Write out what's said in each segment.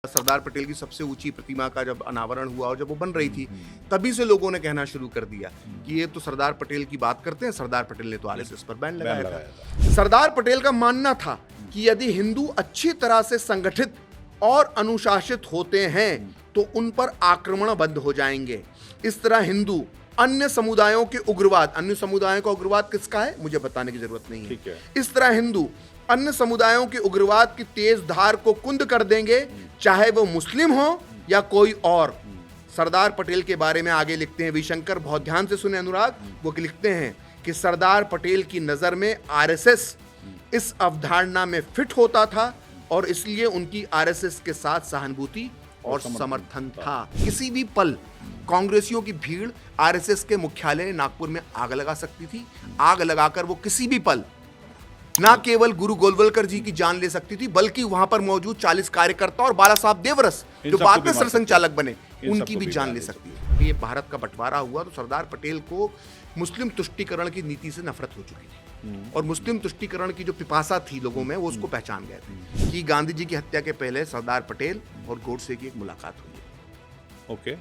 सरदार पटेल की सबसे ऊंची प्रतिमा का जब अनावरण हुआ और जब वो बन रही थी, तभी से लोगों ने कहना शुरू कर दिया कि ये तो सरदार पटेल की बात करते हैं, सरदार पटेल ने तो आरएसएस पर बैन लगाया था। सरदार पटेल का मानना था कि यदि हिंदू अच्छी तरह से संगठित और अनुशासित होते हैं तो उन पर आक्रमण बंद हो जाएंगे। इस तरह हिंदू अन्य समुदायों के उग्रवाद, अन्य समुदायों का उग्रवाद किसका है मुझे बताने की जरूरत नहीं है। इस तरह हिंदू अन्य समुदायों के उग्रवाद की तेज धार को कुंद कर देंगे, चाहे वो मुस्लिम हो या कोई और। सरदार पटेल के बारे में आगे लिखते हैं विशंकर, बहुत ध्यान से सुने अनुराग, वो लिखते हैं कि सरदार पटेल की नजर में आरएसएस इस अवधारणा में फिट होता था और इसलिए उनकी आरएसएस के साथ सहानुभूति और समर्थन था। किसी भी पल कांग्रेसियों की भीड़ आरएसएस के मुख्यालय नागपुर में आग लगा सकती थी। आग लगाकर वो किसी भी पल ना केवल गुरु गोलवलकर जी की जान ले सकती थी, बल्कि वहां पर मौजूद 40 कार्यकर्ता और बाला साहब देवरस जो बाद में सरसंघचालक बने, उनकी भी जान ले सकती थी। ये भारत का बंटवारा हुआ तो सरदार पटेल को मुस्लिम तुष्टीकरण की नीति से नफरत हो चुकी थी और मुस्लिम तुष्टीकरण की जो पिपासा थी लोगों में, वो उसको पहचान गए थे कि गांधी जी की हत्या के पहले सरदार पटेल और गोडसे की एक मुलाकात हुई। ओके।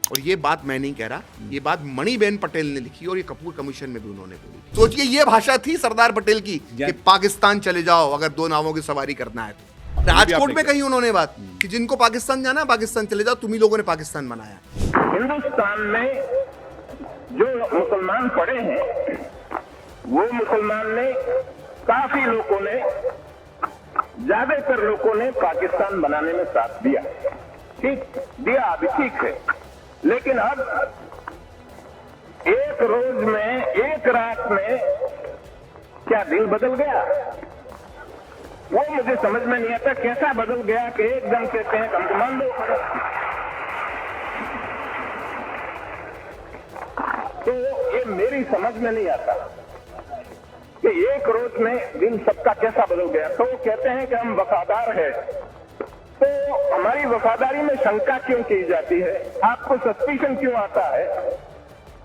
और ये बात मैं नहीं कह रहा, ये बात मणिबेन पटेल ने लिखी और ये कपूर कमीशन में भी उन्होंने बोली। सोचिए ये भाषा थी सरदार पटेल की कि पाकिस्तान चले जाओ अगर दो नावों की सवारी करना है तो। राजकोट में कही उन्होंने बात कि जिनको पाकिस्तान जाना है पाकिस्तान चले जाओ, तुम्ही लोगों ने पाकिस्तान बनाया। हिंदुस्तान में जो मुसलमान पड़े हैं वो मुसलमान ने, काफी लोगों ने, ज्यादातर लोगों ने पाकिस्तान बनाने में साथ दिया। ठीक दिया, अभी ठीक है, लेकिन अब एक रोज में, एक रात में क्या दिल बदल गया? वो मुझे समझ में नहीं आता कैसा बदल गया कि एकदम कहते हैं हम मान लो। तो ये मेरी समझ में नहीं आता कि एक रोज में दिल सबका कैसा बदल गया। तो कहते हैं कि हम वफादार हैं, तो हमारी वफादारी में शंका क्यों की जाती है? आपको सस्पिशन क्यों आता है?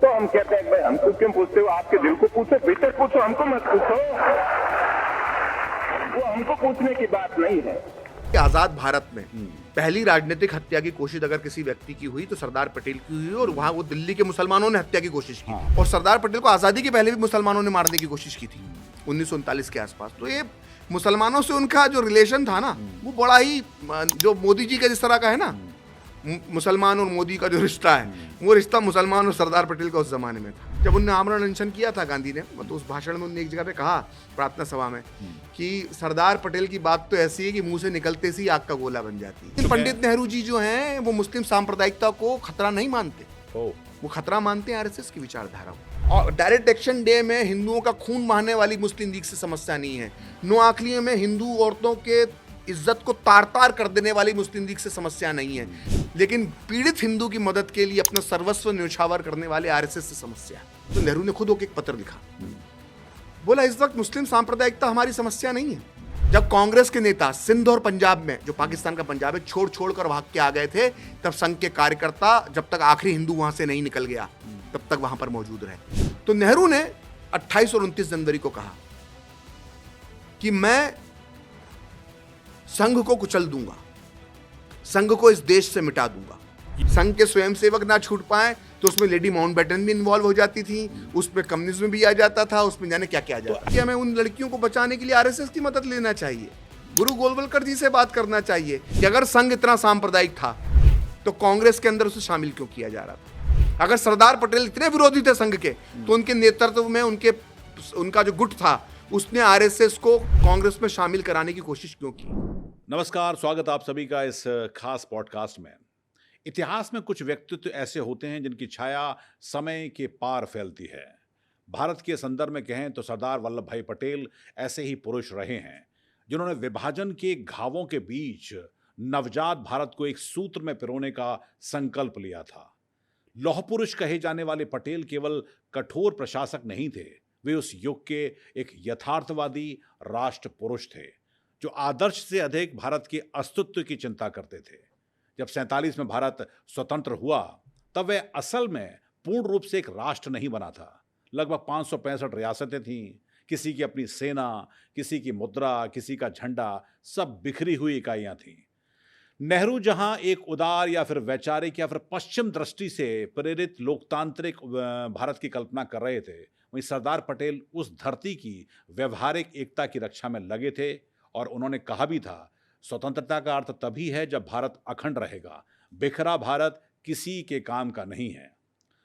तो हम कहते हैं भाई हमको क्यों पूछते हो? आपके दिल को पूछो, भीतर पूछो, हमको मत पूछो। वो हमको पूछने की बात नहीं है। आजाद भारत में पहली राजनीतिक हत्या की कोशिश अगर किसी व्यक्ति की हुई तो सरदार पटेल की हुई और वहां वो दिल्ली के मुसलमानों ने हत्या की कोशिश की। और सरदार पटेल को आजादी के पहले भी मुसलमानों ने मारने की कोशिश की थी 1939 के आसपास। तो ये मुसलमानों से उनका जो रिलेशन था ना, वो बड़ा ही, जो मोदी जी का जिस तरह का है ना, मुसलमान और मोदी का जो रिश्ता है, वो रिश्ता मुसलमान और सरदार पटेल का उस जमाने में था। जब उन्होंने आमरण अनशन किया था गांधी ने, तो उस भाषण में उन्होंने एक जगह पे कहा प्रार्थना सभा में कि सरदार पटेल की बात तो ऐसी है कि मुंह से निकलते से ही आग का गोला बन जाती है। पंडित नेहरू जी जो हैं वो मुस्लिम सांप्रदायिकता को खतरा नहीं मानते, वो खतरा मानते हैं आरएसएस की विचारधारा को। और डायरेक्ट एक्शन डे में हिंदुओं का खून बहाने वाली मुस्लिम लीग से समस्या नहीं है। नोआखली में हिंदू औरतों के इज्जत को तार तार कर देने वाली मुस्लिम लीग से समस्या नहीं है, लेकिन पीड़ित हिंदू की मदद के लिए अपना सर्वस्व न्यौछावर करने वाले आरएसएस से समस्या है। तो नेहरू ने खुद होकर एक पत्र लिखा, बोला इस वक्त मुस्लिम सांप्रदायिकता हमारी समस्या नहीं है। जब कांग्रेस के नेता सिंध और पंजाब में, जो पाकिस्तान का पंजाब है, छोड़ कर भाग के आ गए थे, तब संघ के कार्यकर्ता जब तक आखिरी हिंदू वहां से नहीं निकल गया तब तक वहां पर मौजूद रहे। तो नेहरू ने 28 और 29 जनवरी को कहा कि मैं संघ को कुचल दूंगा, संघ को इस देश से मिटा दूंगा। संघ के स्वयंसेवक ना छूट पाए तो उसमें लेडी माउंटबेटन भी इन्वॉल्व हो जाती थी, उसमें कम्युनिज्म भी आ जाता था, उसमें जाने क्या क्या आ जाता था। हमें उन लड़कियों को बचाने के लिए आरएसएस की मदद लेना चाहिए, गुरु गोलवलकर जी से बात करना चाहिए कि अगर संघ इतना सांप्रदायिक था तो कांग्रेस के अंदर उसे शामिल क्यों किया जा रहा था? अगर सरदार पटेल इतने विरोधी थे संघ के, तो उनके नेतृत्व में उनका जो गुट था उसने आरएसएस को कांग्रेस में शामिल कराने की कोशिश क्यों की? नमस्कार, स्वागत आप सभी का इस खास पॉडकास्ट में। इतिहास में कुछ व्यक्तित्व ऐसे होते हैं जिनकी छाया समय के पार फैलती है। भारत के संदर्भ में कहें तो सरदार वल्लभ भाई पटेल ऐसे ही पुरुष रहे हैं जिन्होंने विभाजन के घावों के बीच नवजात भारत को एक सूत्र में पिरोने का संकल्प लिया था। लौह पुरुष कहे जाने वाले पटेल केवल कठोर प्रशासक नहीं थे, वे उस युग के एक यथार्थवादी राष्ट्र पुरुष थे जो आदर्श से अधिक भारत के अस्तित्व की चिंता करते थे। जब 47 में भारत स्वतंत्र हुआ तब वह असल में पूर्ण रूप से एक राष्ट्र नहीं बना था। लगभग 565 रियासतें थीं, किसी की अपनी सेना, किसी की मुद्रा, किसी का झंडा, सब बिखरी हुई इकाइयां थीं। नेहरू जहां एक उदार या फिर वैचारिक या फिर पश्चिम दृष्टि से प्रेरित लोकतांत्रिक भारत की कल्पना कर रहे थे, वहीं सरदार पटेल उस धरती की व्यवहारिक एकता की रक्षा में लगे थे और उन्होंने कहा भी था, स्वतंत्रता का अर्थ तभी है जब भारत अखंड रहेगा, बिखरा भारत किसी के काम का नहीं है।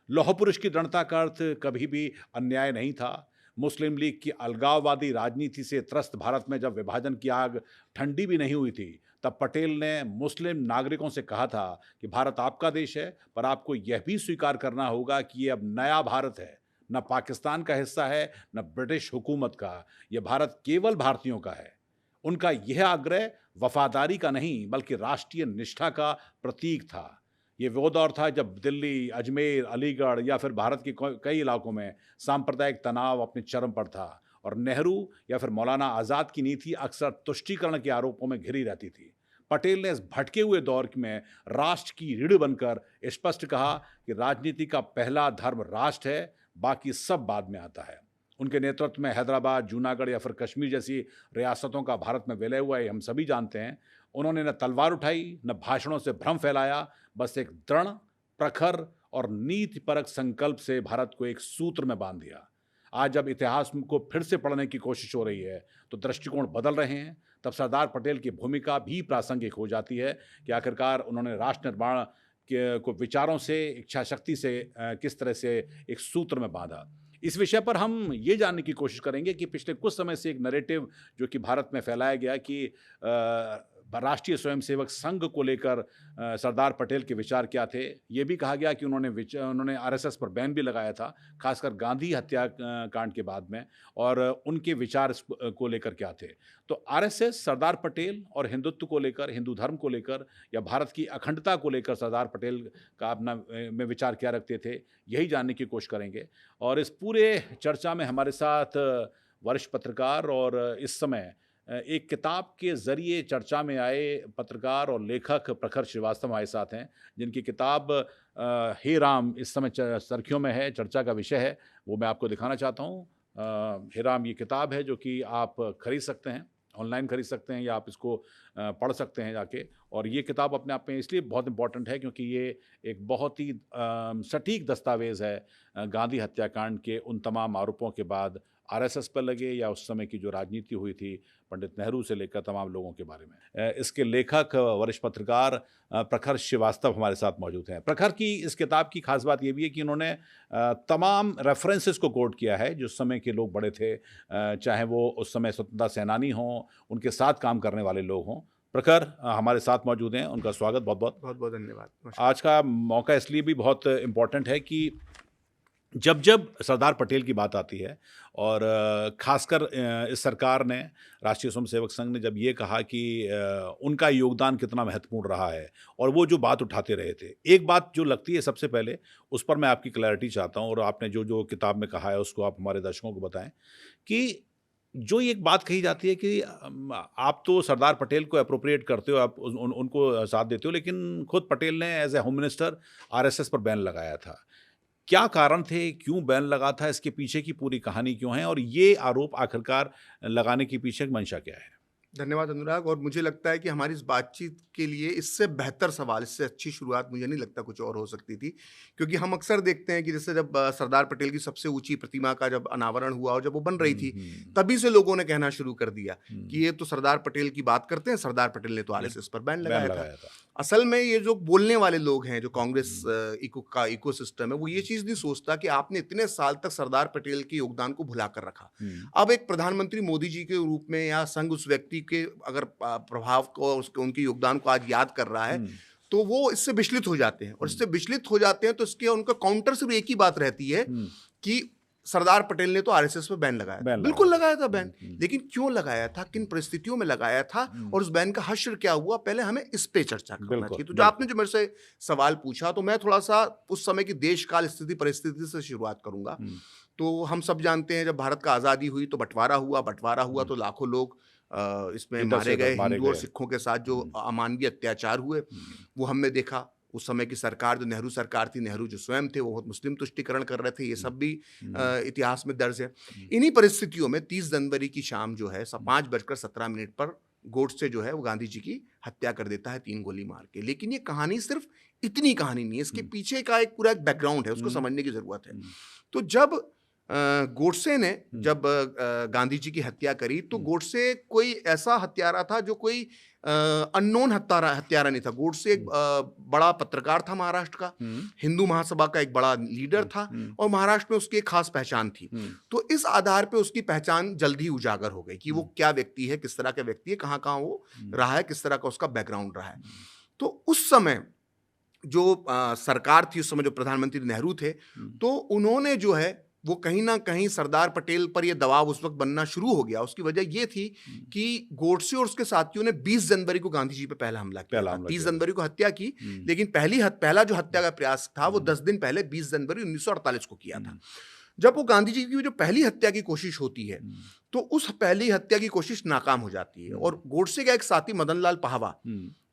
लौह पुरुष की दृढ़ता का अर्थ कभी भी अन्याय नहीं था। मुस्लिम लीग की अलगाववादी राजनीति से त्रस्त भारत में जब विभाजन की आग ठंडी भी नहीं हुई थी, तब पटेल ने मुस्लिम नागरिकों से कहा था कि भारत आपका देश है, पर आपको यह भी स्वीकार करना होगा कि यह अब नया भारत है, न पाकिस्तान का हिस्सा है, न ब्रिटिश हुकूमत का। यह भारत केवल भारतीयों का है। उनका यह आग्रह वफादारी का नहीं, बल्कि राष्ट्रीय निष्ठा का प्रतीक था। ये वो दौर था जब दिल्ली, अजमेर, अलीगढ़ या फिर भारत के कई इलाकों में सांप्रदायिक तनाव अपने चरम पर था और नेहरू या फिर मौलाना आज़ाद की नीति अक्सर तुष्टीकरण के आरोपों में घिरी रहती थी। पटेल ने इस भटके हुए दौर में राष्ट्र की रीढ़ बनकर स्पष्ट कहा कि राजनीति का पहला धर्म राष्ट्र है, बाकी सब बाद में आता है। उनके नेतृत्व में हैदराबाद, जूनागढ़ या फिर कश्मीर जैसी रियासतों का भारत में विलय हुआ है, हम सभी जानते हैं। उन्होंने न तलवार उठाई, न भाषणों से भ्रम फैलाया, बस एक दृढ़, प्रखर और नीतिपरक संकल्प से भारत को एक सूत्र में बांध दिया। आज जब इतिहास को फिर से पढ़ने की कोशिश हो रही है तो दृष्टिकोण बदल रहे हैं, तब सरदार पटेल की भूमिका भी प्रासंगिक हो जाती है कि आखिरकार उन्होंने राष्ट्र निर्माण को विचारों से, इच्छा शक्ति से किस तरह से एक सूत्र में बांधा। इस विषय पर हम ये जानने की कोशिश करेंगे कि पिछले कुछ समय से एक नैरेटिव जो कि भारत में फैलाया गया कि राष्ट्रीय स्वयंसेवक संघ को लेकर सरदार पटेल के विचार क्या थे। ये भी कहा गया कि उन्होंने आरएसएस पर बैन भी लगाया था, खासकर गांधी हत्या कांड के बाद में, और उनके विचार को लेकर क्या थे। तो आरएसएस सरदार पटेल और हिंदुत्व को लेकर, हिंदू धर्म को लेकर या भारत की अखंडता को लेकर सरदार पटेल का अपना में विचार क्या रखते थे, यही जानने की कोशिश करेंगे। और इस पूरे चर्चा में हमारे साथ वरिष्ठ पत्रकार और इस समय एक किताब के ज़रिए चर्चा में आए पत्रकार और लेखक प्रखर श्रीवास्तव हमारे साथ हैं, जिनकी किताब हे राम इस समय सुर्खियों में है, चर्चा का विषय है। वो मैं आपको दिखाना चाहता हूँ। हे राम ये किताब है जो कि आप खरीद सकते हैं, ऑनलाइन खरीद सकते हैं या आप इसको पढ़ सकते हैं जाके। और ये किताब अपने आप में इसलिए बहुत इंपॉर्टेंट है क्योंकि ये एक बहुत ही सटीक दस्तावेज़ है गांधी हत्याकांड के उन तमाम आरोपों के बाद आरएसएस पर लगे या उस समय की जो राजनीति हुई थी पंडित नेहरू से लेकर तमाम लोगों के बारे में। इसके लेखक वरिष्ठ पत्रकार प्रखर श्रीवास्तव हमारे साथ मौजूद हैं। प्रखर की इस किताब की खास बात ये भी है कि उन्होंने तमाम रेफरेंसेस को कोट किया है जो समय के लोग बड़े थे, चाहे वो उस समय स्वतंत्रता सेनानी हों, उनके साथ काम करने वाले लोग हों। प्रखर हमारे साथ मौजूद हैं, उनका स्वागत। बहुत बहुत धन्यवाद। आज का मौका इसलिए भी बहुत इम्पोर्टेंट है कि जब जब सरदार पटेल की बात आती है और खासकर इस सरकार ने, राष्ट्रीय स्वयंसेवक संघ ने जब ये कहा कि उनका योगदान कितना महत्वपूर्ण रहा है और वो जो बात उठाते रहे थे, एक बात जो लगती है सबसे पहले उस पर मैं आपकी क्लैरिटी चाहता हूँ और आपने जो जो किताब में कहा है उसको आप हमारे दर्शकों को बताएं कि जो ये एक बात कही जाती है कि आप तो सरदार पटेल को अप्रोप्रिएट करते हो, आप उनको साथ देते हो, लेकिन खुद पटेल ने as a home minister RSS पर बैन लगाया था। क्या कारण थे, क्यों बैन लगा था, इसके पीछे की पूरी कहानी क्यों है और ये आरोप आखिरकार लगाने के पीछे मंशा क्या है? धन्यवाद अनुराग। और मुझे लगता है कि हमारी इस बातचीत के लिए इससे बेहतर सवाल, इससे अच्छी शुरुआत मुझे नहीं लगता कुछ और हो सकती थी, क्योंकि हम अक्सर देखते हैं कि जैसे जब सरदार पटेल की सबसे ऊंची प्रतिमा का जब अनावरण हुआ और जब वो बन रही थी, तभी से लोगों ने कहना शुरू कर दिया कि ये तो सरदार पटेल की बात करते हैं, सरदार पटेल ने तो आरएसएस पर बैन लगाया था। असल में ये जो बोलने वाले लोग हैं, जो कांग्रेस का इकोसिस्टम है, वो ये चीज़ नहीं सोचता कि आपने इतने साल तक सरदार पटेल के योगदान को भुला कर रखा। अब एक प्रधानमंत्री मोदी जी के रूप में या संघ उस व्यक्ति के अगर प्रभाव को, उनके योगदान को आज याद कर रहा है, तो वो इससे विचलित हो जाते हैं। और इससे विचलित हो जाते हैं तो इसके उनका काउंटर सिर्फ एक ही बात रहती है कि सरदार पटेल ने तो आरएसएस पे बैन लगाया था। बिल्कुल लगाया था बैन, लेकिन क्यों लगाया था, किन परिस्थितियों में लगाया था और उस बैन का हश्र क्या हुआ, पहले हमें इस पे चर्चा करना चाहिए। तो जो आपने जो मेरे से सवाल पूछा, तो मैं थोड़ा सा उस समय की देश काल स्थिति परिस्थिति से शुरुआत करूंगा। तो हम सब जानते हैं जब भारत का आज़ादी हुई तो बंटवारा हुआ तो लाखों लोग इसमें मारे गए। हिंदू और सिखों के साथ जो अमानवीय अत्याचार हुए वो हमने देखा। उस समय की सरकार जो नेहरू सरकार थी, नेहरू जो स्वयं थे, वो बहुत मुस्लिम तुष्टिकरण कर रहे थे। ये सब भी इतिहास में दर्ज है। इन्हीं परिस्थितियों में 30 जनवरी की शाम जो है 5:17 पर गोडसे जो है वो गांधी जी की हत्या कर देता है 3 गोली मार के। लेकिन ये कहानी सिर्फ इतनी कहानी नहीं है, इसके पीछे का एक पूरा एक बैकग्राउंड है, उसको समझने की जरूरत है। तो जब गोडसे ने जब गांधी जी की हत्या करी तो गोडसे कोई ऐसा हत्यारा था जो कोई अननोन हत्यारा नहीं था। गोडसे एक बड़ा पत्रकार था महाराष्ट्र का, हिंदू महासभा का एक बड़ा लीडर था और महाराष्ट्र में उसकी एक खास पहचान थी। तो इस आधार पे उसकी पहचान जल्दी उजागर हो गई कि वो क्या व्यक्ति है, किस तरह का व्यक्ति है, कहाँ कहाँ वो रहा है, किस तरह का उसका बैकग्राउंड रहा है। तो उस समय जो सरकार थी, उस समय जो प्रधानमंत्री नेहरू थे, तो उन्होंने जो है वो कहीं ना कहीं सरदार पटेल पर ये दबाव उस वक्त बनना शुरू हो गया। उसकी वजह ये थी कि गोडसे और उसके साथियों ने 20 जनवरी को गांधी जी पे पहला हमला किया। 30 जनवरी को हत्या की, लेकिन पहला जो हत्या का प्रयास था वो 10 दिन पहले 20 जनवरी 1948 को किया था। जब वो गांधी जी की जो पहली हत्या की कोशिश होती है तो उस पहली हत्या की कोशिश नाकाम हो जाती है और गोडसे का एक साथी मदन लाल पाहवा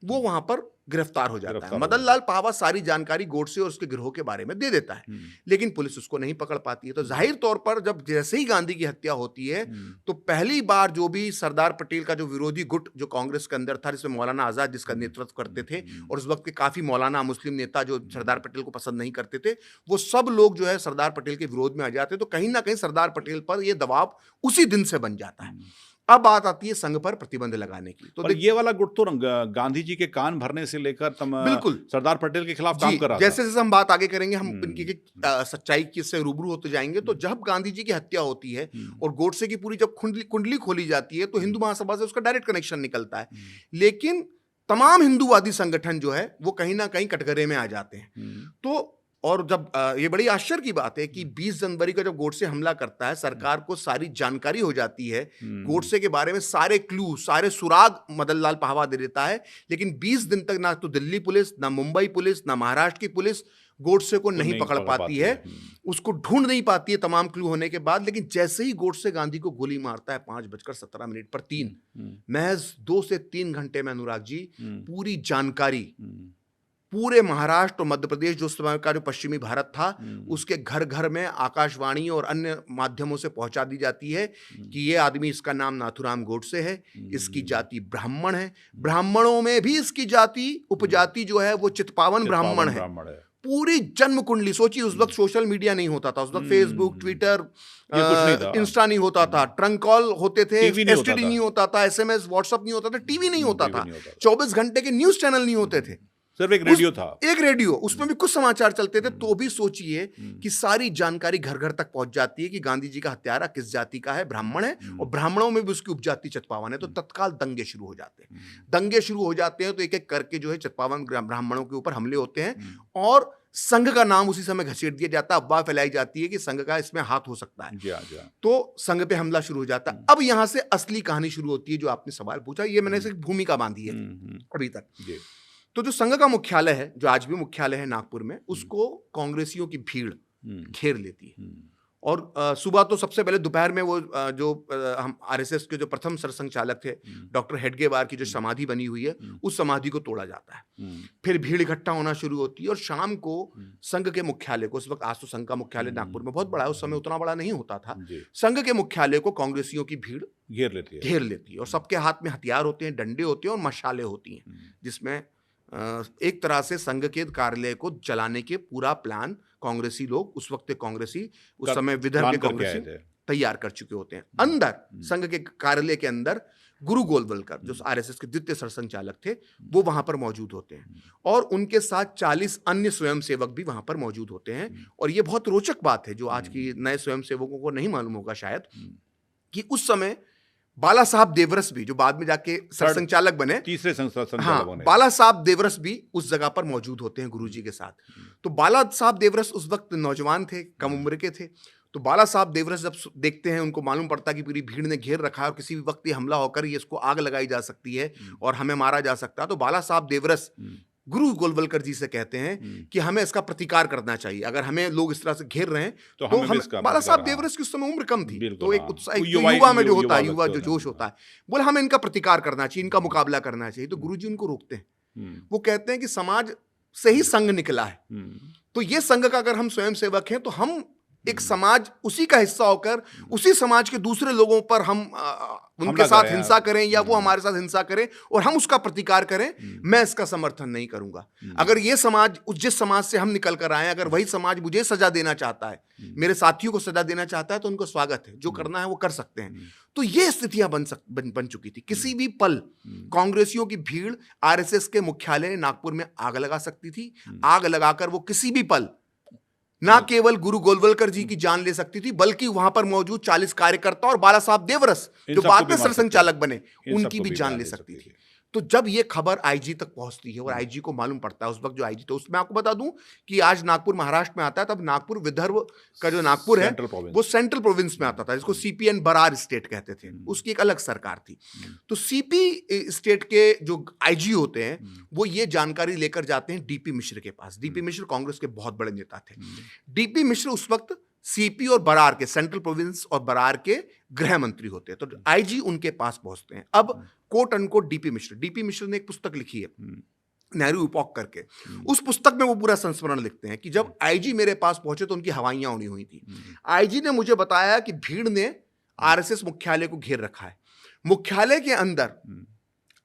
वो वहां पर गिरफ्तार हो जाता है। मदन लाल पाहवा सारी जानकारी गोडसे और उसके गिरोह के बारे में दे देता है, लेकिन पुलिस उसको नहीं पकड़ पाती है। तो जाहिर तौर पर जब जैसे ही गांधी की हत्या होती है तो पहली बार जो भी सरदार पटेल का जो विरोधी गुट जो कांग्रेस के अंदर था, जिसमें मौलाना आजाद जिसका नेतृत्व करते थे और उस वक्त के काफी मौलाना मुस्लिम नेता जो सरदार पटेल को पसंद नहीं करते थे, वो सब लोग जो है सरदार पटेल के विरोध में आ जाते। तो कहीं ना कहीं सरदार पटेल पर यह दबाव उसी दिन से बन जाता है। अब बात आती है संघ पर प्रतिबंध लगाने की। तो ये वाला गुट तो गांधी जी के कान भरने से लेकर बिल्कुल सरदार पटेल के खिलाफ काम कर रहा था। जैसे जैसे हम बात आगे करेंगे हम इनकी सच्चाई की से रूबरू होते जाएंगे। तो जब गांधी जी की हत्या होती है और गोडसे की पूरी जब कुंडली खोली जाती है तो हिंदू महासभा से उसका डायरेक्ट कनेक्शन निकलता है, लेकिन तमाम हिंदूवादी संगठन जो है वो कहीं ना कहीं कटघरे में आ जाते हैं। तो और जब ये बड़ी आश्चर्य की बात है कि 20 जनवरी को जब गोडसे हमला करता है, सरकार को सारी जानकारी हो जाती है गोडसे के बारे में, सारे क्लू सारे सुराग मदन लाल पाहवा दे देता है, लेकिन 20 दिन तक ना तो दिल्ली पुलिस, ना मुंबई पुलिस, ना महाराष्ट्र की पुलिस गोडसे को नहीं पकड़ पाती है, उसको ढूंढ नहीं पाती है तमाम क्लू होने के बाद। लेकिन जैसे ही गोडसे गांधी को गोली मारता है 5:17 पर 3, महज 2 से 3 घंटे में अनुराग जी पूरी जानकारी पूरे महाराष्ट्र और मध्य प्रदेश जो उस समय का जो पश्चिमी भारत था उसके घर घर में आकाशवाणी और अन्य माध्यमों से पहुंचा दी जाती है कि ये आदमी, इसका नाम नाथुराम गोडसे है, इसकी जाति ब्राह्मण है, ब्राह्मणों में भी इसकी जाति उपजाति जो है वो चितपावन ब्राह्मण है। पूरी जन्म कुंडली सोचिए, उस वक्त सोशल मीडिया नहीं होता था, उस वक्त फेसबुक, ट्विटर, इंस्टा नहीं होता था, ट्रंक कॉल होते थे, एसटीडी नहीं होता था, SMS व्हाट्सएप नहीं होता था, टीवी नहीं होता था, 24 घंटे के न्यूज चैनल नहीं होते थे, सिर्फ एक रेडियो था, एक रेडियो, उसमें भी कुछ समाचार चलते थे। तो भी सोचिए कि सारी जानकारी घर घर तक पहुंच जाती है कि गांधी जी का हत्यारा किस जाति का है, ब्राह्मण है, और ब्राह्मणों में भी उसकी उपजाति चितपावन है। तो तत्काल दंगे शुरू हो जाते हैं, दंगे शुरू हो जाते हैं। तो एक एक करके जो है चितपावन ब्राह्मणों के ऊपर हमले होते हैं और संघ का नाम उसी समय घसीट दिया जाता है। अफवाह फैलाई जाती है कि संघ का इसमें हाथ हो सकता है। तो संघ पे हमला शुरू हो जाता है। अब यहां से असली कहानी शुरू होती है जो आपने सवाल पूछा, ये मैंने सिर्फ भूमिका बांधी है अभी तक। तो जो संघ का मुख्यालय है, जो आज भी मुख्यालय है नागपुर में, उसको कांग्रेसियों की भीड़ घेर लेती है। और सुबह तो सबसे पहले दोपहर में वो जो हम आरएसएस के जो प्रथम सरसंघचालक थे डॉक्टर हेडगेवार की जो समाधि बनी हुई है, उस समाधि को तोड़ा जाता है। फिर भीड़ इकट्ठा होना शुरू होती है और शाम को संघ के मुख्यालय को, उस वक्त आज तो संघ का मुख्यालय नागपुर में बहुत बड़ा है, उस समय उतना बड़ा नहीं होता था, संघ के मुख्यालय को कांग्रेसियों की भीड़ घेर लेती है। और सबके हाथ में हथियार होते हैं, डंडे होते हैं और मशाले होती हैं, जिसमें एक तरह से संघ के कार्यालय को जलाने के पूरा प्लान कांग्रेसी लोग, उस वक्त कांग्रेसी, उस समय विदर्भ के कांग्रेसी तैयार कर चुके होते हैं। अंदर संघ के कार्यालय के अंदर गुरु गोलवलकर जो आरएसएस के द्वितीय सरसंघचालक थे, वो वहां पर मौजूद होते हैं और उनके साथ 40 अन्य स्वयंसेवक भी वहां पर मौजूद होते हैं। और ये बहुत रोचक बात है जो आज की नए स्वयंसेवकों को नहीं मालूम होगा शायद, कि उस समय बाला साहब देवरस भी, जो बाद में जाके सरसंघचालक बने, तीसरे संघचालक बने, बाला साहब देवरस भी उस जगह पर मौजूद होते हैं गुरुजी के साथ। तो बाला साहब देवरस उस वक्त नौजवान थे, कम उम्र के थे। तो बाला साहब देवरस जब देखते हैं, उनको मालूम पड़ता है कि पूरी भीड़ ने घेर रखा है और किसी भी वक्त ये हमला होकर ये इसको आग लगाई जा सकती है और हमें मारा जा सकता है। तो बाला साहब देवरस गुरु गोलवलकर जी से कहते हैं कि हमें इसका प्रतिकार करना चाहिए, अगर हमें लोग इस तरह से घेर रहे हैं तो हम। बाला साहब देवरस की उस समय उम्र कम थी, तो एक उत्साह, युवा में जो होता है, युवा जो जोश होता है, बोले हमें इनका प्रतिकार करना चाहिए, इनका मुकाबला करना चाहिए। तो गुरुजी उनको रोकते हैं, वो कहते हैं कि समाज से ही संघ निकला है, तो ये संघ का अगर हम स्वयंसेवक हैं तो हम एक समाज उसी का हिस्सा होकर उसी समाज के दूसरे लोगों पर हम उनके साथ हिंसा करें या वो हमारे साथ हिंसा करें और हम उसका प्रतिकार करें, मैं इसका समर्थन नहीं करूंगा। अगर ये समाज जिस समाज से हम निकल कर आए, अगर वही समाज मुझे सजा देना चाहता है, मेरे साथियों को सजा देना चाहता है, तो उनको स्वागत है, जो करना है वो कर सकते हैं। तो ये स्थितियां बन चुकी थी। किसी भी पल कांग्रेसियों की भीड़ आरएसएस के मुख्यालय नागपुर में आग लगा सकती थी। आग लगाकर वो किसी भी पल ना केवल गुरु गोलवलकर जी की जान ले सकती थी, बल्कि वहां पर मौजूद 40 कार्यकर्ता और बाला साहब देवरस जो बाद में सरसंघचालक बने, उनकी भी जान ले सकती थी। तो जब ये खबर आईजी तक पहुंचती है और आईजी को मालूम पड़ता है, उस वक्त जो आईजी था, उसमें आपको बता दूं कि आज नागपुर महाराष्ट्र में आता है, तब नागपुर विदर्भ का जो नागपुर है वो सेंट्रल प्रोविंस में आता था, जिसको सीपीएन बरार स्टेट कहते थे। उसकी एक अलग सरकार थी। तो सीपी स्टेट के जो आईजी होते हैं वो ये जानकारी लेकर जाते हैं डीपी मिश्र के पास। डीपी मिश्र कांग्रेस के बहुत बड़े नेता थे। डीपी मिश्र उस वक्त सीपी और बरार के, सेंट्रल प्रोविंस और बरार के गृह मंत्री होते हैं। तो आईजी उनके पास पहुंचते हैं। अब कोट अनकोट डीपी मिश्र ने एक पुस्तक लिखी है, नेहरू इपॉक करके। उस पुस्तक में वो पूरा संस्मरण लिखते हैं कि जब आईजी मेरे पास पहुंचे तो उनकी हवाइयां उड़ी हुई थी। आईजी ने मुझे बताया कि भीड़ ने आरएसएस मुख्यालय को घेर रखा है। मुख्यालय के अंदर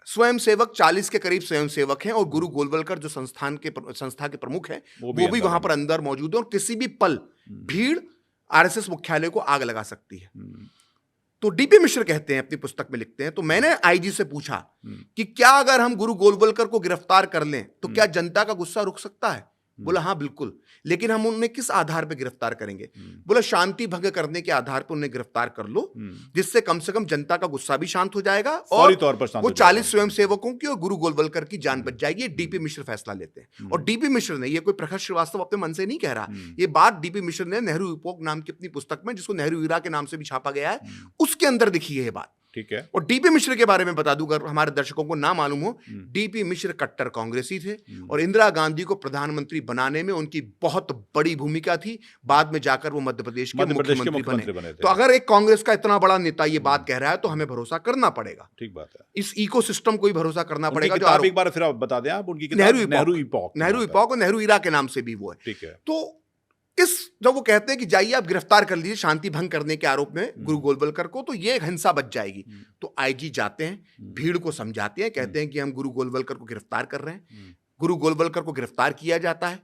स्वयंसेवक 40 के करीब स्वयंसेवक हैं और गुरु गोलवलकर जो संस्था के प्रमुख हैं वो भी वहां पर अंदर मौजूद है और किसी भी पल भीड़ आरएसएस मुख्यालय को आग लगा सकती है। तो डीपी मिश्र कहते हैं, अपनी पुस्तक में लिखते हैं, तो मैंने आईजी से पूछा कि क्या अगर हम गुरु गोलवलकर को गिरफ्तार कर लें तो क्या जनता का गुस्सा रुक सकता है? बोला हाँ बिल्कुल, लेकिन हम उन्हें किस आधार पर गिरफ्तार करेंगे? बोला शांति भंग करने के आधार पर उन्हें गिरफ्तार कर लो, जिससे कम से कम जनता का गुस्सा भी शांत हो जाएगा और वो 40 स्वयंसेवकों की और गुरु गोलवलकर की जान बच जाएगी। ये डीपी मिश्र फैसला लेते हैं। और डीपी मिश्र ने, ये कोई प्रखर श्रीवास्तव अपने मन से नहीं कह रहा, ये बात डीपी मिश्र ने नेहरू इपोक नाम की अपनी पुस्तक में, जिसको नेहरू ईरा के नाम से भी छापा गया है, उसके अंदर दिखी है ये बात। ठीक है। और डीपी मिश्र के बारे में बता दूं, अगर हमारे दर्शकों को ना मालूम हो, डीपी मिश्र कट्टर कांग्रेसी थे और इंदिरा गांधी को प्रधानमंत्री बनाने में उनकी बहुत बड़ी भूमिका थी। बाद में जाकर वो मध्य प्रदेश के मुख्यमंत्री बने। तो अगर एक कांग्रेस का इतना बड़ा नेता ये बात कह रहा है तो हमें भरोसा करना पड़ेगा। ठीक बात है। इस इकोसिस्टम को ही भरोसा करना पड़ेगा। जो एक बार फिर आप बता दें, आप उनकी नेहरू इपोक और नेहरू ईरा के नाम से भी वो है। ठीक है। तो जब वो कहते हैं कि जाइए आप गिरफ्तार कर लीजिए शांति भंग करने के आरोप में गुरु गोलवलकर को, तो ये हिंसा बच जाएगी। तो आईजी जाते हैं, भीड़ को समझाते हैं, कहते हैं कि हम गुरु गोलवलकर को गिरफ्तार कर रहे हैं। गुरु गोलवलकर को गिरफ्तार किया जाता है।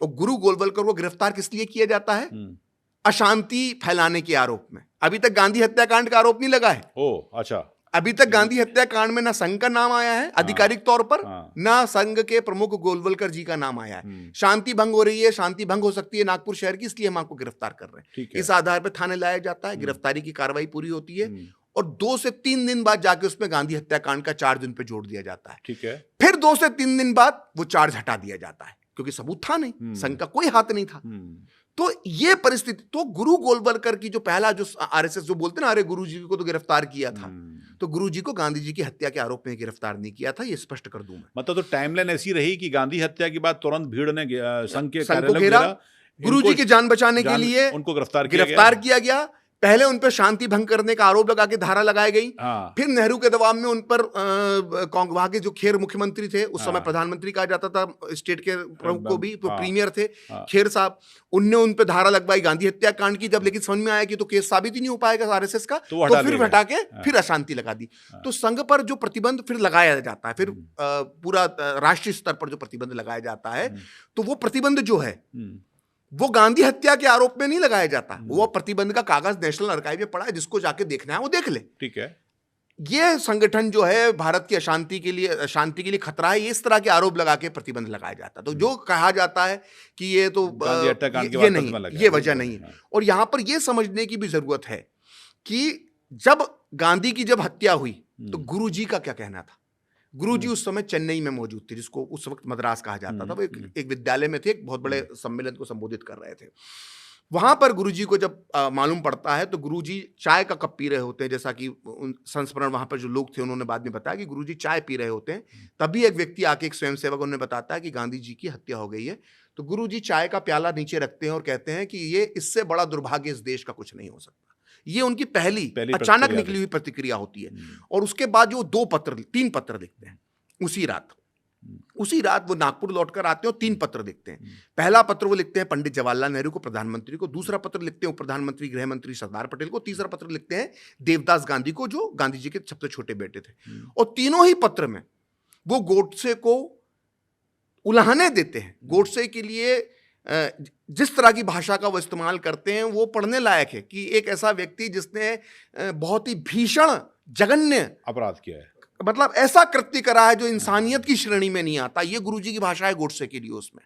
और गुरु गोलवलकर को गिरफ्तार किस लिए किया जाता है? अशांति फैलाने के आरोप में। अभी तक गांधी हत्याकांड का आरोप नहीं लगा है। ओह अच्छा। अभी तक गांधी हत्याकांड में ना संघ का नाम आया है आधिकारिक तौर पर, ना संघ के प्रमुख गोलवलकर जी का नाम आया है। शांति भंग हो रही है, शांति भंग हो सकती है नागपुर शहर की, इसलिए हम आपको गिरफ्तार कर रहे हैं। इस आधार पर थाने लाया जाता है, गिरफ्तारी की कार्रवाई पूरी होती है और 2 से 3 दिन बाद जाके उसमें गांधी हत्याकांड का चार्ज उन पे जोड़ दिया जाता है। ठीक है। फिर 2 से 3 दिन बाद वो चार्ज हटा दिया जाता है, क्योंकि सबूत था नहीं, संघ का कोई हाथ नहीं था। तो ये परिस्थिति, तो गुरु गोलवलकर की जो पहला जो आरएसएस जो बोलते ना, अरे गुरु जी को तो गिरफ्तार किया था, तो गुरु जी को गांधी जी की हत्या के आरोप में गिरफ्तार नहीं किया था। ये स्पष्ट कर दूं मैं। मतलब तो टाइमलाइन ऐसी रही कि गांधी हत्या के बाद तुरंत भीड़ ने संघ के को घेरा, गुरु जी की जान बचाने के लिए उनको गिरफ्तार किया गया। पहले उन पर शांति भंग करने का आरोप लगा के धारा लगाई गई। फिर नेहरू के दबाव में उन पर वहां के जो खेर मुख्यमंत्री थे, उस समय प्रधानमंत्री कहा जाता था स्टेट के प्रमुख को भी, प्रीमियर थे खेर साहब, उनने उन पर धारा लगवाई गांधी हत्याकांड की। जब लेकिन समझ में आया कि तो केस साबित ही नहीं हो पाएगा आरएसएस का, तो फिर हटा के फिर अशांति लगा दी। तो संघ पर जो प्रतिबंध फिर लगाया जाता है, फिर पूरा राष्ट्रीय स्तर पर जो प्रतिबंध लगाया जाता है, तो वो प्रतिबंध जो है वो गांधी हत्या के आरोप में नहीं लगाया जाता। वो प्रतिबंध का कागज नेशनल आर्काइव में पड़ा है, जिसको जाके देखना है वो देख ले। ठीक है। ये संगठन जो है भारत की शांति के लिए खतरा है, इस तरह के आरोप लगा के प्रतिबंध लगाया जाता है। तो जो कहा जाता है कि ये तो ये नहीं, ये वजह नहीं है। और यहां पर ये समझने की भी जरूरत है कि जब गांधी की जब हत्या हुई तो गुरु जी का क्या कहना था। गुरुजी उस समय चेन्नई में मौजूद थे, जिसको उस वक्त मद्रास कहा जाता था। वो एक विद्यालय में थे, एक बहुत बड़े सम्मेलन को संबोधित कर रहे थे। वहां पर गुरुजी को जब मालूम पड़ता है तो गुरुजी चाय का कप पी रहे होते हैं, जैसा कि संस्मरण वहां पर जो लोग थे उन्होंने बाद में बताया कि गुरुजी चाय पी रहे होते हैं। तभी एक व्यक्ति आके, एक स्वयंसेवक उन्हें बताता है कि गांधी जी की हत्या हो गई है। तो गुरुजी चाय का प्याला नीचे रखते हैं और कहते हैं कि ये इससे बड़ा दुर्भाग्य इस देश का कुछ नहीं हो सकता। ये उनकी पहली अचानक निकली हुई प्रतिक्रिया होती है। और उसके बाद जो 3 पत्र लिखते हैं उसी रात, उसी रात वो नागपुर लौटकर आते हैं और 3 पत्र लिखते हैं। पहला पत्र वो लिखते हैं पंडित जवाहरलाल नेहरू को, प्रधानमंत्री को। दूसरा पत्र लिखते हैं प्रधानमंत्री गृह मंत्री सरदार पटेल को। तीसरा पत्र लिखते हैं देवदास गांधी को, जो गांधी जी के सबसे छोटे बेटे थे। और तीनों ही पत्र में वो गोडसे को उलाहने देते हैं। गोडसे के लिए जिस तरह की भाषा का वो इस्तेमाल करते हैं वो पढ़ने लायक है कि एक ऐसा व्यक्ति जिसने बहुत ही भीषण जघन्य अपराध किया है, मतलब ऐसा कृत्य करा है जो इंसानियत की श्रेणी में नहीं आता। ये गुरुजी की भाषा है गोडसे के लिए। उसमें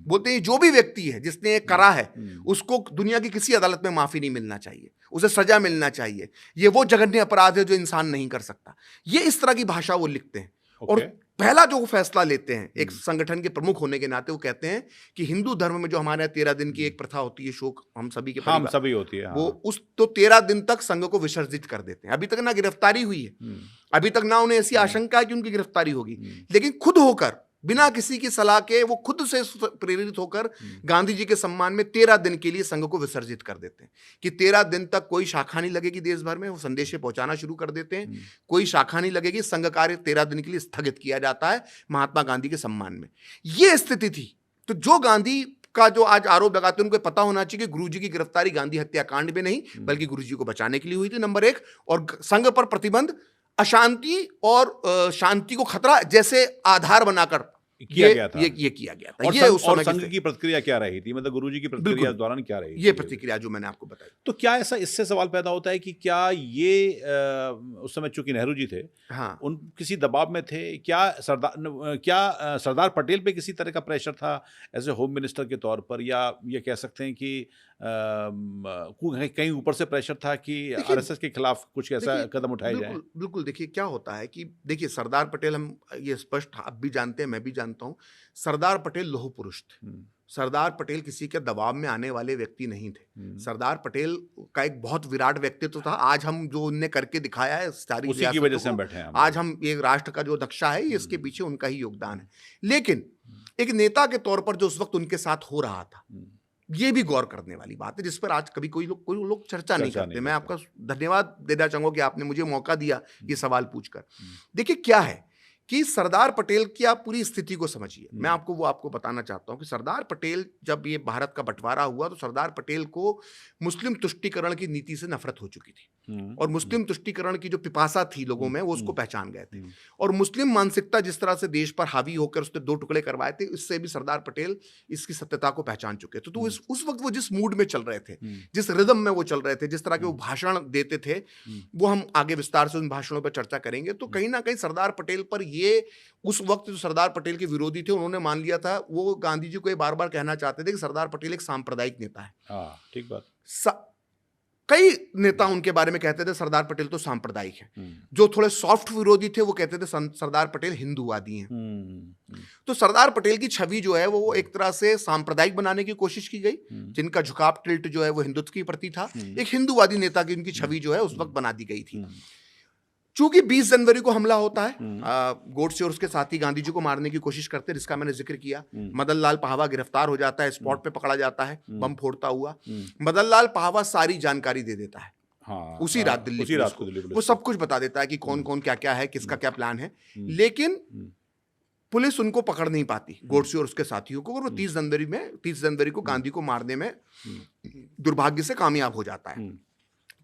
बोलते हैं जो भी व्यक्ति है जिसने ये करा है उसको दुनिया की किसी अदालत में माफी नहीं मिलना चाहिए, उसे सजा मिलना चाहिए। ये वो जघन्य अपराध है जो इंसान नहीं कर सकता। ये इस तरह की भाषा वो लिखते हैं। और पहला जो वो फैसला लेते हैं एक संगठन के प्रमुख होने के नाते, वो कहते हैं कि हिंदू धर्म में जो हमारे यहाँ 13 दिन की एक प्रथा होती है, शोक हम सभी के हम सभी होती है, वो उस तो 13 दिन तक संघ को विसर्जित कर देते हैं। अभी तक ना गिरफ्तारी हुई है, अभी तक ना उन्हें ऐसी आशंका है कि उनकी गिरफ्तारी होगी, लेकिन खुद होकर बिना किसी की सलाह के वो खुद से प्रेरित होकर गांधी जी के सम्मान में 13 दिन के लिए संघ को विसर्जित कर देते हैं कि 13 दिन तक कोई शाखा नहीं लगेगी देश भर में। वो संदेशे पहुंचाना शुरू कर देते हैं, कोई शाखा नहीं लगेगी, संघ कार्य 13 दिन के लिए स्थगित किया जाता है महात्मा गांधी के सम्मान में। ये स्थिति थी। तो जो गांधी का जो आज आरोप लगाते हैं उनको पता होना चाहिए कि गुरुजी की गिरफ्तारी गांधी हत्याकांड में नहीं बल्कि गुरुजी को बचाने के लिए हुई थी, नंबर 1। और संघ पर प्रतिबंध अशांति और शांति को खतरा जैसे आधार बनाकर किया गया था। ये किया गया था। और ये उस समय संघ की प्रतिक्रिया क्या रही थी, मतलब गुरुजी की प्रतिक्रिया इस दौरान क्या रही? ये प्रतिक्रिया जो मैंने आपको बताई। तो क्या ऐसा इससे सवाल पैदा होता है कि क्या ये उस समय चूंकि नेहरू जी थे, हाँ, उन किसी दबाव में थे? क्या सरदार पटेल पे किसी तरह का प्रेशर था एज ए होम मिनिस्टर के तौर पर, या ये कह सकते हैं कि कहीं ऊपर से प्रेशर था कि आरएसएस के खिलाफ कुछ ऐसा कदम उठाए जाए? बिल्कुल। देखिए क्या होता है कि देखिए सरदार पटेल, हम ये स्पष्ट आप भी जानते हैं, मैं भी जानता हूं, सरदार पटेल लौह पुरुष थे। सरदार पटेल किसी के दबाव में आने वाले व्यक्ति नहीं थे। सरदार पटेल का एक बहुत विराट व्यक्तित्व था। आज हम जो उनने करके दिखाया है सारी उसी की वजह से हम बैठे हैं। आज हम ये राष्ट्र का जो नक्शा है ये इसके पीछे उनका ही योगदान है। लेकिन एक नेता के तौर पर जो उस वक्त उनके साथ हो रहा था, ये भी गौर करने वाली बात है जिस पर आज कभी कोई लोग चर्चा नहीं करते। मैं आपका धन्यवाद देना चाहूंगा कि आपने मुझे मौका दिया ये सवाल पूछकर। देखिए क्या है कि सरदार पटेल की आप पूरी स्थिति को समझिए। मैं आपको बताना चाहता हूं कि सरदार पटेल, जब ये भारत का बंटवारा हुआ तो सरदार पटेल को मुस्लिम तुष्टीकरण की नीति से नफरत हो चुकी थी और मुस्लिम तुष्टीकरण की जो पिपासा थी लोगों में वो उसको पहचान गए थे। और मुस्लिम मानसिकता जिस तरह से देश पर हावी होकर उसने 2 टुकड़े करवाए थे, इससे भी सरदार पटेल इसकी सत्यता को पहचान चुके थे। तो उस वक्त वो जिस मूड में चल रहे थे, जिस रिदम में वो चल रहे थे, जिस तरह के वो भाषण देते थे, वो हम आगे विस्तार से उन भाषणों पर चर्चा करेंगे। तो कहीं ना कहीं सरदार पटेल पर ये उस वक्त जो सरदार पटेल के विरोधी थे उन्होंने मान लिया था। वो गांधी जी को ये बार बार कहना चाहते थे कि सरदार पटेल एक सांप्रदायिक नेता है। हाँ, ठीक बात। कई नेता उनके बारे में कहते थे सरदार पटेल तो सांप्रदायिक है। जो थोड़े सॉफ्ट विरोधी थे वो कहते थे सरदार पटेल हिंदूवादी हैं। तो सरदार पटेल की छवि जो है वो एक तरह से सांप्रदायिक बनाने की कोशिश की गई, जिनका झुकाव टिल्ट जो है वो हिंदुत्व के प्रति था। एक हिंदूवादी नेता की उनकी छवि जो है उस वक्त बना दी गई थी। चूंकि 20 जनवरी को हमला होता है, गोडसे और उसके साथी गांधी जी को मारने की कोशिश करते हैं, जिसका मैंने जिक्र किया। मदन लाल पाहवा गिरफ्तार हो जाता है, स्पॉट पे पकड़ा जाता है बम फोड़ता हुआ। मदन लाल पाहवा सारी जानकारी दे देता है। हाँ, उसी रात दिल्ली वो सब कुछ बता देता है कि कौन कौन क्या क्या है, किसका क्या प्लान है। लेकिन पुलिस उनको पकड़ नहीं पाती, गोडसे और उसके साथियों को, और वो 30 जनवरी को गांधी को मारने में दुर्भाग्य से कामयाब हो जाता है।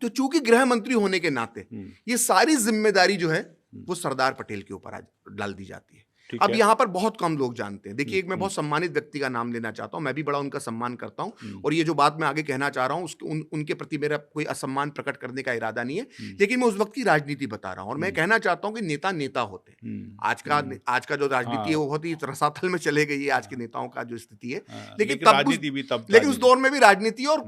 तो चूंकि गृह मंत्री होने के नाते ये सारी जिम्मेदारी जो है वो सरदार पटेल के ऊपर डाल दी जाती है। अब यहाँ पर बहुत कम लोग जानते हैं। देखिए, एक मैं बहुत सम्मानित व्यक्ति का नाम लेना चाहता हूँ, मैं भी बड़ा उनका सम्मान करता हूँ, और ये जो बात मैं आगे कहना चाह रहा हूँ उनके प्रति मेरा कोई असम्मान प्रकट करने का इरादा नहीं है, लेकिन मैं उस वक्त की राजनीति बता रहा हूँ। और मैं कहना चाहता हूँ कि नेता होते हैं। आज का जो राजनीति है वो बहुत ही रसातल में चले गई है, आज के नेताओं का जो स्थिति है। लेकिन उस दौर में भी राजनीति और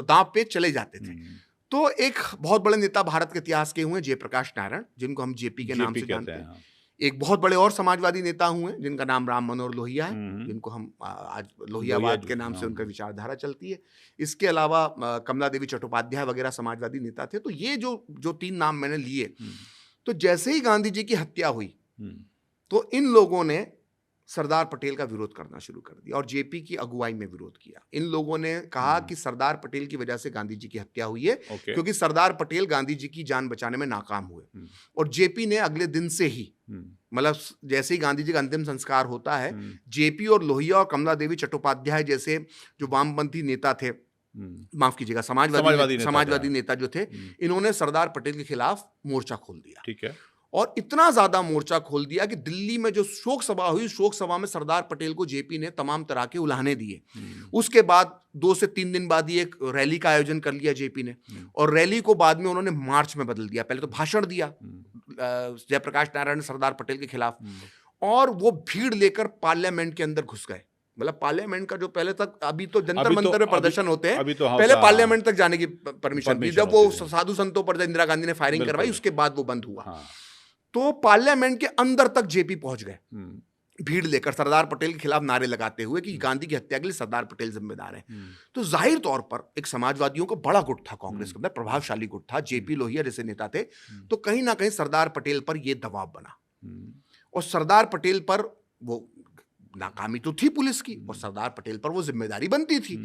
दांव पे चले जाते थे। तो एक बहुत बड़े नेता भारत के इतिहास के हुए जयप्रकाश नारायण, जिनको हम जेपी के नाम से जानते हैं। एक बहुत बड़े और समाजवादी नेता हुए जिनका नाम राम मनोहर लोहिया है, जिनको हम आज लोहियावाद के नाम से उनका विचारधारा चलती है। इसके अलावा कमला देवी चट्टोपाध्याय वगैरह समाजवादी नेता थे। तो ये जो 3 नाम मैंने लिए, तो जैसे ही गांधी जी की हत्या हुई तो इन लोगों ने सरदार पटेल का विरोध करना शुरू कर दिया और जेपी की अगुवाई में विरोध किया। इन लोगों ने कहा कि सरदार पटेल की वजह से गांधी जी की हत्या हुई है, क्योंकि सरदार पटेल गांधी जी की जान बचाने में नाकाम हुए। और जेपी ने अगले दिन से ही, मतलब जैसे ही गांधी जी का अंतिम संस्कार होता है, जेपी और लोहिया और कमला देवी चट्टोपाध्याय जैसे जो वामपंथी नेता थे, माफ कीजिएगा समाजवादी नेता जो थे, इन्होंने सरदार पटेल के खिलाफ मोर्चा खोल दिया। ठीक है। और इतना ज्यादा मोर्चा खोल दिया कि दिल्ली में जो शोक सभा हुई, शोक सभा में सरदार पटेल को जेपी ने तमाम तरह के उल्हाने दिए। उसके बाद 2 से 3 दिन बाद ही एक रैली का आयोजन कर लिया जेपी ने, और रैली को बाद में उन्होंने मार्च में बदल दिया। पहले तो भाषण दिया जयप्रकाश नारायण सरदार पटेल के खिलाफ, और वो भीड़ लेकर पार्लियामेंट के अंदर घुस गए। मतलब पार्लियामेंट का जो पहले तक, अभी तो जंतर मंतर में प्रदर्शन होते हैं, पहले पार्लियामेंट तक जाने की परमिशन थी। जब वो साधु संतों पर इंदिरा गांधी ने फायरिंग करवाई, उसके बाद वो बंद हुआ। तो पार्लियामेंट के अंदर तक जेपी पहुंच गए भीड़ लेकर, सरदार पटेल के खिलाफ नारे लगाते हुए कि गांधी की हत्या के लिए सरदार पटेल जिम्मेदार हैं। तो जाहिर तौर पर एक समाजवादियों का बड़ा गुट था कांग्रेस के अंदर, प्रभावशाली गुट था, जेपी लोहिया जैसे नेता थे। तो कहीं ना कहीं सरदार पटेल पर यह दबाव बना, और सरदार पटेल पर वो नाकामी तो थी पुलिस की, और सरदार पटेल पर वो जिम्मेदारी बनती थी।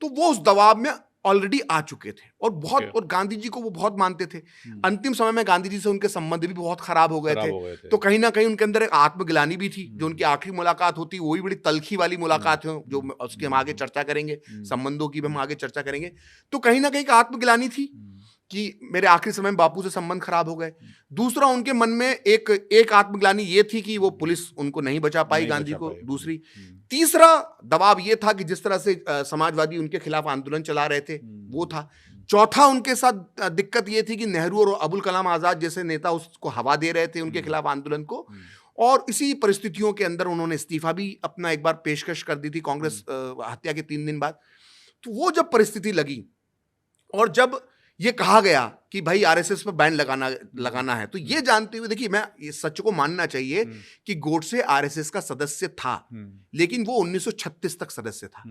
तो वो उस दबाव में ऑलरेडी आ चुके थे, और बहुत और गांधी जी को वो बहुत मानते थे। अंतिम समय में गांधी जी से उनके संबंध भी बहुत खराब हो गए थे। तो कहीं ना कहीं उनके अंदर एक आत्मग्लानि भी थी। जो उनकी आखिरी मुलाकात होती, वो भी बड़ी तलखी वाली मुलाकात है, जो उसकी हम आगे चर्चा करेंगे, संबंधों की भी हम आगे चर्चा करेंगे। तो कहीं ना कहीं एक आत्मग्लानि थी कि मेरे आखिरी समय में बापू से संबंध खराब हो गए। दूसरा, उनके मन में एक आत्मग्लानि ये थी कि वो पुलिस उनको नहीं बचा पाई गांधी को। दूसरी, तीसरा दबाव ये था कि जिस तरह से समाजवादी उनके खिलाफ आंदोलन चला रहे थे, वो था। चौथा, उनके साथ दिक्कत ये थी कि नेहरू और अबुल कलाम आजाद जैसे नेता उसको हवा दे रहे थे, उनके खिलाफ आंदोलन को। और इसी परिस्थितियों के अंदर उन्होंने इस्तीफा भी अपना एक बार पेशकश कर दी थी कांग्रेस हत्या के 3 दिन बाद। तो वो जब परिस्थिति लगी, और जब ये कहा गया कि भाई आरएसएस पर बैन लगाना है, तो ये जानते हुए, देखिए, मैं ये सच को मानना चाहिए कि गोडसे आरएसएस का सदस्य था, लेकिन वो 1936 तक सदस्य था।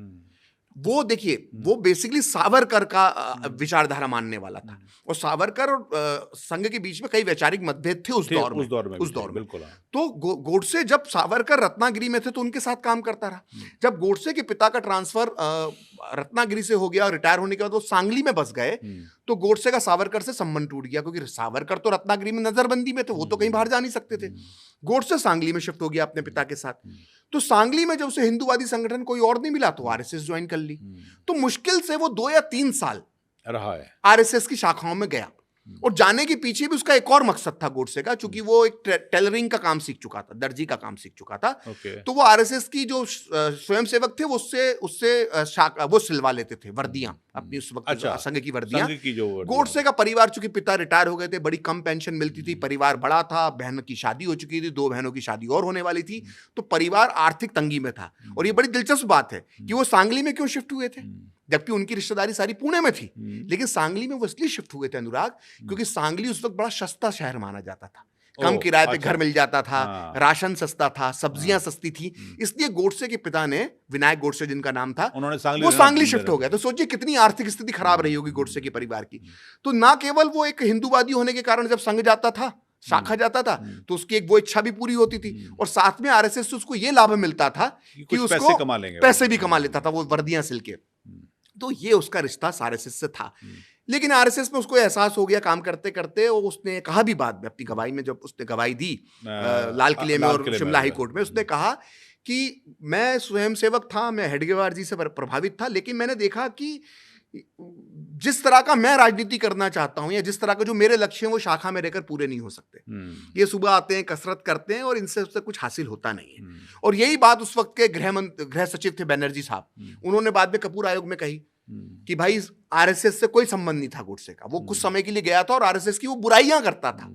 वो देखिए, वो बेसिकली सावरकर का विचारधारा मानने वाला था, और सावरकर और संघ के बीच में कई वैचारिक मतभेद थे उस दौर में। बिल्कुल। तो गोडसे, जब सावरकर रत्नागिरी में थे तो उनके साथ काम करता रहा। जब गोडसे के पिता का ट्रांसफर रत्नागिरी से हो गया और रिटायर होने के बाद वो सांगली में बस गए, तो गोडसे का सावरकर से संबंध टूट गया, क्योंकि सावरकर तो रत्नागिरी में नजरबंदी में थे, वो तो कहीं बाहर जा नहीं सकते थे। गोडसे सांगली में शिफ्ट हो गया अपने पिता के साथ। तो सांगली में जब उसे हिंदूवादी संगठन कोई और नहीं मिला, तो आरएसएस ज्वाइन कर ली। तो मुश्किल से वो 2 या 3 साल रहा है आरएसएस की शाखाओं में गया, और जाने के पीछे भी उसका एक और मकसद था गोडसे का, चूंकि वो एक टेलरिंग का काम सीख चुका था, दर्जी का काम सीख चुका था। तो वो आरएसएस की जो स्वयंसेवक थे, उससे वो सिलवा लेते थे वर्दियां, अपनी उस वक्त संघ की वर्दियां। गोडसे का परिवार, चूंकि पिता रिटायर हो गए थे, बड़ी कम पेंशन मिलती थी, परिवार बड़ा था, बहन की शादी हो चुकी थी, 2 बहनों की शादी और होने वाली थी, तो परिवार आर्थिक तंगी में था। और ये बड़ी दिलचस्प बात है कि वो सांगली में क्यों शिफ्ट हुए थे, जबकि उनकी रिश्तेदारी सारी पुणे में थी। लेकिन सांगली में वो इसलिए शिफ्ट हुए थे अनुराग, क्योंकि सांगली उस वक्त बड़ा सस्ता शहर माना जाता था। कम किराए पे घर मिल जाता था, राशन सस्ता था, सब्जियां सस्ती थी। इसलिए गोडसे के पिता ने, विनायक गोडसे जिनका नाम था, वो सांगली शिफ्ट हो गया। तो सोचिए कितनी आर्थिक स्थिति खराब रही होगी गोडसे के परिवार की। तो ना केवल वो एक हिंदूवादी होने के कारण जब संघ जाता था, शाखा जाता था, तो उसकी एक वो इच्छा भी पूरी होती थी, और साथ में आरएसएस से उसको ये लाभ मिलता था कि उसको पैसे भी कमा लेता था वो वर्दियां सिल के। तो ये उसका रिश्ता आरएसएस से था। लेकिन आरएसएस में उसको एहसास हो गया काम करते करते, और उसने कहा भी बाद में अपनी गवाही में, जब उसने गवाही दी लाल किले में और शिमला हाई कोर्ट में, उसने कहा कि मैं स्वयंसेवक था, मैं हेडगेवार जी से प्रभावित था, लेकिन मैंने देखा कि जिस तरह का मैं राजनीति करना चाहता हूं, या जिस तरह का जो मेरे लक्ष्य हैं, वो शाखा में रहकर पूरे नहीं हो सकते। ये सुबह आते हैं, कसरत करते हैं, और इनसे कुछ हासिल होता नहीं है। और यही बात उस वक्त के गृह सचिव थे बनर्जी साहब, उन्होंने बाद में कपूर आयोग में कही कि भाई आरएसएस से कोई संबंध नहीं था गोडसे का, वो कुछ समय के लिए गया था और आरएसएस की वो बुराइयां करता था।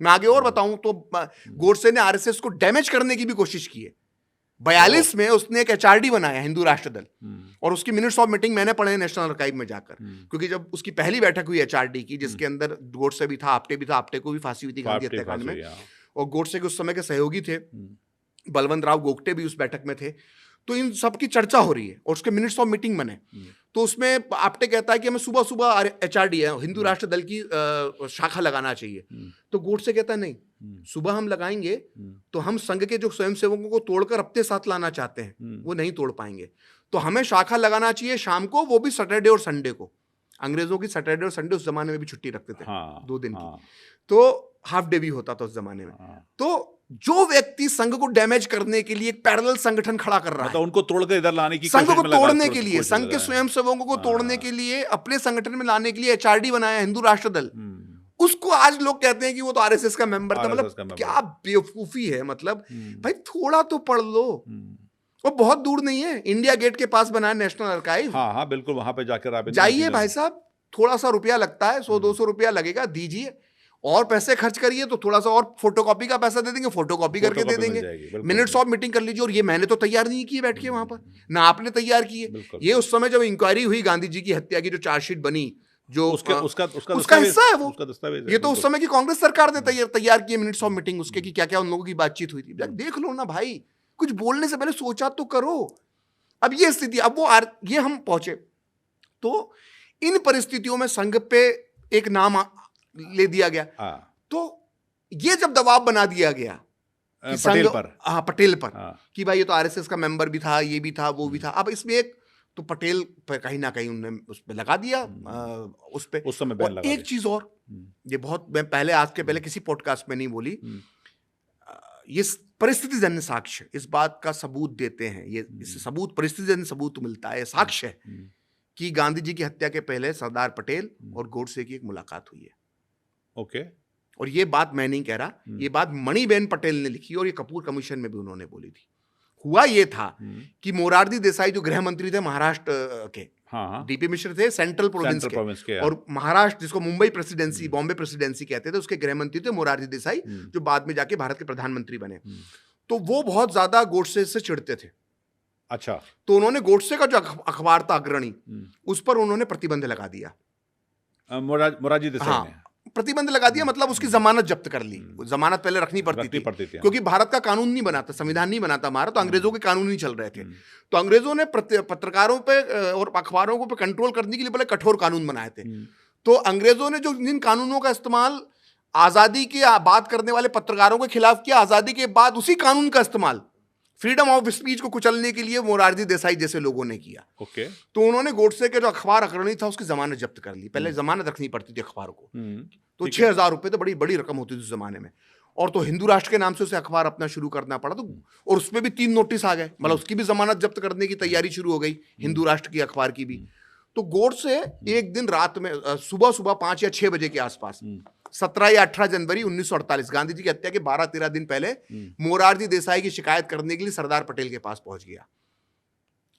मैं आगे और बताऊं तो गोडसे ने आरएसएस को डैमेज करने की भी कोशिश की है। 42 में उसने एक एचआरडी बनाया, हिंदू राष्ट्र दल, और उसकी मिनट्स ऑफ मीटिंग मैंने पढ़े नेशनल आर्काइव में जाकर, क्योंकि जब उसकी पहली बैठक हुई एचआरडी की, जिसके अंदर गोडसे भी था, आप्टे भी था, आप्टे को भी फांसी हुई थी गांधी हत्याकांड में, और गोडसे के उस समय के सहयोगी थे बलवंत राव गोगटे भी उस बैठक में थे। तो इन सब की चर्चा हो रही है, और उसके मिनट्स ऑफ मीटिंग बने। तो उसमें आप्टे कहता है कि हमें सुबह सुबह एचआरडी है, हिंदू राष्ट्र दल की शाखा लगाना चाहिए। तो गोडसे कहता है नहीं, सुबह हम लगाएंगे तो हम संघ के जो स्वयंसेवकों को तोड़कर अपने साथ लाना चाहते हैं वो नहीं तोड़ पाएंगे। तो हमें शाखा लगाना चाहिए शाम को, वो भी सैटरडे और संडे को। अंग्रेजों की सैटरडे और संडे उस जमाने में भी छुट्टी रखते थे, 2 दिन की, तो हाफ डे भी होता था उस जमाने में। तो जो व्यक्ति संघ को डैमेज करने के लिए एक पैरेलल संगठन खड़ा कर रहा है, उनको तोड़कर इधर लाने की संघ कोशिश को में लगा, तोड़ने के लिए, संघ के स्वयंसेवकों को तोड़ने के लिए, अपने संगठन में लाने के लिए एचआरडी बनाया, हिंदू राष्ट्र दल, उसको आज लोग कहते हैं कि वो तो आरएसएस का मेंबर था। मतलब क्या बेवकूफी है, मतलब भाई थोड़ा तो पढ़ लो। वो बहुत दूर नहीं है, इंडिया गेट के पास बनाया नेशनल आर्काइव। हाँ बिल्कुल, वहां पे जाकर जाइए भाई साहब, थोड़ा सा रुपया लगता है, 100-200 रुपया लगेगा, दीजिए। और पैसे खर्च करिए तो थोड़ा सा और फोटोकॉपी का पैसा दे देंगे, फोटोकॉपी करके दे देंगे, मिनट्स ऑफ मीटिंग कर लीजिए। और ये मैंने तो तैयार नहीं की बैठ के वहां पर, ना आपने तैयार की है। ये उस समय जब इंक्वायरी हुई गांधी जी की हत्या की, जो चार्जशीट बनी, जो उसका हिस्सा है वो, ये तो उस समय की कांग्रेस सरकार ने तैयार किए मिनट्स ऑफ मीटिंग उसके, कि क्या क्या उन लोगों की बातचीत हुई थी। देख लो ना भाई, कुछ बोलने से पहले सोचा तो करो। अब ये स्थिति, अब वो ये हम पहुंचे, तो इन परिस्थितियों में संघ पे एक नाम ले दिया गया। तो ये जब दबाव बना दिया गया पटेल पर, पटेल पर, कि भाई ये तो आरएसएस का मेंबर भी था, ये भी था, वो भी था। अब इसमें एक तो पटेल पर कहीं ना कहीं उन्होंने उस पे लगा दिया, उस पे उस समय बैन लगा दिया। एक चीज और, ये बहुत, मैं पहले, आज के पहले किसी पॉडकास्ट में नहीं बोली, ये परिस्थिति जन्य साक्ष्य इस बात का सबूत देते हैं। ये इससे सबूत, परिस्थिति जन्य सबूत मिलता है, साक्ष्य है कि गांधी जी की हत्या के पहले सरदार पटेल और गोडसे की एक मुलाकात हुई है। ओके। और ये बात मैं नहीं कह रहा, ये बात मणिबेन पटेल ने लिखी, और ये कपूर कमीशन में भी उन्होंने बोली थी। हुआ ये था कि मोरारजी देसाई जो गृह मंत्री थे महाराष्ट्र के, डीपी मिश्र थे सेंट्रल प्रोविंस के, और महाराष्ट्र जिसको मुंबई प्रेसिडेंसी, बॉम्बे प्रेसिडेंसी कहते थे, उसके गृह मंत्री थे मोरारजी देसाई, जो बाद में जाके भारत के प्रधानमंत्री बने। तो वो बहुत ज्यादा गोडसे से चिढ़ते थे। अच्छा। तो उन्होंने गोडसे का जो अखबार था अग्रणी, उस पर उन्होंने प्रतिबंध लगा दिया। मोरारजी देसाई ने प्रतिबंध लगा दिया, मतलब उसकी जमानत जब्त कर ली। जमानत पहले रखनी पड़ती थी, क्योंकि भारत का कानून नहीं बना था, संविधान नहीं बना था हमारा, तो अंग्रेजों के कानून नहीं चल रहे थे। तो अंग्रेजों ने पत्रकारों पे और अखबारों को पे कंट्रोल करने के लिए बड़े कठोर कानून बनाए थे। तो अंग्रेजों ने जो जिन कानूनों का इस्तेमाल आजादी की बात करने वाले पत्रकारों के खिलाफ किया, आजादी के बाद उसी कानून का इस्तेमाल फ्रीडम ऑफ स्पीच को कुचलने के लिए मोरारजी देसाई जैसे लोगों ने किया। ओके। तो उन्होंने गोडसे के जो अखबार अग्रणी था उसकी जमानत जब्त कर ली। पहले जमानत रखनी पड़ती थी अखबार को, तो 6,000 रुपए तो बड़ी बड़ी रकम होती थी उस जमाने में। और तो हिंदू राष्ट्र के नाम से उसे अखबार अपना शुरू करना पड़ा, तो और उसमें भी 3 नोटिस आ गए, मतलब उसकी भी जमानत जब्त करने की तैयारी शुरू हो गई, हिंदू राष्ट्र की अखबार की भी। तो गोडसे एक दिन रात में, सुबह 5 या 6 बजे के आसपास, 17 या 18 जनवरी 1948, गांधी जी की हत्या के 12-13 दिन पहले, मोरारजी देसाई की शिकायत करने के लिए सरदार पटेल के पास पहुंच गया।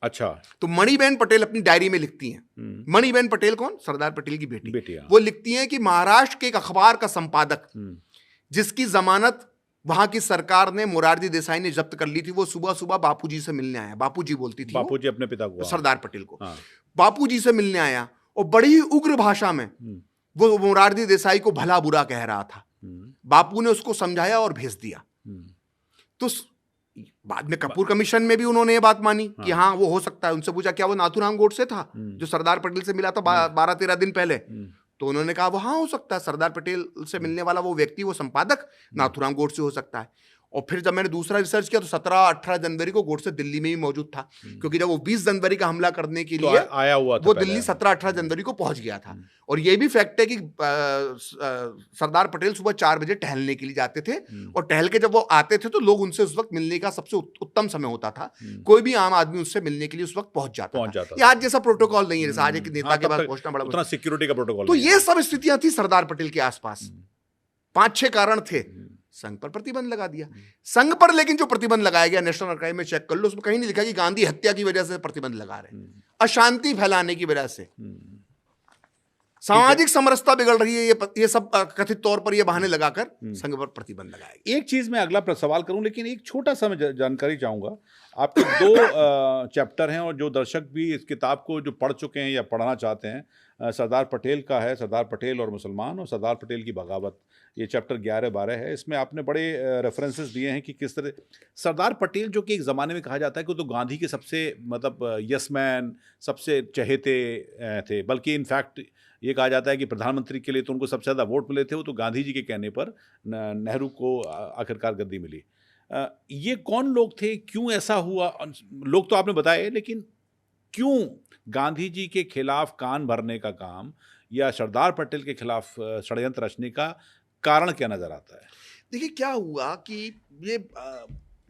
अच्छा। तो मणिबेन पटेल अपनी डायरी में लिखती हैं, मणिबेन पटेल कौन? सरदार पटेल की बेटी। वो लिखती हैं कि महाराष्ट्र के एक अखबार का संपादक, जिसकी जमानत वहां की सरकार ने, मोरारजी देसाई ने जब्त कर ली थी, वो सुबह बापूजी से मिलने आया। बापूजी बोलती थी, बापूजी अपने पिता को, सरदार पटेल को। बापूजी से मिलने आया और बड़ी ही उग्र भाषा में वो मोरारजी देसाई को भला बुरा कह रहा था। बापू ने उसको समझाया और भेज दिया। तो बाद में कपूर कमीशन में भी उन्होंने ये बात मानी कि हाँ वो हो सकता है। उनसे पूछा क्या वो नाथूराम गोडसे था जो सरदार पटेल से मिला था 12-13 दिन पहले? तो उन्होंने कहा वो हाँ हो सकता है, सरदार पटेल से मिलने वाला वो व्यक्ति, वो संपादक नाथूराम गोडसे हो सकता है। और फिर जब मैंने दूसरा रिसर्च किया तो 17-18 जनवरी को गोडसे दिल्ली में भी मौजूद था, क्योंकि जब वो 20 जनवरी का हमला करने के लिए आया हुआ था, वो दिल्ली 17-18 जनवरी को पहुंच गया था। और ये भी फैक्ट है कि सरदार पटेल सुबह 4 बजे टहलने के लिए जाते थे, और टहल के जब वो आते थे तो लोग उनसे उस वक्त मिलने का सबसे उत्तम समय होता था। कोई भी आम आदमी उससे मिलने के लिए उस वक्त पहुंच जाता था। ये आज जैसा प्रोटोकॉल नहीं है, जैसा आज एक नेता के पास पहुंचना बड़ा, उतना सिक्योरिटी का प्रोटोकॉल। तो ये सब स्थितियां थी सरदार पटेल के आसपास। 5-6 कारण थे। संघ पर प्रतिबंध लगा दिया। संघ पर लेकिन जो प्रतिबंध लगाया गया, नेशनल आर्काइव में चेक कर लो, उसमें कहीं नहीं लिखा कि गांधी हत्या की वजह से प्रतिबंध लगा रहे, अशांति फैलाने की वजह से, सामाजिक समरसता बिगड़ रही है, ये सब कथित तौर पर ये बहाने लगाकर संघ पर प्रतिबंध लगाया गया। एक चीज मैं अगला सवाल करूं, लेकिन एक छोटा सा मैं जानकारी चाहूंगा। आपके 2 चैप्टर हैं, और जो दर्शक भी इस किताब को जो पढ़ चुके हैं या पढ़ना चाहते हैं, सरदार पटेल का है, सरदार पटेल और मुसलमान और सरदार पटेल की बगावत, ये चैप्टर 11-12 है। इसमें आपने बड़े रेफरेंसेस दिए हैं कि किस तरह सरदार पटेल, जो कि एक ज़माने में कहा जाता है कि वो तो गांधी के सबसे मतलब यस मैन, सबसे चहेते थे, बल्कि इनफैक्ट ये कहा जाता है कि प्रधानमंत्री के लिए तो उनको सबसे ज़्यादा वोट मिले थे, वो तो गांधी जी के कहने पर नेहरू को आखिरकार गद्दी मिली। ये कौन लोग थे, क्यों ऐसा हुआ? लोग तो आपने बताए, लेकिन क्यों गांधी जी के खिलाफ कान भरने का काम या सरदार पटेल के खिलाफ षड्यंत्र रचने का कारण क्या नजर आता है? देखिए क्या हुआ कि ये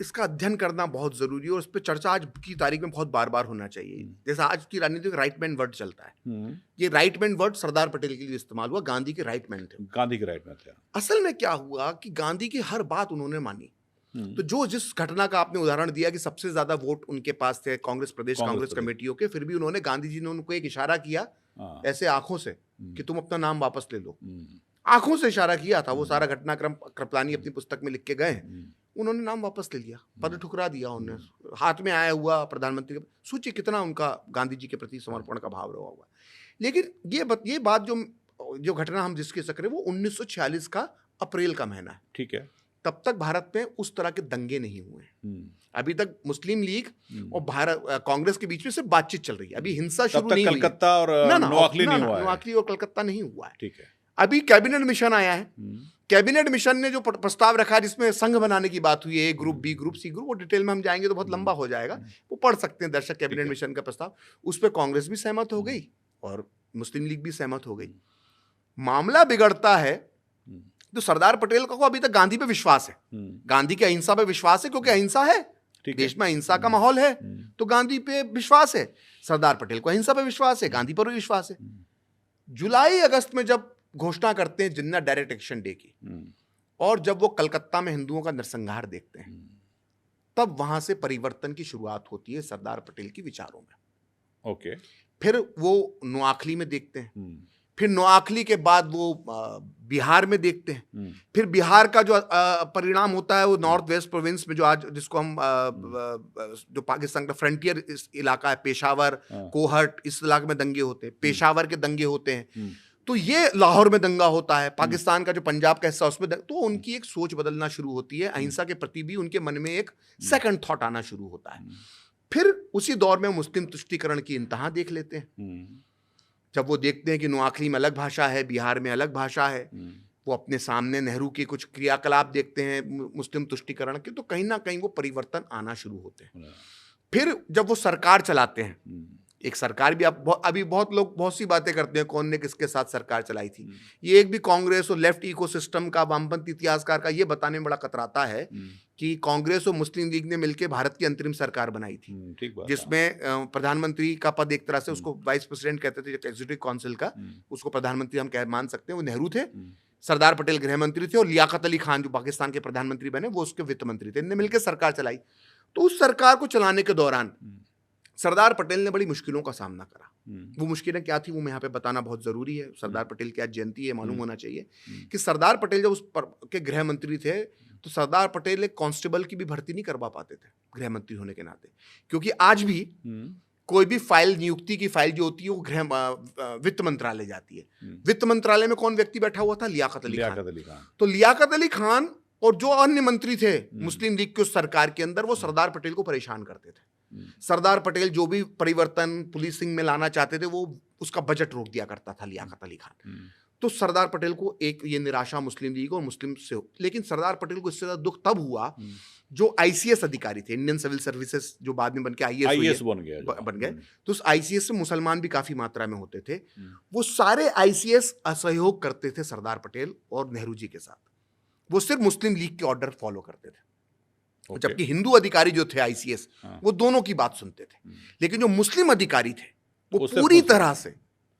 इसका अध्ययन करना बहुत जरूरी है और उस पर चर्चा आज की तारीख में बहुत बार बार होना चाहिए। जैसा आज की राजनीति में राइट मैन वर्ड चलता है, ये right man word Sardar Patel के लिए इस्तेमाल हुआ, गांधी के राइट मैन थे। गांधी के राइट मैन थे। असल में क्या हुआ कि गांधी की हर बात उन्होंने मानी। तो जो जिस घटना का आपने उदाहरण दिया कि सबसे ज्यादा वोट उनके पास थे कांग्रेस प्रदेश कांग्रेस कमेटियों के, फिर भी उन्होंने, गांधी जी ने उनको एक इशारा किया ऐसे आंखों से कि तुम अपना नाम वापस ले लो। आंखों से इशारा किया था, वो सारा घटनाक्रम कृपलानी अपनी पुस्तक में लिख के गए। उन्होंने नाम वापस ले लिया, पद ठुकरा दिया उन्होंने, हाथ में आया हुआ प्रधानमंत्री का। सोचिए कितना उनका गांधी जी के प्रति समर्पण का भाव रहा हुआ। लेकिन ये बात जो घटना हम जिसके जिक्र, वो 1946 का अप्रैल का महीना है। ठीक है। तब तक भारत में उस तरह के दंगे नहीं हुए। अभी तक मुस्लिम लीग और भारत कांग्रेस के बीच में सिर्फ बातचीत चल रही है, अभी हिंसा शुरू नहीं हुई। कलकत्ता और नोआखली नहीं हुआ है। नोआखली और कलकत्ता नहीं हुआ है। ठीक है। अभी कैबिनेट मिशन आया है। कैबिनेट मिशन ने जो प्रस्ताव रखा है, जिसमें संघ बनाने की बात हुई है, A group, B group, C group, वो डिटेल में हम जाएंगे तो बहुत लंबा हो जाएगा, वो पढ़ सकते हैं दर्शक कैबिनेट मिशन का प्रस्ताव। उस पर कांग्रेस भी सहमत हो गई और मुस्लिम लीग भी सहमत हो गई। मामला बिगड़ता है तो सरदार पटेल को अभी तक गांधी पे विश्वास है, गांधी की अहिंसा पे विश्वास है, क्योंकि अहिंसा है, देश में अहिंसा का माहौल है, तो गांधी पे विश्वास है। सरदार पटेल को अहिंसा पे विश्वास है, गांधी पर भी विश्वास है। जुलाई अगस्त में जब घोषणा करते हैं जिन्ना डायरेक्ट एक्शन डे की, और जब वो कलकत्ता में हिंदुओं का नरसंहार देखते हैं, तब वहां से परिवर्तन की शुरुआत होती है सरदार पटेल की विचारों में। ओके। फिर वो नोआखली में देखते हैं, फिर नोआखली के बाद वो बिहार में देखते हैं, फिर बिहार का जो परिणाम होता है वो नॉर्थ वेस्ट प्रोविंस में, जो आज जिसको हम जो पाकिस्तान का फ्रंटियर इलाका है, पेशावर, कोहट, इस इलाके में दंगे होते हैं, पेशावर के दंगे होते हैं। तो ये लाहौर में दंगा होता है, पाकिस्तान का जो पंजाब का हिस्सा उसमें तो उनकी एक सोच बदलना शुरू होती है, अहिंसा के प्रति भी उनके मन में एक सेकंड थॉट आना शुरू होता है। फिर उसी दौर में मुस्लिम तुष्टीकरण की इंतहा देख लेते हैं। जब वो देखते हैं कि नोआखली में अलग भाषा है, बिहार में अलग भाषा है, वो अपने सामने नेहरू के कुछ क्रियाकलाप देखते हैं मुस्लिम तुष्टीकरण के, तो कहीं ना कहीं वो परिवर्तन आना शुरू होते हैं। फिर जब वो सरकार चलाते हैं, एक सरकार भी अभी बहुत लोग बहुत सी बातें करते हैं कौन ने किसके साथ सरकार चलाई थी, ये एक भी कांग्रेस और लेफ्ट इकोसिस्टम का, वामपंथी इतिहासकार का ये बताने में बड़ा कतराता है कि कांग्रेस और मुस्लिम लीग ने मिलकर भारत की अंतरिम सरकार बनाई थी, जिसमें प्रधानमंत्री का पद एक तरह से, उसको वाइस प्रेसिडेंट कहते थे, एग्जीक्यूटिव काउंसिल का, उसको प्रधानमंत्री हम मान सकते हैं, वो नेहरू थे, सरदार पटेल गृह मंत्री थे, और लियाकत अली खान जो पाकिस्तान के प्रधानमंत्री बने वो उसके वित्त मंत्री थे। इनने मिलकर सरकार चलाई। तो उस सरकार को चलाने के दौरान सरदार पटेल ने बड़ी मुश्किलों का सामना करा। वो मुश्किलें क्या थी वो मैं यहाँ पे बताना बहुत जरूरी है। सरदार पटेल की आज जयंती है, मालूम होना चाहिए कि सरदार पटेल जब उस के गृह मंत्री थे तो सरदार पटेल एक कांस्टेबल की भी भर्ती नहीं करवा पाते थे गृह मंत्री होने के नाते, क्योंकि आज भी कोई भी फाइल, नियुक्ति की फाइल जो होती है वो गृह वित्त मंत्रालय जाती है। वित्त मंत्रालय में कौन व्यक्ति बैठा हुआ था? लियाकत अली खान। तो लियाकत अली खान और जो अन्य मंत्री थे मुस्लिम लीग की उस सरकार के अंदर, वो सरदार पटेल को परेशान करते थे। सरदार पटेल जो भी परिवर्तन पुलिसिंग में लाना चाहते थे वो उसका बजट रोक दिया करता था लियाकत अली खान। तो सरदार पटेल को एक ये निराशा मुस्लिम लीग और मुस्लिम से हो, लेकिन सरदार पटेल को इससे ज्यादा दुख तब हुआ जो आईसीएस अधिकारी थे, इंडियन सिविल सर्विसेज, जो बाद में बन के आईएएस बन गए। तो उस आईसीएस में मुसलमान भी काफी मात्रा में होते थे। वो सारे आईसीएस असहयोग करते थे सरदार पटेल और नेहरू जी के साथ, वो सिर्फ मुस्लिम लीग के ऑर्डर फॉलो करते थे। जबकि हिंदू अधिकारी जो थे आईसीएस, वो दोनों की बात सुनते थे। लेकिन जो मुस्लिम अधिकारी थे वो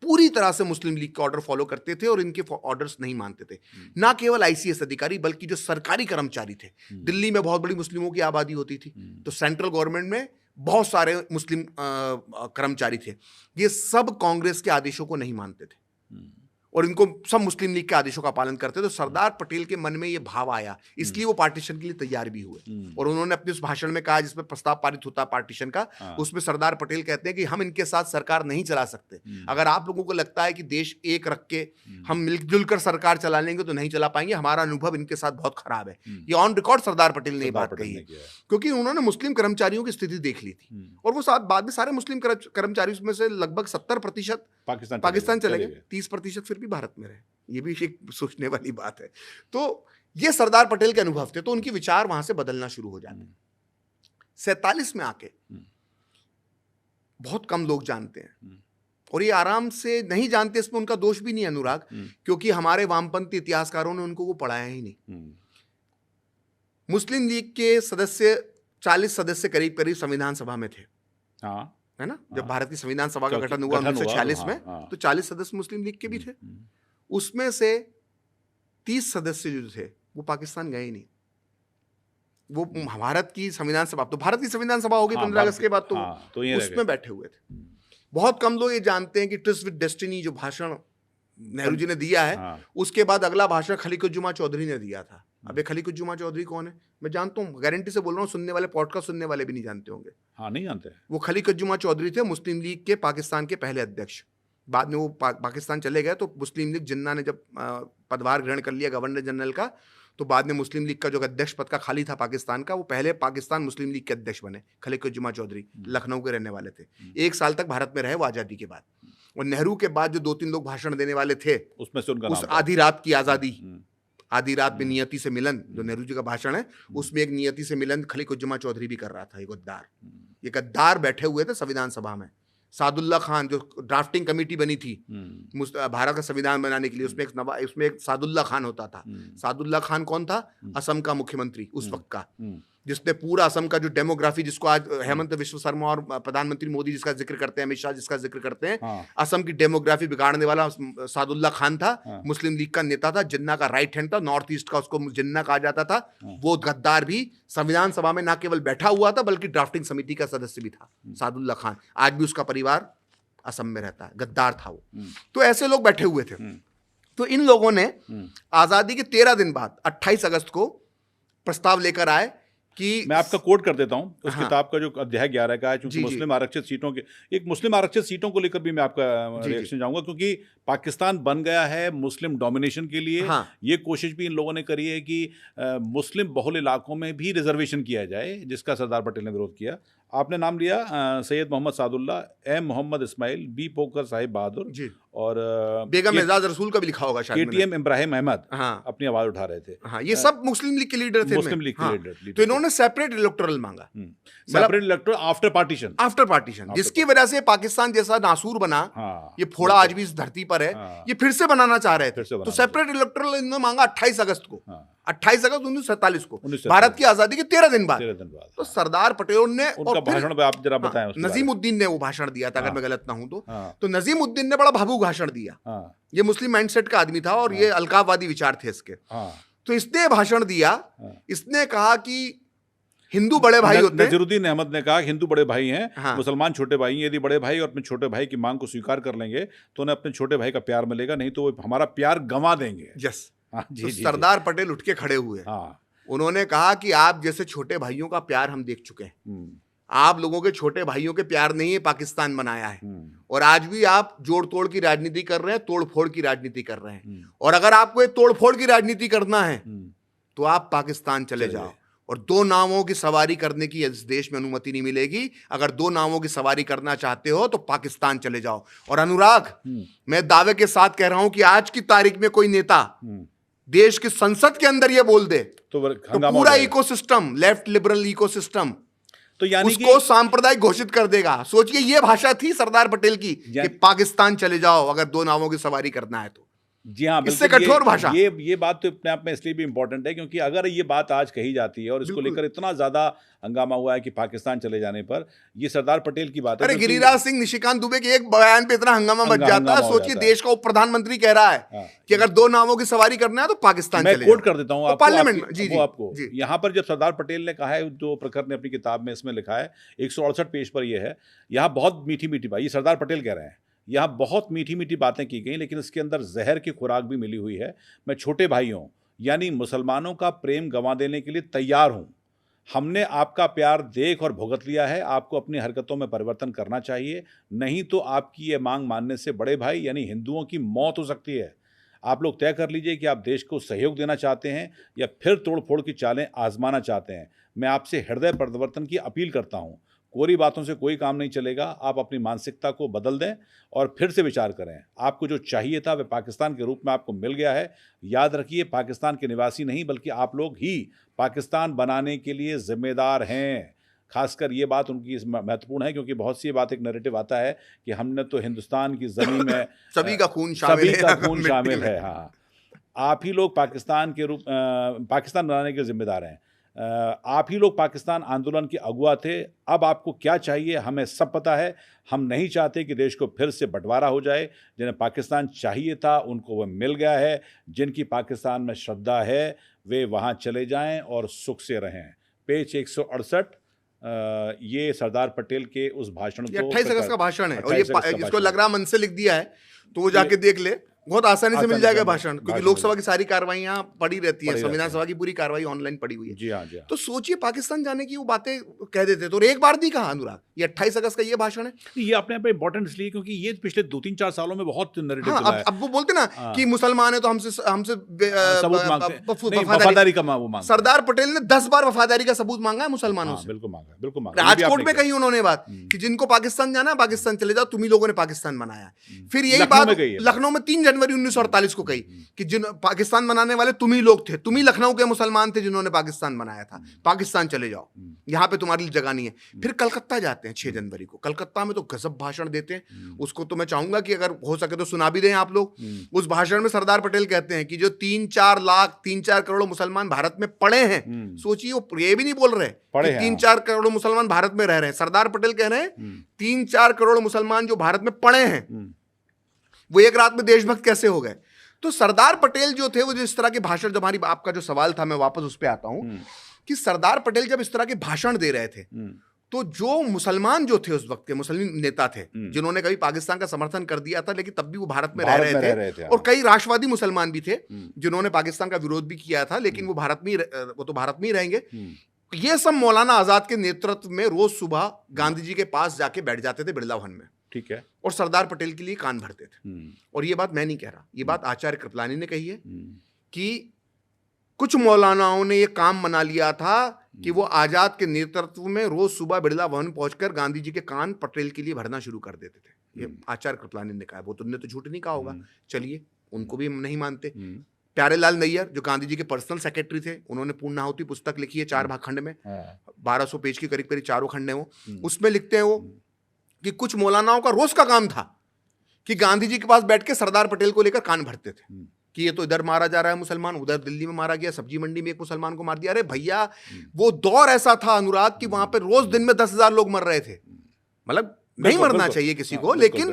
पूरी तरह से मुस्लिम लीग के ऑर्डर फॉलो करते थे और इनके ऑर्डर्स नहीं मानते थे। ना केवल आईसीएस अधिकारी बल्कि जो सरकारी कर्मचारी थे, दिल्ली में बहुत बड़ी मुस्लिमों की आबादी होती थी, तो सेंट्रल गवर्नमेंट में बहुत सारे मुस्लिम कर्मचारी थे। ये सब कांग्रेस के आदेशों को नहीं मानते थे। और इनको सब मुस्लिम लीग के आदेशों का पालन करते, तो सरदार पटेल के मन में ये भाव आया, इसलिए वो पार्टीशन के लिए तैयार भी हुए। और उन्होंने अपने उस भाषण में कहा जिसमें प्रस्ताव पारित होता पार्टीशन का, उसमें सरदार पटेल कहते हैं कि हम इनके साथ सरकार नहीं चला सकते। अगर आप लोगों को लगता है कि देश एक रख के हम मिलजुल कर सरकार चला लेंगे तो नहीं चला पाएंगे, हमारा अनुभव इनके साथ बहुत खराब है। ये ऑन रिकॉर्ड सरदार पटेल ने ये बात कही है, क्योंकि उन्होंने मुस्लिम कर्मचारियों की स्थिति देख ली थी। और वो साथ बाद में सारे मुस्लिम कर्मचारी में से लगभग 70% पाकिस्तान चले गए, 30% फिर भी भारत में रहे। ये भी एक सोचने वाली बात है। तो ये सरदार पटेल के अनुभव थे, तो उनके विचार वहां से बदलना शुरू हो जाते हैं। 47 में आके बहुत कम लोग जानते हैं, और ये आराम से नहीं जानते, इसमें उनका दोष भी नहीं अनुराग, क्योंकि हमारे वामपंथी इतिहासकारों ने उनको वो पढ़ाया ही नहीं। मुस्लिम लीग के सदस्य 40 सदस्य करीब करीब संविधान सभा में थे, है ना, जब भारत की संविधान सभा का गठन हुआ 1946 में, तो 40 सदस्य मुस्लिम लीग के भी थे। उसमें से 30 सदस्य जो थे वो पाकिस्तान गए ही नहीं। वो भारत की संविधान सभा, तो भारत की संविधान सभा होगी 15 अगस्त के बाद, तो उसमें बैठे हुए थे। बहुत कम लोग ये जानते हैं कि ट्विस्ट विद डेस्टिनी जो भाषण नेहरू जी ने दिया है, उसके बाद अगला भाषण खलीकुज्जुमा चौधरी ने दिया था। अब ये खलीकुज्जुमा चौधरी कौन है? मैं जानता हूँ, गारंटी से बोल रहा हूँ, सुनने वाले पॉडकास्ट सुनने वाले भी नहीं जानते होंगे। नहीं जानते। वो खलीकुज्जुमा चौधरी थे मुस्लिम लीग के पाकिस्तान के पहले अध्यक्ष। बाद में वो पाकिस्तान चले गए, तो मुस्लिम लीग जिन्ना ने जब पदभार ग्रहण कर लिया गवर्नर जनरल का, तो बाद में मुस्लिम लीग का जो अध्यक्ष पद का खाली था पाकिस्तान का, वो पहले पाकिस्तान मुस्लिम लीग के अध्यक्ष बने। खलीकुज्जुमा चौधरी लखनऊ के रहने वाले थे, 1 साल तक भारत में रहे वो आज़ादी के बाद। और नेहरू के बाद जो 2-3 लोग भाषण देने वाले थे, उसमें से उनका उस आधी रात की आज़ादी, आधी रात में नियति से मिलन, जो नेहरू जी का भाषण है, उसमें एक नियति से मिलन खलीकुज्जुमा चौधरी भी कर रहा था। ये गद्दार बैठे हुए थे संविधान सभा में। सादुल्ला खान, जो ड्राफ्टिंग कमेटी बनी थी भारत का संविधान बनाने के लिए, उसमें एक सादुल्ला खान होता था। सादुल्ला खान कौन था? असम का मुख्यमंत्री उस वक्त का, जिसने पूरा असम का जो डेमोग्राफी, जिसको आज हेमंत विश्व शर्मा और प्रधानमंत्री मोदी जिसका जिक्र करते हैं, अमित शाह जिसका जिक्र करते हैं, असम की डेमोग्राफी बिगाड़ने वाला सादुल्ला खान था। मुस्लिम लीग का नेता था, जिन्ना का राइट हैंड था, नॉर्थ ईस्ट का उसको जिन्ना कहा जाता था। वो गद्दार भी संविधान सभा में ना केवल बैठा हुआ था, बल्कि ड्राफ्टिंग समिति का सदस्य भी था। सादुल्ला खान आज भी उसका परिवार असम में रहता है, गद्दार था वो। तो ऐसे लोग बैठे हुए थे। तो इन लोगों ने आजादी के 13 दिन बाद 28 अगस्त को प्रस्ताव लेकर आए कि, मैं आपका कोट कर देता हूं उस किताब का जो अध्याय 11 का है, क्योंकि मुस्लिम आरक्षित सीटों के, एक मुस्लिम आरक्षित सीटों को लेकर भी मैं आपका रिएक्शन चाहूंगा, क्योंकि पाकिस्तान बन गया है मुस्लिम डोमिनेशन के लिए। ये कोशिश भी इन लोगों ने करी है कि मुस्लिम बहुल इलाकों में भी रिजर्वेशन किया जाए, जिसका सरदार पटेल ने विरोध किया। आपने नाम लिया सैयद मोहम्मद सादुल्ला, एम मोहम्मद इस्माइल, बी पोकर साहिब बहादुर और बेगम एजाज रसूल का भी लिखा होगा शायद, KTM इब्राहिम अहमद अपनी आवाज उठा रहे थे। ये सब मुस्लिम लीग के लीडर थे। मुस्लिम लीग के लीडर। तो इन्होंने सेपरेट इलेक्टोरल मांगा, सेपरेट इलेक्टोरल आफ्टर पार्टीशन, जिसकी वजह से पाकिस्तान जैसा नासूर बना, ये फोड़ा आज भी इस धरती पर है, ये फिर से बनाना चाह रहे थे। तो सेपरेट इलेक्टोरल इन्होंने मांगा 28 अगस्त को, 28 अगस्त 1947 को, भारत की आजादी के 13 दिन बाद। तो सरदार पटेल ने, और भाषण पे आप जरा बताएं। नजीमुद्दीन ने वो भाषण दिया था, अगर मैं गलत ना हूं तो नजीमुद्दीन ने बड़ा भावुक भाषण दिया। ये मुस्लिम माइंडसेट का आदमी था और ये अलकावादी विचार थे इसके। तो इसने भाषण दिया, इसने कहा कि हिंदू बड़े भाई होते हैं। नजीरुद्दीन अहमद ने कहा हिंदू बड़े भाई हैं, मुसलमान छोटे भाई हैं। यदि बड़े भाई और अपने छोटे भाई की मांग को स्वीकार कर लेंगे तो उन्हें अपने छोटे भाई का प्यार मिलेगा, नहीं तो वो हमारा प्यार गंवा देंगे। यस। तो सरदार पटेल उठ के खड़े हुए। उन्होंने कहा कि आप जैसे छोटे भाइयों का प्यार हम देख चुके हैं, आप लोगों के छोटे भाइयों के प्यार नहीं है पाकिस्तान बनाया है, और आज भी आप जोड़ तोड़ की राजनीति कर रहे हैं, तोड़ फोड़ की राजनीति कर रहे हैं। और अगर आपको ये तोड़ फोड़ की राजनीति करना है तो आप पाकिस्तान चले जाओ, और 2 नावों की सवारी करने की इस देश में अनुमति नहीं मिलेगी। अगर 2 नावों की सवारी करना चाहते हो तो पाकिस्तान चले जाओ। और अनुराग, मैं दावे के साथ कह रहा हूं कि आज की तारीख में कोई नेता देश की संसद के अंदर ये बोल दे तो पूरा इकोसिस्टम, लेफ्ट लिबरल इकोसिस्टम, तो यानी उसको सांप्रदायिक घोषित कर देगा। सोचिए, ये भाषा थी सरदार पटेल की कि पाकिस्तान चले जाओ अगर 2 नावों की सवारी करना है तो। जी हाँ, इससे कठोर भाषा। ये बात तो अपने आप में इसलिए भी इंपॉर्टेंट है क्योंकि अगर ये बात आज कही जाती है और इसको लेकर इतना ज्यादा हंगामा हुआ है कि पाकिस्तान चले जाने पर, ये सरदार पटेल की बात है। अरे गिरिराज सिंह, निशिकांत दुबे के एक बयान पे इतना हंगामा मच जाता है। सोचिए, देश का उप प्रधानमंत्री कह रहा है कि अगर 2 नावों की सवारी करना है तो पाकिस्तान चले जाओ। मैं कोट कर देता हूँ पार्लियामेंट में आपको। यहाँ पर जब सरदार पटेल ने कहा है, जो प्रखर ने अपनी किताब में इसमें लिखा है, 168 पेज पर यह है, यहाँ बहुत मीठी मीठी बात, ये सरदार पटेल कह रहे हैं, यहाँ बहुत मीठी मीठी बातें की गई, लेकिन इसके अंदर जहर की खुराक भी मिली हुई है। मैं छोटे भाइयों यानी मुसलमानों का प्रेम गंवा देने के लिए तैयार हूँ। हमने आपका प्यार देख और भुगत लिया है, आपको अपनी हरकतों में परिवर्तन करना चाहिए, नहीं तो आपकी ये मांग मानने से बड़े भाई यानी हिंदुओं की मौत हो सकती है। आप लोग तय कर लीजिए कि आप देश को सहयोग देना चाहते हैं या फिर तोड़फोड़ की चालें आजमाना चाहते हैं। मैं आपसे हृदय परिवर्तन की अपील करता हूँ। कोरी बातों से कोई काम नहीं चलेगा। आप अपनी मानसिकता को बदल दें और फिर से विचार करें। आपको जो चाहिए था वह पाकिस्तान के रूप में आपको मिल गया है। याद रखिए, पाकिस्तान के निवासी नहीं बल्कि आप लोग ही पाकिस्तान बनाने के लिए जिम्मेदार हैं। खासकर ये बात उनकी महत्वपूर्ण है क्योंकि बहुत सी बात एक नैरेटिव आता है कि हमने तो हिंदुस्तान की ज़मीन में सभी का खून शामिल है, सभी का खून मिट्टी शामिल में। है। हाँ, आप ही लोग पाकिस्तान बनाने के जिम्मेदार हैं। आप ही लोग पाकिस्तान आंदोलन के अगुआ थे। अब आपको क्या चाहिए हमें सब पता है। हम नहीं चाहते कि देश को फिर से बंटवारा हो जाए। जिन्हें पाकिस्तान चाहिए था उनको वह मिल गया है। जिनकी पाकिस्तान में श्रद्धा है वे वहाँ चले जाएं और सुख से रहें। पेज 168 ये सरदार पटेल के उस भाषण ये को 28 अगस्त का भाषण है और 28 ये अगस्त का इसको भाषण लग रहा मन से लिख दिया है, तो वो जाके देख ले, बहुत आसानी से मिल जाएगा भाषण, क्योंकि लोकसभा की सारी कार्रवाइयां पड़ी रहती है, संविधान सभा की पूरी कार्रवाई ऑनलाइन पड़ी हुई है। जी हाँ, जी हाँ। तो सोचिए पाकिस्तान जाने की वो बातें कह देते थे और एक बार नहीं कहा अनुराग। ये 28 अगस्त का ये भाषण है। ये अपने आप में इंपॉर्टेंट इसलिए क्योंकि ये पिछले 2-3-4 सालों में बहुत नैरेटिव हाँ, चला है। अब वो बोलते ना कि मुसलमान है तो हमसे सबूत मांगते नहीं, वफादारी का वो मांगते। सरदार पटेल ने 10 बार वफादारी का सबूत मांगा है मुसलमानों से। बिल्कुल मांगा, बिल्कुल मांगा। राजकोट में कही उन्होंने बात कि जिनको पाकिस्तान जाना है पाकिस्तान चले जाओ, तुम्ही लोगों ने पाकिस्तान बनाया। फिर यही बात लखनऊ में 3 जनवरी 1948 को कही कि जिन पाकिस्तान बनाने वाले तुम ही लोग थे, तुम ही लखनऊ के मुसलमान थे जिन्होंने पाकिस्तान बनाया था। पाकिस्तान चले जाओ, यहाँ पे तुम्हारी जगह नहीं है। फिर कलकत्ता जाते हैं 6 जनवरी को। कलकत्ता में तो गजब भाषण देते हैं। उसको तो मैं चाहूंगा कि अगर हो सके तो सुना भी दें आप लोग। उस भाषण में सरदार पटेल कहते हैं कि जो 3-4 करोड़ मुसलमान भारत में पड़े हैं, सोचिए वो ये भी नहीं बोल रहे कि 3-4 करोड़ मुसलमान भारत में रह रहे हैं। सरदार पटेल कह रहे हैं 3-4 करोड़ मुसलमान जो भारत में पड़े हैं वो एक रात में देशभक्त कैसे हो गए। तो सरदार पटेल जो थे वो जो इस तरह के भाषण, जब हमारी आपका जो सवाल था मैं वापस उस पर आता हूं कि सरदार पटेल जब इस तरह के भाषण दे रहे थे तो जो मुसलमान जो थे उस वक्त के मुस्लिम नेता थे जिन्होंने कभी पाकिस्तान का समर्थन कर दिया था लेकिन तब भी वो भारत में रह रहे थे और कई राष्ट्रवादी मुसलमान भी थे जिन्होंने पाकिस्तान का विरोध भी किया था, लेकिन वो तो भारत में ही रहेंगे। ये सब मौलाना आजाद के नेतृत्व में रोज सुबह गांधी जी के पास जाके बैठ जाते थे बिरला भवन में, ठीक है, और सरदार पटेल के लिए कान भरते थे। और ये बात मैं नहीं कह रहा, ये बात आचार्य कृपलानी ने कही है कि कुछ मौलानाओं ने ये काम बना लिया था कि वो आजाद के नेतृत्व में रोज सुबह बिरला भवन पहुंचकर गांधी जी के कान पटेल के लिए भरना शुरू कर देते थे। ये आचार्य कृपलानी ने कहा, वो तुमने तो झूठ नहीं कहा होगा। चलिए, उनको भी हम नहीं मानते। प्यारेलाल नैयर जो गांधी जी के पर्सनल सेक्रेटरी थे, उन्होंने पूर्णाहुति पुस्तक लिखी है 4 भाग खंड में, 1200 पेज की करीब करीब 4 खंड है वो। उसमें लिखते हैं वो कि कुछ मौलानाओं का रोज का काम था कि गांधी जी के पास बैठ के सरदार पटेल को लेकर कान भरते थे कि ये तो इधर मारा जा रहा है मुसलमान, उधर दिल्ली में मारा गया, सब्जी मंडी में एक मुसलमान को मार दिया। अरे भैया, वो दौर ऐसा था अनुराग कि वहां पे रोज दिन में 10,000 लोग मर रहे थे। मतलब नहीं मरना चाहिए किसी को, लेकिन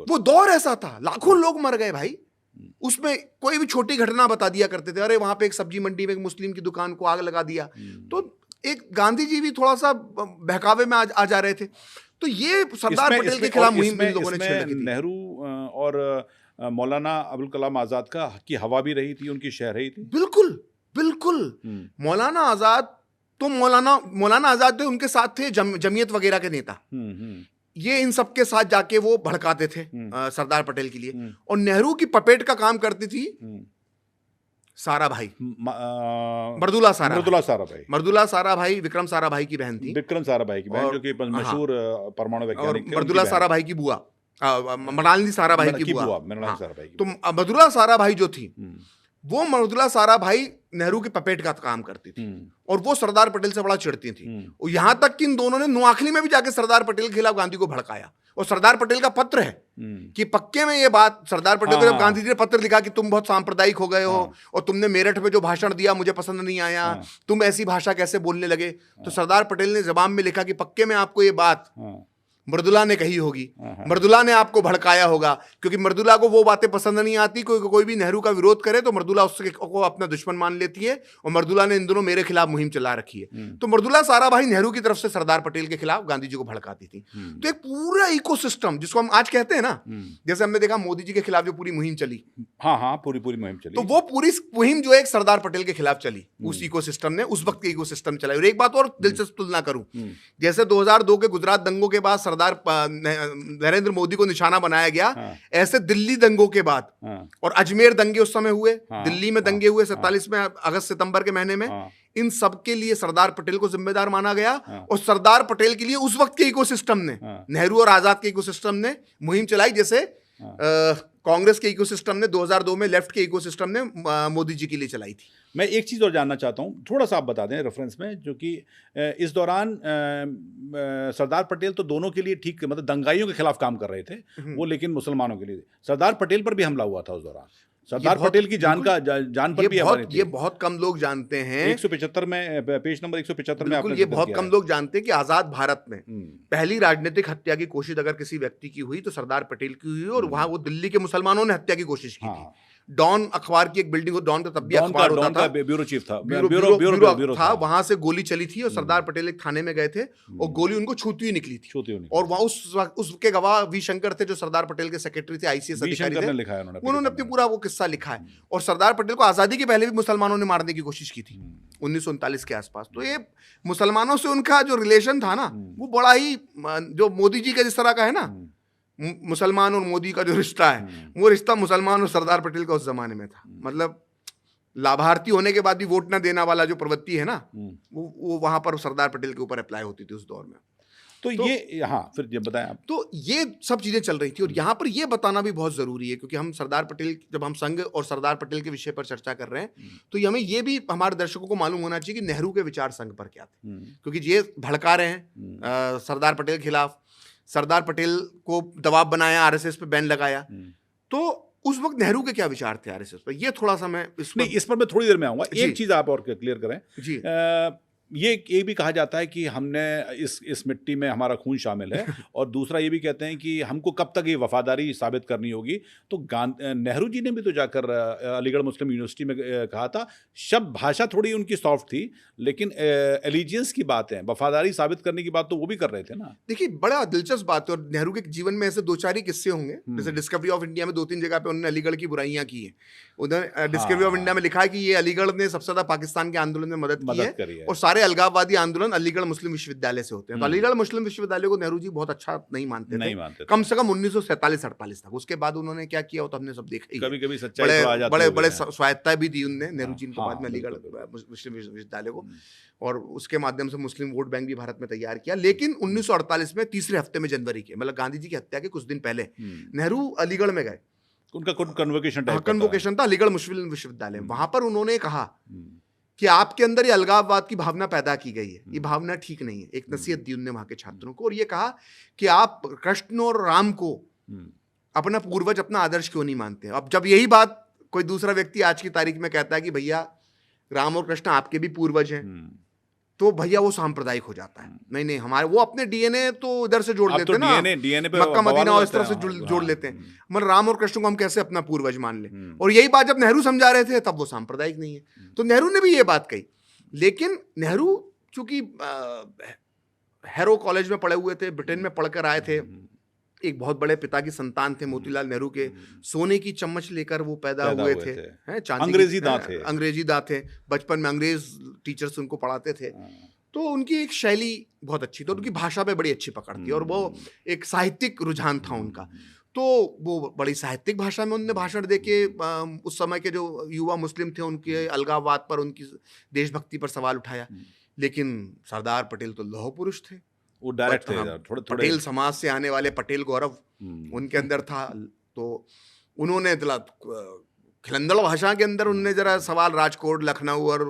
वो दौर ऐसा था, लाखों लोग मर गए भाई। उसमें कोई भी छोटी घटना बता दिया करते थे, अरे वहां पे एक सब्जी मंडी में एक मुस्लिम की दुकान को आग लगा दिया। तो एक गांधी जी भी थोड़ा सा बहकावे में आ जा रहे थे। तो ये सरदार पटेल के खिलाफ मुहिम इन लोगों ने छेड़ रखी थी। नेहरू और मौलाना अबुल कलाम आजाद की हवा भी रही थी, उनकी शह रही थी। बिल्कुल बिल्कुल। मौलाना आजाद थे, उनके साथ थे जमीयत वगैरह के नेता। ये इन सबके साथ जाके वो भड़काते थे सरदार पटेल के लिए। और नेहरू की पपेट का काम करती थी सारा भाई, मर्दुला सारा भाई विक्रम सारा भाई की बहन थी। विक्रम सारा भाई की बहन, जो कि मशहूर परमाणु वैज्ञानिक, मर्दुला सारा भाई की बुआ, मृणालिनी सारा भाई की बुआ। तो मर्दुला सारा भाई जो थी वो मर्दुला सारा भाई नेहरू की पपेट का काम करती थी और वो सरदार पटेल से बड़ा चिढ़ती थी। और यहां तक कि इन दोनों ने नोआखली में भी जाके सरदार पटेल के खिलाफ गांधी को भड़काया। और सरदार पटेल का पत्र है कि पक्के में ये बात सरदार पटेल को जब गांधी जी ने पत्र लिखा कि तुम बहुत सांप्रदायिक हो गए हो और तुमने मेरठ में जो भाषण दिया मुझे पसंद नहीं आया, तुम ऐसी भाषा कैसे बोलने लगे, तो सरदार पटेल ने जवाब में लिखा कि पक्के में आपको ये बात मृदुला ने कही होगी, हाँ। मृदुला ने आपको भड़काया होगा, क्योंकि मृदुला को वो बातें पसंद नहीं आती। कोई भी नेहरू का विरोध करे तो मृदुला उसके को अपना दुश्मन मान लेती है, और मृदुला ने इन दिनों मेरे खिलाफ मुहिम चला रखी है। तो मृदुला सारा भाई नेहरू की तरफ से सरदार पटेल के खिलाफ गांधी जी को भड़काती थी। तो एक पूरा इकोसिस्टम जिसको हम आज कहते हैं ना, जैसे हमने देखा मोदी जी के खिलाफ जो पूरी मुहिम चली, हाँ, पूरी मुहिम चली, तो वो पूरी मुहिम जो है एक सरदार पटेल के खिलाफ चली, उस इकोसिस्टम ने, उस वक्त के इकोसिस्टम चला। और एक बात और दिलचस्प तुलना करूं, जैसे 2002 के गुजरात दंगों के बाद सरदार नरेंद्र मोदी को निशाना बनाया गया, ऐसे दिल्ली दंगों के बाद और अजमेर दंगे उस समय हुए, दिल्ली में दंगे हुए 47 में, अगस्त सितंबर के महीने में, इन सब के लिए सरदार पटेल को जिम्मेदार माना गया। और सरदार पटेल के लिए उस वक्त के इकोसिस्टम ने, नेहरू और आजाद के इकोसिस्टम ने मुहिम चलाई, जैसे कांग्रेस के इकोसिस्टम ने 2002 में, लेफ्ट के इकोसिस्टम ने मोदी जी के लिए चलाई थी। मैं एक चीज़ और जानना चाहता हूँ, थोड़ा सा आप बता दें रेफरेंस में, जो कि इस दौरान सरदार पटेल तो दोनों के लिए ठीक, मतलब दंगाइयों के खिलाफ काम कर रहे थे वो, लेकिन मुसलमानों के लिए सरदार पटेल पर भी हमला हुआ था उस दौरान। सरदार पटेल की जान पर भी ये बहुत कम लोग जानते हैं। 175 में, पेज नंबर 175 में आपने ये बहुत कम लोग जानते हैं कि आजाद भारत में पहली राजनीतिक हत्या की कोशिश अगर किसी व्यक्ति की हुई तो सरदार पटेल की हुई, और वहां वो दिल्ली के मुसलमानों ने हत्या की कोशिश की थी। डॉन अखबार की एक बिल्डिंग हो, डॉन का तब भी अखबार होता था, ब्यूरो चीफ था, ब्यूरो था, वहां से गोली चली थी और सरदार पटेल एक थाने में गए थे और गोली उनको छूती हुई निकली थी। और वहां उसके गवाह वी शंकर थे, जो सरदार पटेल के सेक्रेटरी थे, आईसीएस अधिकारी थे, उन्होंने अपनी पूरा वो किस्सा लिखा है। और सरदार पटेल को आजादी के पहले भी मुसलमानों ने मारने की कोशिश की थी 1939 के आसपास। तो ये मुसलमानों से उनका जो रिलेशन था ना, वो बड़ा ही, जो मोदी जी का जिस तरह का है ना, मुसलमान और मोदी का जो रिश्ता है, वो रिश्ता मुसलमान और सरदार पटेल का उस जमाने में था। मतलब लाभार्थी होने के बाद भी वोट ना देना वाला जो प्रवृत्ति है ना, वो वहां पर सरदार पटेल के ऊपर अप्लाई होती थी उस दौर में। तो ये, हाँ, फिर जब बताएं आप। तो ये सब चीजें चल रही थी, और यहाँ पर ये बताना भी बहुत जरूरी है, क्योंकि हम सरदार पटेल, जब हम संघ और सरदार पटेल के विषय पर चर्चा कर रहे हैं, तो हमें ये भी हमारे दर्शकों को मालूम होना चाहिए कि नेहरू के विचार संघ पर क्या थे, क्योंकि ये भड़का रहे हैं सरदार पटेल के खिलाफ, सरदार पटेल को दबाव बनाया, आरएसएस पे बैन लगाया। तो उस वक्त नेहरू के क्या विचार थे आरएसएस पर, ये थोड़ा सा मैं इस पर मैं थोड़ी देर में आऊंगा। एक चीज आप और क्लियर करें जी। ये भी कहा जाता है कि हमने इस मिट्टी में हमारा खून शामिल है, और दूसरा ये भी कहते हैं कि हमको कब तक ये वफादारी साबित करनी होगी। तो नेहरू जी ने भी तो जाकर अलीगढ़ मुस्लिम यूनिवर्सिटी में कहा था, शब्द भाषा थोड़ी उनकी सॉफ्ट थी, लेकिन एलिजियंस की बात है, वफादारी साबित करने की बात तो वो भी कर रहे थे ना। देखिए, बड़ा दिलचस्प बात है, और नेहरू के जीवन में ऐसे 2-4 ही किस्से होंगे। जैसे डिस्कवरी ऑफ इंडिया में 2-3 जगह पे उन्होंने अलीगढ़ की बुराइयां की है। उधर डिस्कवरी ऑफ इंडिया में लिखा है कि ये अलीगढ़ ने सबसे ज्यादा पाकिस्तान के आंदोलन में मदद की है, और सारे अलगाववादी आंदोलन अलीगढ़ मुस्लिम विश्वविद्यालय से होते हैं। तो अलीगढ़ मुस्लिम विश्वविद्यालय को नेहरू जी बहुत अच्छा नहीं मानते थे, कम से कम 1947-48 तक। उसके बाद उन्होंने क्या किया, तो हमने सब देखा ही, कभी-कभी सच्चाई बड़े स्वायत्तता भी दी उनने नेहरू जी को बाद में अलीगढ़ मुस्लिम विश्वविद्यालय को, और उसके माध्यम से मुस्लिम वोट बैंक भी भारत में तैयार किया। लेकिन 1948 में तीसरे हफ्ते में जनवरी के, मतलब गांधी जी की हत्या के कुछ दिन पहले, नेहरू अलीगढ़ में गए। उनका कन्वोकेशन था अलीगढ़ मुस्लिम विश्वविद्यालय में। वहां पर उन्होंने कहा कि आपके अंदर ये अलगाववाद की भावना पैदा की गई है, ये भावना ठीक नहीं है। एक नसीहत दी उन्होंने वहां के छात्रों को, और ये कहा कि आप कृष्ण और राम को अपना पूर्वज, अपना आदर्श क्यों नहीं मानते। अब जब यही बात कोई दूसरा व्यक्ति आज की तारीख में कहता है कि भैया राम और कृष्ण आपके भी पूर्वज हैं, तो भैया वो सांप्रदायिक हो जाता है। नहीं, हमारे वो अपने डीएनए तो इधर से जोड़ लेते हैं ना, डीएनए पे मक्का मदीना और इस तरह से जोड़ लेते हैं, मतलब राम और कृष्ण को हम कैसे अपना पूर्वज मान लें। और यही बात जब नेहरू समझा रहे थे, तब वो सांप्रदायिक नहीं है। तो नेहरू ने भी ये बात कही, लेकिन नेहरू चूंकि हैरो कॉलेज में पढ़े हुए थे, ब्रिटेन में पढ़कर आए थे, एक बहुत बड़े पिता की संतान थे, मोतीलाल नेहरू के। सोने की चम्मच लेकर वो पैदा हुए थे, अंग्रेजी दांत थे, बचपन में अंग्रेज टीचर्स उनको पढ़ाते थे। तो उनकी एक शैली बहुत अच्छी थी, उनकी भाषा पे बड़ी अच्छी पकड़ थी, और वो एक साहित्यिक रुझान था उनका। तो वो बड़ी साहित्यिक भाषा में उन्होंने भाषण देके उस समय के जो युवा मुस्लिम थे उनके अलगाववाद पर, उनकी देशभक्ति पर सवाल उठाया। लेकिन सरदार पटेल तो लौह पुरुष थे, वो डायरेक्ट थे, थोड़े पटेल समाज से आने वाले, पटेल गौरव उनके अंदर था। तो उन्होंने खिलंदड़ भाषा के अंदर उनने जरा सवाल राजकोट, लखनऊ और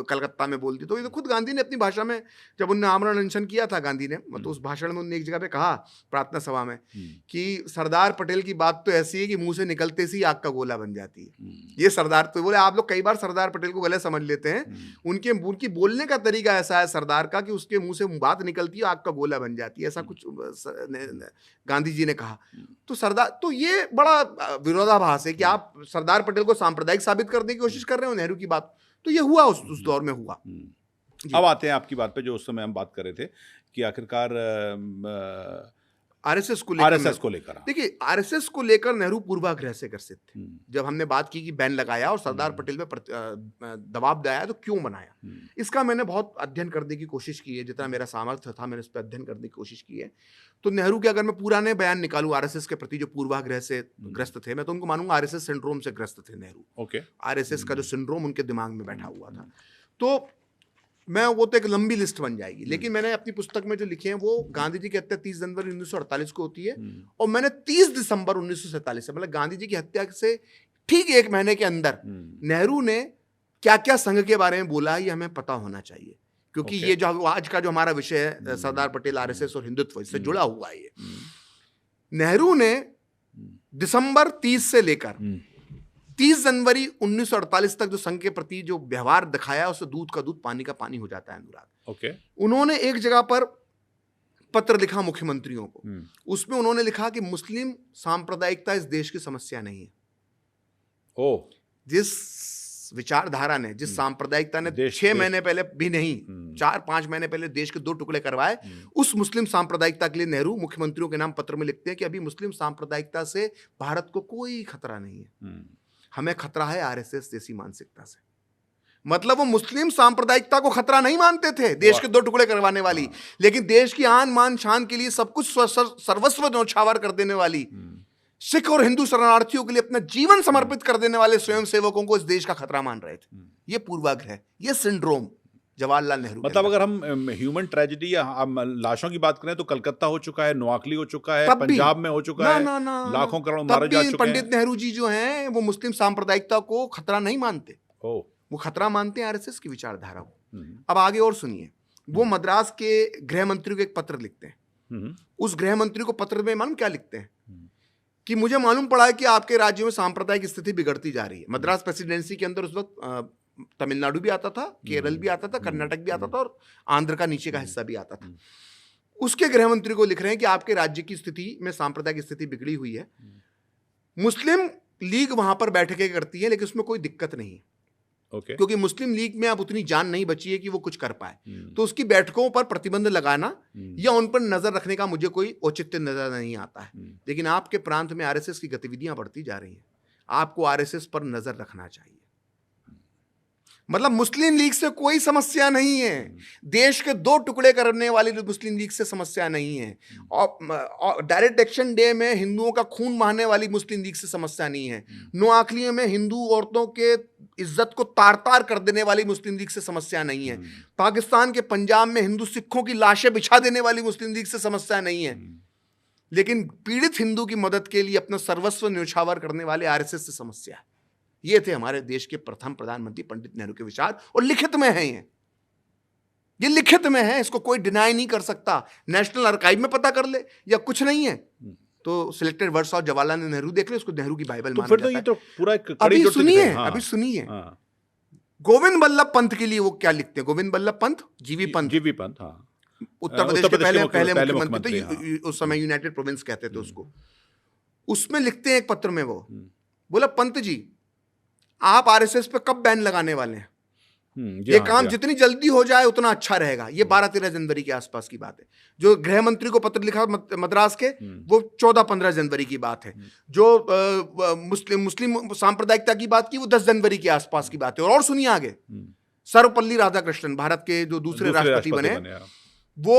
कलकत्ता में बोल दी। तो ये तो खुद गांधी ने अपनी भाषा में, जब उनने आमरण अनशन किया था गांधी ने, तो उस भाषण में उन्होंने एक जगह पे कहा, प्रार्थना सभा में, कि सरदार पटेल की बात तो ऐसी है कि मुंह से निकलते से ही आग का गोला बन जाती है। ये सरदार, तो बोले आप लोग कई बार सरदार पटेल को गलत समझ लेते हैं, उनकी बोलने का तरीका ऐसा है सरदार का कि उसके मुंह से बात निकलती है आग का गोला बन जाती है, ऐसा कुछ गांधी जी ने कहा। तो सरदार, तो ये बड़ा विरोधाभास है कि आप सरदार पटेल को सांप्रदायिक साबित करने की कोशिश कर रहे हो नेहरू की बात। तो ये हुआ उस दौर में हुआ। अब आते हैं आपकी बात पे, जो उस समय हम बात कर रहे थे कि आखिरकार आरएसएस को लेकर देखिए, आरएसएस को लेकर नेहरू पूर्वाग्रह से ग्रसित थे। जब हमने बात की कि बैन लगाया और सरदार पटेल पे दबाव बनाया, तो क्यों बनाया, इसका मैंने बहुत अध्ययन करने की कोशिश की है, जितना मेरा सामर्थ्य था मैंने इस पर अध्ययन करने की कोशिश की है। तो नेहरू के अगर मैं पुराने बयान निकालूं आरएसएस के प्रति जो पूर्वाग्रह से ग्रस्त थे, मैं तो उनको मानूंगा आरएसएस सिंड्रोम से ग्रस्त थे नेहरू। ओके, आरएसएस का जो सिंड्रोम उनके दिमाग में बैठा हुआ था। तो वो तो एक लंबी लिस्ट बन जाएगी, लेकिन मैंने अपनी पुस्तक में जो लिखे हैं वो गांधी जी की हत्या 30 जनवरी 1948 को होती है, और मैंने 30 दिसंबर 1947 से, मतलब गांधी जी की हत्या से ठीक एक महीने के अंदर नेहरू ने क्या क्या संघ के बारे में बोला, ये हमें पता होना चाहिए, क्योंकि ये जो आज का जो हमारा विषय है सरदार पटेल, आरएसएस और हिंदुत्व, इससे जुड़ा हुआ है ये। नेहरू ने दिसंबर 30 से लेकर 30 जनवरी 1948 तक जो संघ के प्रति जो व्यवहार दिखाया, उससे दूध का दूध पानी का पानी हो जाता है, अनुराग। ओके। उन्होंने एक जगह पर पत्र लिखा मुख्यमंत्रियों को, उसमें उन्होंने लिखा कि मुस्लिम सांप्रदायिकता इस देश की समस्या नहीं है। ओ, जिस विचारधारा ने, जिस सांप्रदायिकता ने 6 महीने पहले भी नहीं, 4-5 महीने पहले देश के 2 टुकड़े करवाए, उस मुस्लिम सांप्रदायिकता के लिए नेहरू मुख्यमंत्रियों के नाम पत्र में लिखते हैं कि अभी मुस्लिम सांप्रदायिकता से भारत को कोई खतरा नहीं है, हमें खतरा है आरएसएस जैसी मानसिकता से। मतलब वो मुस्लिम सांप्रदायिकता को खतरा नहीं मानते थे, देश के 2 टुकड़े करवाने वाली, लेकिन देश की आन मान शान के लिए सब कुछ सर्वस्व न्यौछावर कर देने वाली, सिख और हिंदू शरणार्थियों के लिए अपना जीवन समर्पित कर देने वाले स्वयं सेवकों को इस देश का खतरा मान रहे थे। ये पूर्वाग्रह, ये सिंड्रोम जवाहरलाल नेहरू। मतलब अगर हम ह्यूमन ट्रेजेडी या हम लाशों की बात करें तो कलकत्ता हो चुका है, नोआखली हो चुका है, पंजाब में हो चुका है, लाखों करोड़ मारे जा चुके हैं। पंडित नेहरू जी जो हैं वो मुस्लिम सांप्रदायिकता को खतरा नहीं मानते, वो खतरा मानते हैं आरएसएस की विचारधारा को। अब आगे और सुनिए, वो मद्रास के गृह मंत्री को एक पत्र लिखते हैं। उस गृह मंत्री को पत्र में मालूम क्या लिखते हैं कि मुझे मालूम पड़ा है कि आपके राज्य में सांप्रदायिक स्थिति बिगड़ती जा रही है। मद्रास प्रेसिडेंसी के अंदर उस वक्त तमिलनाडु भी आता था, केरल भी आता था, कर्नाटक भी आता था, और आंध्र का नीचे का हिस्सा भी आता था। उसके गृह मंत्री को लिख रहे हैं कि आपके राज्य की स्थिति में सांप्रदायिक स्थिति बिगड़ी हुई है, मुस्लिम लीग वहां पर बैठकें करती है, लेकिन उसमें कोई दिक्कत नहीं है, क्योंकि मुस्लिम लीग में अब उतनी जान नहीं बची है कि वो कुछ कर पाए, तो उसकी बैठकों पर प्रतिबंध लगाना या उन पर नजर रखने का मुझे कोई औचित्य नजर नहीं आता है। लेकिन आपके प्रांत में आरएसएस की गतिविधियां बढ़ती जा रही हैं, आपको आरएसएस पर नजर रखना चाहिए। मतलब मुस्लिम लीग से कोई समस्या नहीं है, देश के 2 टुकड़े करने वाली मुस्लिम लीग से समस्या नहीं है, और डायरेक्ट एक्शन डे में हिंदुओं का खून बहाने वाली मुस्लिम लीग से समस्या नहीं है, नोआखली में हिंदू औरतों के इज्जत को तार-तार कर देने वाली मुस्लिम लीग से समस्या नहीं है, पाकिस्तान के पंजाब में हिंदू सिखों की लाशें बिछा देने वाली मुस्लिम लीग से समस्या नहीं है, लेकिन पीड़ित हिंदू की मदद के लिए अपना सर्वस्व न्यौछावर करने वाले आरएसएस से समस्या है। ये थे हमारे देश के प्रथम प्रधानमंत्री पंडित नेहरू के विचार, और लिखित में है ये लिखित में है, इसको कोई डिनाई नहीं कर सकता। नेशनल आर्काइव में पता कर ले या कुछ नहीं है तो selected words of Jawaharlal Nehru देख ले, उसको नेहरू की बाइबल माना जाता है। ये तो पूरा अभी सुनिए, अभी सुनिए, गोविंद बल्लभ पंत के लिए वो क्या लिखते हैं, गोविंद बल्लभ पंत, जीवी पंत, उत्तर प्रदेश के पहले मुख्यमंत्री थे, उस समय यूनाइटेड प्रोविंस कहते थे उसको। उसमें लिखते हैं एक पत्र में, वो बोला, पंत जी आप आरएसएस पे कब बैन लगाने वाले हैं? ये काम जितनी जल्दी हो जाए उतना अच्छा रहेगा। ये 12-13 जनवरी के आसपास की बात है। जो गृह मंत्री को पत्र लिखा मद्रास के, वो 14-15 जनवरी की बात है। जो मुस्लिम सांप्रदायिकता की बात की, वो 10 जनवरी के आसपास की बात है। और सुनिए आगे, सर्वपल्ली राधाकृष्णन, भारत के जो दूसरे राष्ट्रपति बने, वो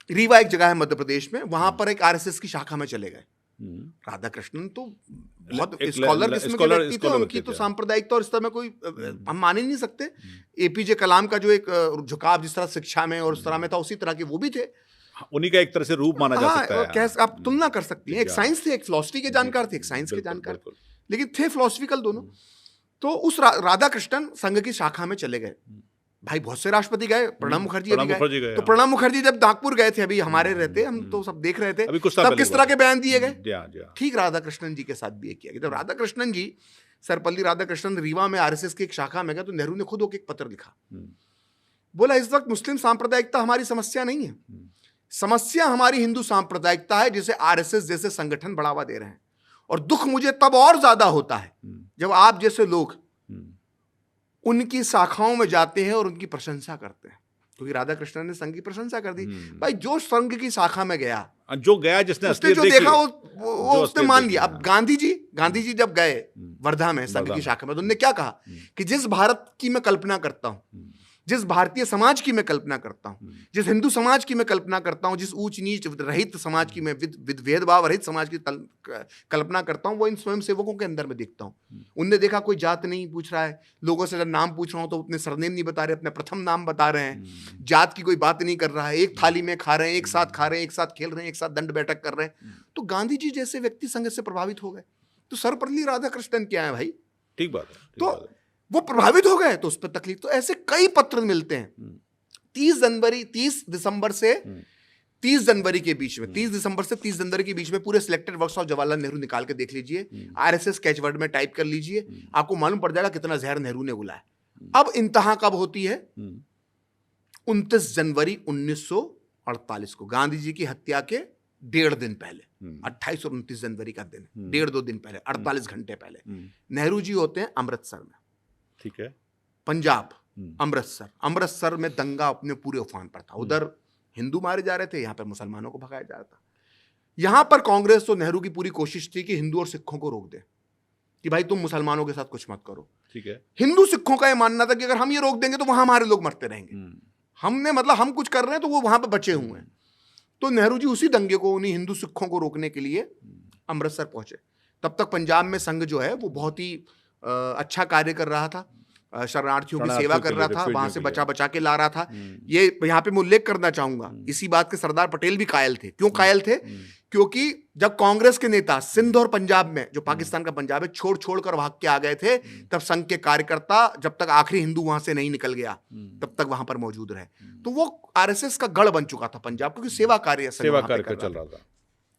रीवा एक जगह है मध्य प्रदेश में, वहां पर एक आरएसएस की शाखा में चले गए। राधाकृष्णन तो बहुत स्कॉलर किस्म के व्यक्ति थे, उनकी तो सांप्रदायिकता और इस तरह में कोई हम मान ही नहीं सकते। एपीजे कलाम का जो एक झुकाव जिस तरह शिक्षा में और उस तरह में था, उसी तरह के वो भी थे, उन्हीं का एक तरह से रूप माना जा सकता है। कैसे आप तुलना कर सकती हैं, एक साइंस थे, एक फिलॉसफी के जानकार थे, एक साइंस के जानकार। लेकिन थे फिलोसफिकल दोनों। तो उस राधा कृष्णन संघ की शाखा में चले गए। भाई बहुत से राष्ट्रपति गए, प्रणब मुखर्जी अभी गए। तो प्रणब मुखर्जी जब नागपुर गए थे, अभी हमारे रहते, हम तो सब देख रहे थे, तब किस तरह के बयान दिए गए। ठीक राधा कृष्णन जी के साथ भी ये किया गया। जब राधा कृष्णन जी, सर्वपल्ली राधाकृष्णन रीवा में आरएसएस की एक शाखा में गए, तो नेहरू ने खुद होकर एक पत्र लिखा, बोला इस वक्त मुस्लिम सांप्रदायिकता हमारी समस्या नहीं है, समस्या हमारी हिंदू सांप्रदायिकता है जिसे आरएसएस जैसे संगठन बढ़ावा दे रहे हैं। और दुख मुझे तब और ज्यादा होता है जब आप जैसे लोग उनकी शाखाओं में जाते हैं और उनकी प्रशंसा करते हैं, क्योंकि राधा कृष्णन ने संघ की प्रशंसा कर दी। भाई जो संघ की शाखा में गया, जो गया, जिसने जो देखा वो उसने मान लिया। अब गांधी जी जब गए वर्धा में संघ की शाखा में, तो उन्होंने क्या कहा कि जिस भारत की मैं कल्पना करता हूं, जिस भारतीय समाज की मैं कल्पना करता हूं, जिस हिंदू समाज की मैं कल्पना करता हूं, जिस ऊंच नीच रहित समाज की मैं, भेदभाव रहित समाज की कल्पना करता हूं, वो इन स्वयं सेवकों के अंदर में देखता हूं। उनने देखा कोई जात नहीं पूछ रहा है, लोगों से जब नाम पूछ रहा हूं तो अपने सरनेम नहीं बता रहे, अपने प्रथम नाम बता रहे हैं, जात की कोई बात नहीं कर रहा है, एक थाली में खा रहे हैं, एक साथ खा रहे हैं, एक साथ खेल रहे हैं, एक साथ दंड बैठक कर रहे हैं। तो गांधी जी जैसे व्यक्ति संघ से प्रभावित हो गए। तो सर्वपल्ली राधाकृष्णन क्या है भाई? ठीक बात है। तो वो प्रभावित हो गए, तो उस पर तकलीफ। तो ऐसे कई पत्र मिलते हैं। 30 दिसंबर से 30 जनवरी के बीच में, 30 दिसंबर से 30 जनवरी के बीच में पूरे selected works of Jawaharlal Nehru निकाल के देख लीजिए, आरएसएस कैचवर्ड में टाइप कर लीजिए, आपको मालूम पड़ जाएगा कितना जहर नेहरू ने बुलाया। अब इंतहा कब होती है? 29 जनवरी 1948 को, गांधी जी की हत्या के 1.5 दिन पहले, 28 और 29 जनवरी का दिन, 1.5-2 दिन पहले, 48 घंटे पहले नेहरू जी होते हैं अमृतसर में। ठीक है। पंजाब, अमृतसर में दंगा अपने पूरे उफान पर था। उधर हिंदू मारे जा रहे थे, यहां पर मुसलमानों को भगाया जा रहा था। यहां पर कांग्रेस तो नेहरू की पूरी कोशिश थी कि हिंदू और सिखों को रोक दे, कि भाई तुम मुसलमानों के साथ कुछ मत करो। ठीक है। हिंदू सिखों का यह मानना था कि अगर हम ये रोक देंगे तो वहां हमारे लोग मरते रहेंगे, हमने मतलब हम कुछ कर रहे हैं तो वो वहां पर बचे हुए हैं। तो नेहरू जी उसी दंगे को, उन्हीं हिंदू सिखों को रोकने के लिए अमृतसर पहुंचे। तब तक पंजाब में संघ जो है वो बहुत ही अच्छा कार्य कर रहा था, शरणार्थियों की सेवा कर रहा था, वहां से बचा के ला रहा था। ये यहाँ पे मैं उल्लेख करना चाहूंगा, इसी बात के सरदार पटेल भी कायल थे। क्यों कायल थे? क्योंकि जब कांग्रेस के नेता सिंध और पंजाब में, जो पाकिस्तान का पंजाब है, छोड़ कर भाग के आ गए थे, तब संघ के कार्यकर्ता जब तक आखिरी हिंदू वहां से नहीं निकल गया तब तक वहां पर मौजूद रहे। तो वो आरएसएस का गढ़ बन चुका था पंजाब, क्योंकि सेवा कार्य चल रहा था।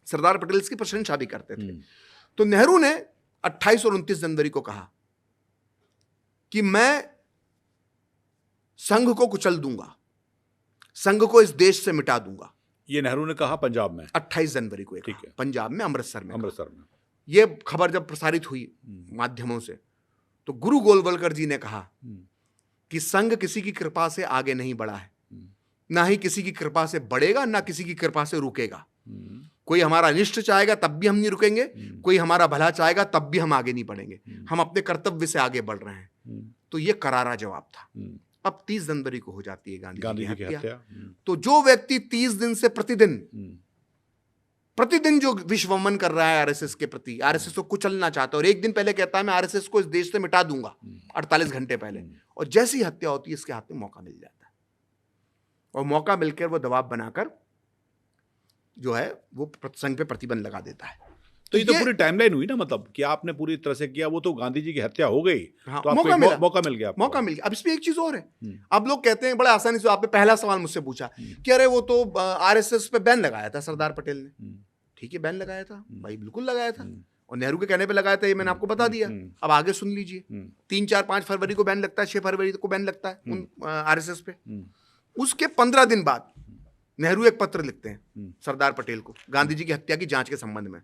सरदार पटेल इसकी प्रशंसा भी करते थे। तो नेहरू ने 28 और 29 जनवरी को कहा कि मैं संघ को कुचल दूंगा, संघ को इस देश से मिटा दूंगा। ये नेहरू ने कहा पंजाब में 28 जनवरी को, ठीक है, पंजाब में अमृतसर में। ये खबर जब प्रसारित हुई माध्यमों से, तो गुरु गोलवलकर जी ने कहा कि संघ किसी की कृपा से आगे नहीं बढ़ा है, ना ही किसी की कृपा से बढ़ेगा, ना किसी की कृपा से रुकेगा। कोई हमारा अनिष्ट चाहेगा तब भी हम नहीं रुकेंगे, कोई हमारा भला चाहेगा तब भी हम आगे नहीं बढ़ेंगे। हम अपने कर्तव्य से आगे बढ़ रहे हैं। तो ये करारा जवाब था। अब 30 जनवरी को हो जाती है गांधी जी की हत्या। तो जो व्यक्ति 30 दिन से प्रतिदिन जो विश्वमन कर रहा है आरएसएस के प्रति, आरएसएस को कुचलना चाहता है, और एक दिन पहले कहता है मैं आरएसएस को इस देश से मिटा दूंगा, 48 घंटे पहले, और जैसी हत्या होती है इसके हाथ में मौका मिल जाता है, और मौका मिलकर वो दबाव बनाकर जो है वो संघ पे प्रतिबंध लगा देता है। तो ये तो पूरी टाइमलाइन हुई ना, मतलब कि आपने पूरी तरह से किया, वो तो गांधी जी की हत्या हो गई। हाँ, तो मौका मिल गया। अब इसमें एक चीज और है। अब लोग कहते हैं बड़े आसानी से, आपने पहला सवाल मुझसे पूछा कि अरे वो तो आरएसएस पे बैन लगाया था सरदार पटेल ने। ठीक है, बैन लगाया था भाई, बिल्कुल लगाया था, और नेहरू के कहने पे लगाया था, ये मैंने आपको बता दिया। अब आगे सुन लीजिए, 3, 4, 5 फरवरी को बैन लगता है, 6 फरवरी को बैन लगता है आरएसएस पे। उसके 15 दिन बाद नेहरू एक पत्र लिखते हैं सरदार पटेल को गांधी जी की हत्या की जांच के संबंध में,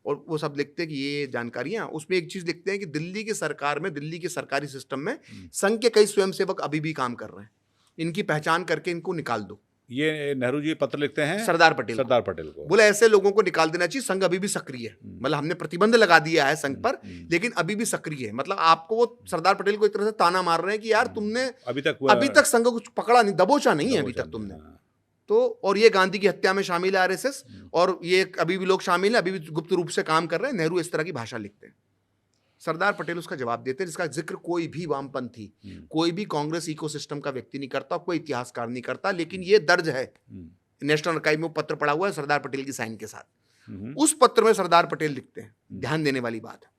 और वो सब लिखते हैं कि ये जानकारियां, उसमें एक चीज लिखते हैं कि दिल्ली की सरकार में, दिल्ली के सरकारी सिस्टम में संघ के कई स्वयंसेवक अभी भी काम कर रहे हैं, इनकी पहचान करके इनको निकाल दो। ये नेहरू जी पत्र लिखते हैं सरदार पटेल को, बोले ऐसे लोगों को निकाल देना चाहिए, संघ अभी भी सक्रिय है, मतलब हमने प्रतिबंध लगा दिया है संघ पर, लेकिन अभी भी सक्रिय है। मतलब आपको वो सरदार पटेल को एक तरह से ताना मार रहे हैं कि यार तुमने अभी तक संघ को पकड़ा नहीं, दबोचा नहीं है अभी तक तुमने। तो और ये गांधी की हत्या में शामिल है आरएसएस, और ये अभी भी लोग शामिल हैं, अभी भी गुप्त रूप से काम कर रहे हैं। नेहरू इस तरह की भाषा लिखते हैं, सरदार पटेल उसका जवाब देते हैं, जिसका जिक्र कोई भी वामपंथी, कोई भी कांग्रेस इकोसिस्टम का व्यक्ति नहीं करता, कोई इतिहासकार नहीं करता, लेकिन ये दर्ज है नेशनल आर्काइव में, पत्र पड़ा हुआ है सरदार पटेल की साइन के साथ। उस पत्र में सरदार पटेल लिखते हैं, ध्यान देने वाली बात है,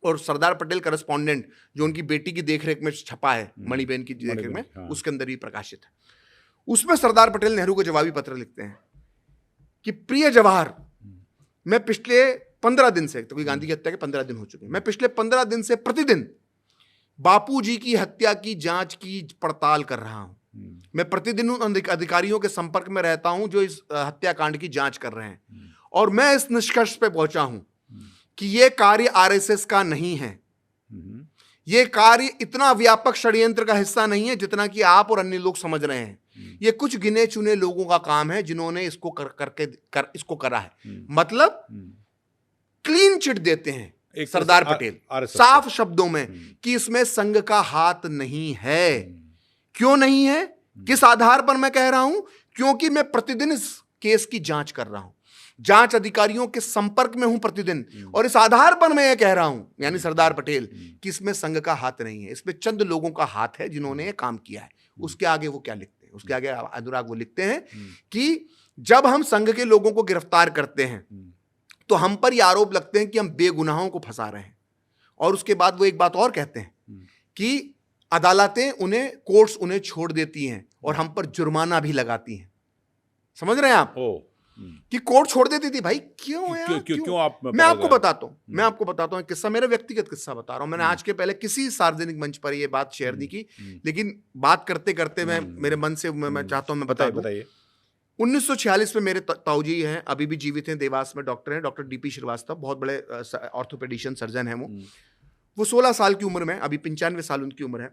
और सरदार पटेल करस्पॉन्डेंट जो उनकी बेटी की देखरेख में छपा है, मणिबेन की देखरेख में, हाँ। उसके अंदर भी प्रकाशित है। उसमें सरदार पटेल नेहरू को जवाबी पत्र लिखते हैं कि प्रिय जवाहर, मैं पिछले 15 दिन से, तो कोई गांधी की हत्या के 15 दिन हो चुके हैं, मैं पिछले 15 दिन से प्रतिदिन बापूजी की हत्या की जांच की पड़ताल कर रहा हूं। मैं प्रतिदिन उन अधिकारियों के संपर्क में रहता हूं जो इस हत्याकांड की जांच कर रहे हैं, और मैं इस निष्कर्ष पे पहुंचा हूं कि यह कार्य आरएसएस का नहीं है। यह कार्य इतना व्यापक षड्यंत्र का हिस्सा नहीं है जितना कि आप और अन्य लोग समझ रहे हैं। ये कुछ गिने चुने लोगों का काम है जिन्होंने इसको इसको करा है। मतलब क्लीन चिट देते हैं सरदार पटेल साफ शब्दों में कि इसमें संघ का हाथ नहीं है। क्यों नहीं है? किस आधार पर मैं कह रहा हूं? क्योंकि मैं प्रतिदिन इस केस की जांच कर रहा हूं, जांच अधिकारियों के संपर्क में हूं प्रतिदिन, और इस आधार पर मैं ये कह रहा हूं, यानी सरदार पटेल, कि इसमें संघ का हाथ नहीं है, इसमें चंद लोगों का हाथ है जिन्होंने ये काम किया है। उसके आगे वो क्या लिखते हैं? उसके आगे अनुराग वो लिखते हैं कि जब हम संघ के लोगों को गिरफ्तार करते हैं तो हम पर ये आरोप लगते हैं कि हम बेगुनाहों को फंसा रहे हैं। और उसके बाद वो एक बात और कहते हैं कि अदालतें उन्हें, कोर्ट्स उन्हें छोड़ देती हैं और हम पर जुर्माना भी लगाती हैं। समझ रहे हैं आप? कि कोर्ट छोड़ देती थी। भाई क्यों है? क्यों आप? मैं आपको बताता हूँ किस्सा, मेरा व्यक्तिगत किस्सा बता रहा हूँ। मैंने आज के पहले किसी सार्वजनिक मंच पर ये बात शेयर नहीं की, लेकिन बात करते करते मैं मेरे मन से मैं चाहता हूँ मैं बताइए। 1946 में मेरे ताऊजी हैं, अभी भी जीवित हैं, देवास में डॉक्टर हैं, डॉक्टर डीपी श्रीवास्तव, बहुत बड़े ऑर्थोपेडिशियन सर्जन हैं वो 16 साल की उम्र में, अभी 95 साल उनकी उम्र है,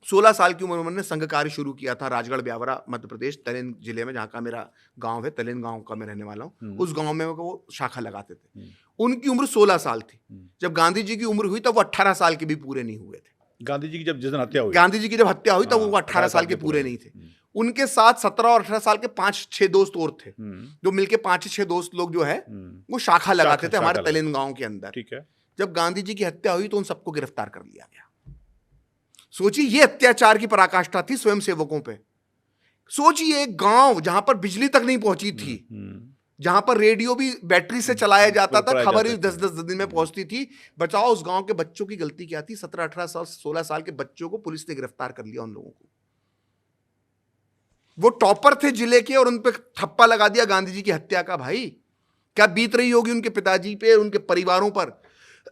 16 साल की उम्र में उन्होंने संघ कार्य शुरू किया था राजगढ़ ब्यावरा मध्य प्रदेश तलेन जिले में, जहाँ का मेरा गांव है, तलेन गांव का मैं रहने वाला हूँ। उस गांव में वो शाखा लगाते थे। उनकी उम्र 16 साल थी जब गांधी जी की उम्र हुई, तब वो 18 साल के भी पूरे नहीं हुए थे। गांधी जी की जब जिस दिन हत्या हुई, गांधी जी की जब हत्या हुई तब वो 18 साल के पूरे नहीं थे। उनके साथ 17 और 18 साल के 5-6 दोस्त और थे, जो मिलके 5-6 दोस्त लोग जो है वो शाखा लगाते थे हमारे तलेन गांव के अंदर। ठीक है। जब गांधी जी की हत्या हुई तो उन सबको गिरफ्तार कर लिया गया। सोचिए, ये अत्याचार की पराकाष्ठा थी स्वयं सेवकों पे। सोचिए, एक गांव जहां पर बिजली तक नहीं पहुंची थी, जहां पर रेडियो भी बैटरी से चलाया जाता था, खबर 10-10 दिन में पहुंचती थी। बताओ उस गांव के बच्चों की गलती क्या थी? 17-18 साल 16 साल के बच्चों को पुलिस ने गिरफ्तार कर लिया। उन लोगों को, वो टॉपर थे जिले के, और उन पे ठप्पा लगा दिया गांधी जी की हत्या का। भाई क्या बीत रही होगी उनके पिताजी पे, उनके परिवारों पर